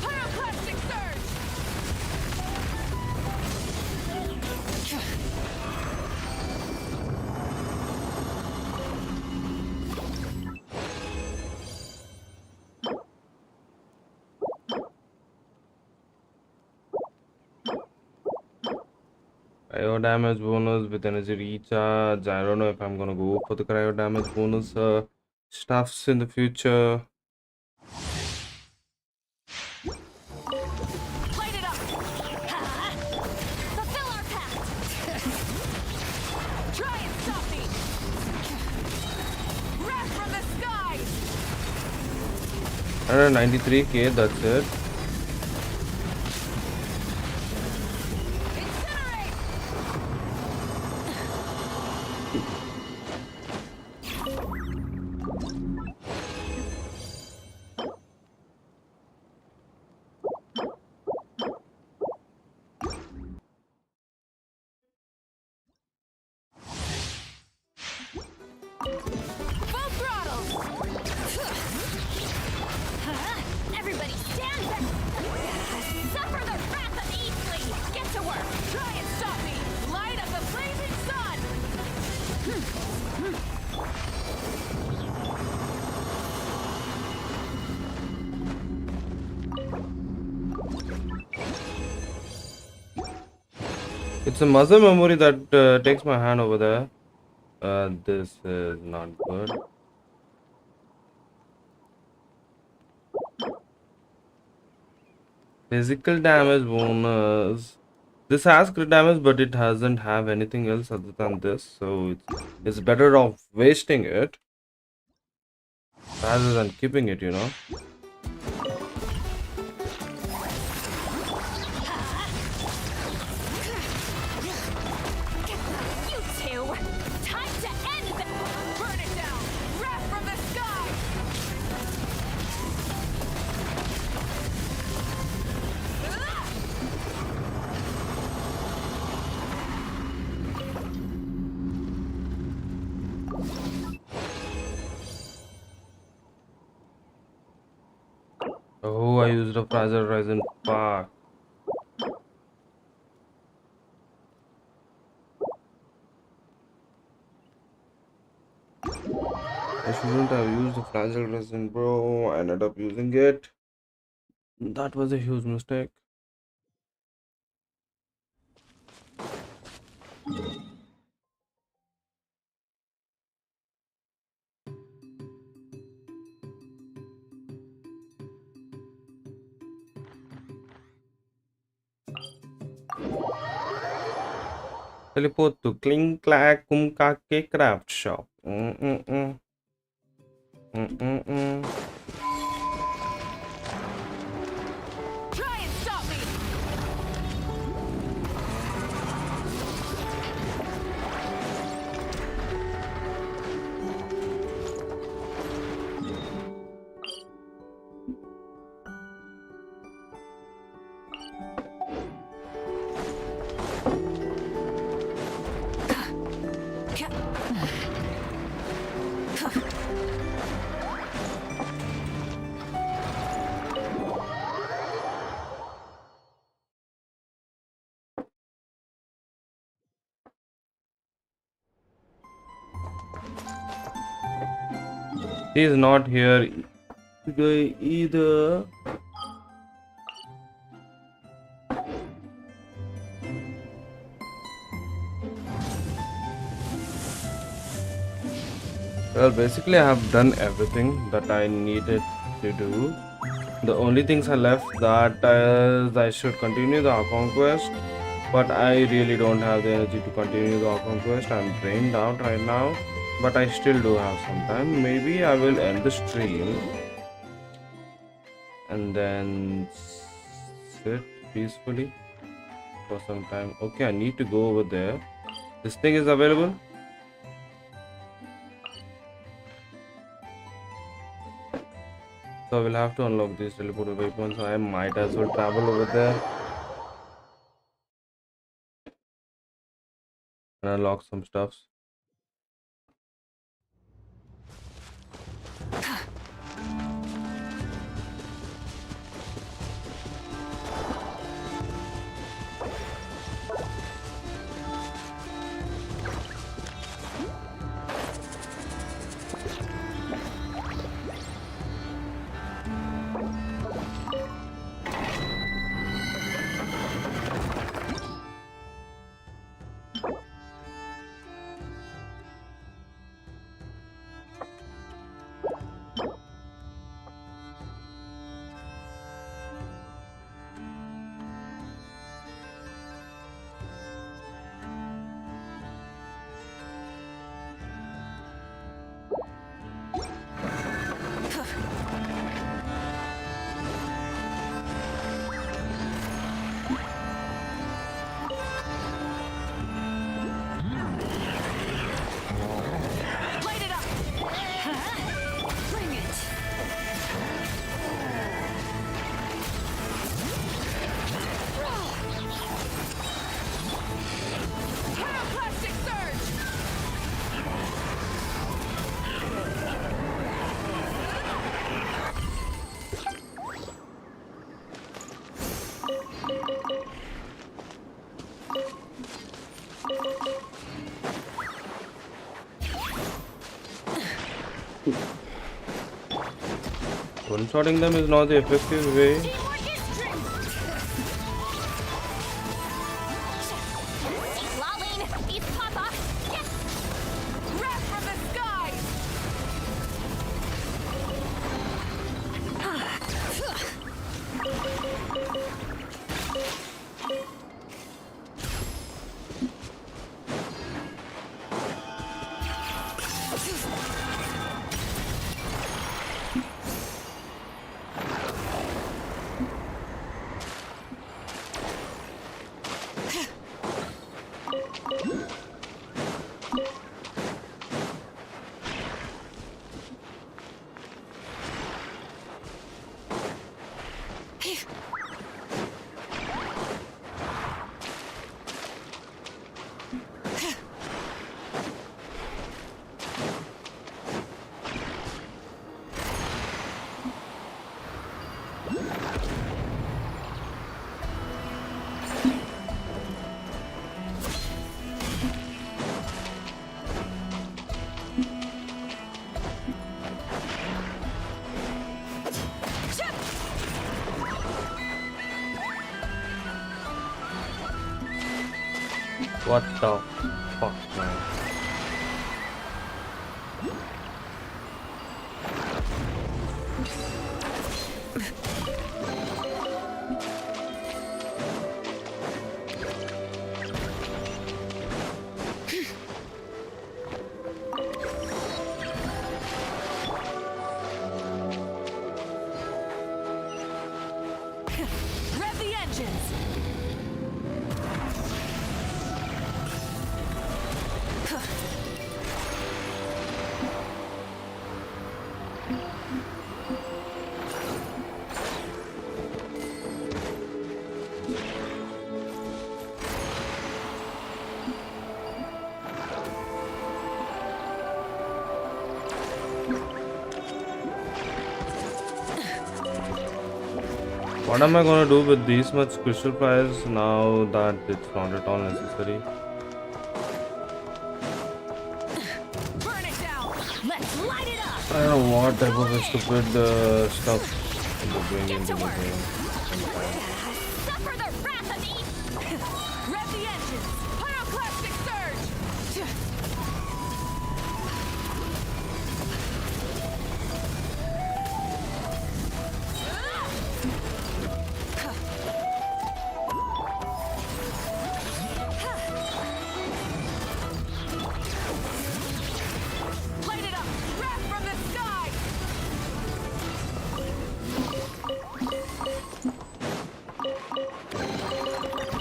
Pyroclastic surge! Cryo damage bonus with energy recharge. I don't know if I'm gonna go for the cryo damage bonus stuffs in the future. Light it up! Fulfill our pact! Try and stop me! Wrath from the skies! 193k, that's it. Full throttle! Everybody stand back! Suffer the wrath of Eastly! Get to work! Try and stop me! Light of the blazing sun! It's a muscle memory that takes my hand over there. This is not good. Physical damage bonus. This has crit damage, but it doesn't have anything else other than this, so it's better off wasting it rather than keeping it, you know. You two! Time to end the... Burn it down! Wrath from the sky! Oh, I used a fragile resin pack. I shouldn't have used the fragile resin, bro. I ended up using it. That was a huge mistake. Teleport to Kling Clack Kumkake Craft Shop. Try and stop me! He's not here today either. Well, basically I have done everything that I needed to do. The only things I left that is I should continue the Archon quest, but I really don't have the energy to continue the Archon quest. I'm drained out right now, but I still do have some time. Maybe I will end the stream and then sit peacefully for some time. Okay, I need to go over there. This thing is available. So I will have to unlock these teleporter weapons. I might as well travel over there and unlock some stuffs. One-shotting them is not the effective way. What the fuck, man? Rev the engines! What am I gonna do with these much crystal fires now that it's not at all necessary? Burn it down. Let's light it up. I don't know what type of stupid stuff they're doing into the game. Suffer the wrath of Eve. Rev the engines. Pyroclastic surge. Light it up. Wrath from the sky.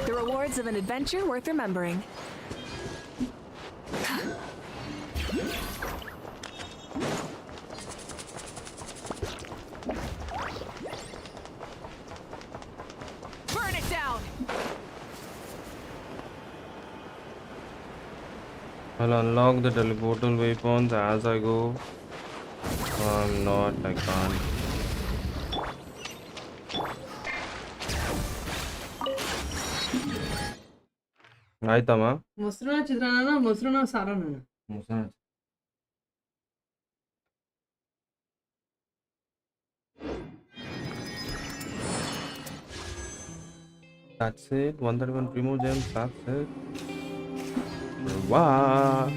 The rewards of an adventure worth remembering. Burn it down. I'll unlock the teleportal weapons as I go. I'm not, I can't. ಆಯ್ತಮ್ಮ ಮೊಸರನ್ನ ಚಿತ್ರಾನ್ನ ಮೊಸರನ್ನ ಸಾರನ್ನ ಮೊಸರನ್ನ That's it. 131 primo gems. That's it. Wow.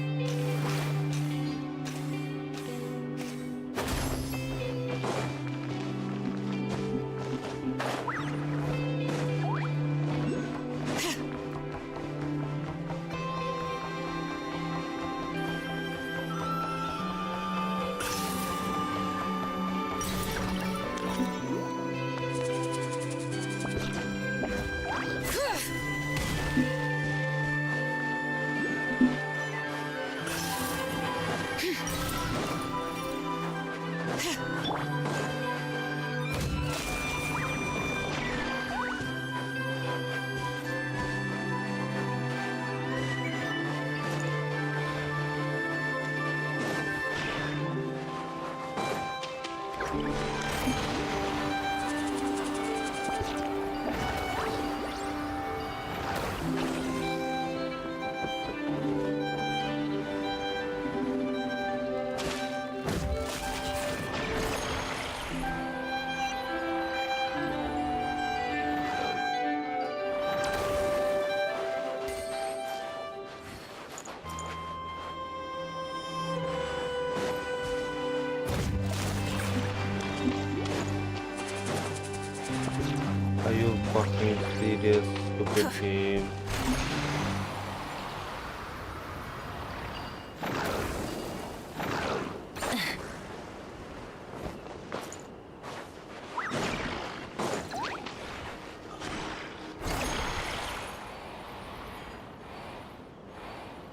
Are you fucking serious, stupid game?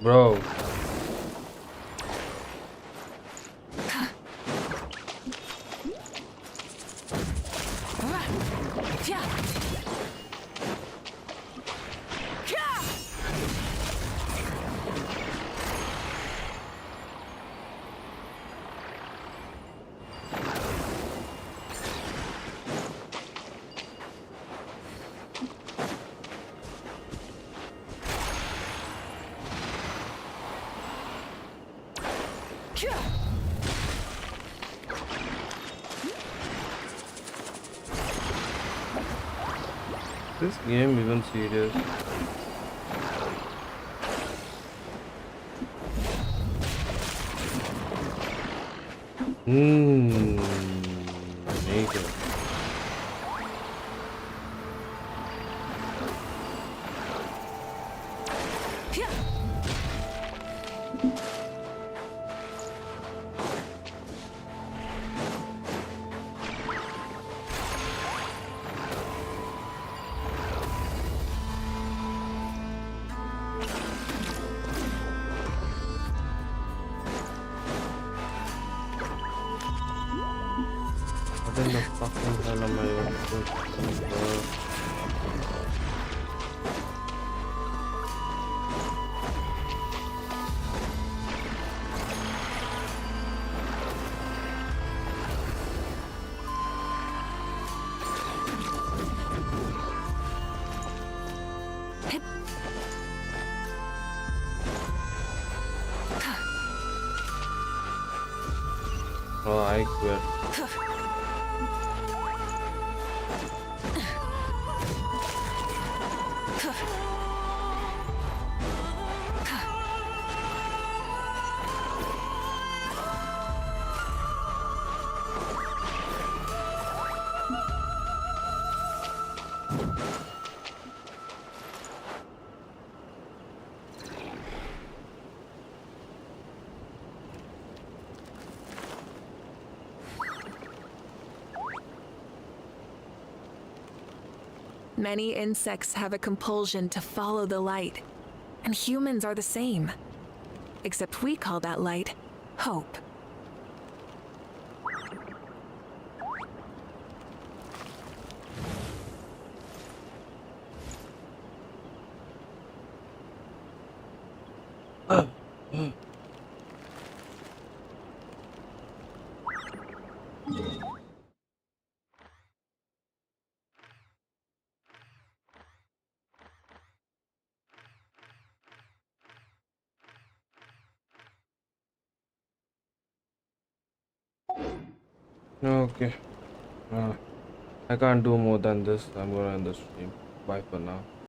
Bro. This game even serious? Make it. What in the fucking hell am I even supposed to do? Oh, I quit. Many insects have a compulsion to follow the light, and humans are the same. Except we call that light hope. Okay. I can't do more than this. I'm gonna end the stream. Bye for now.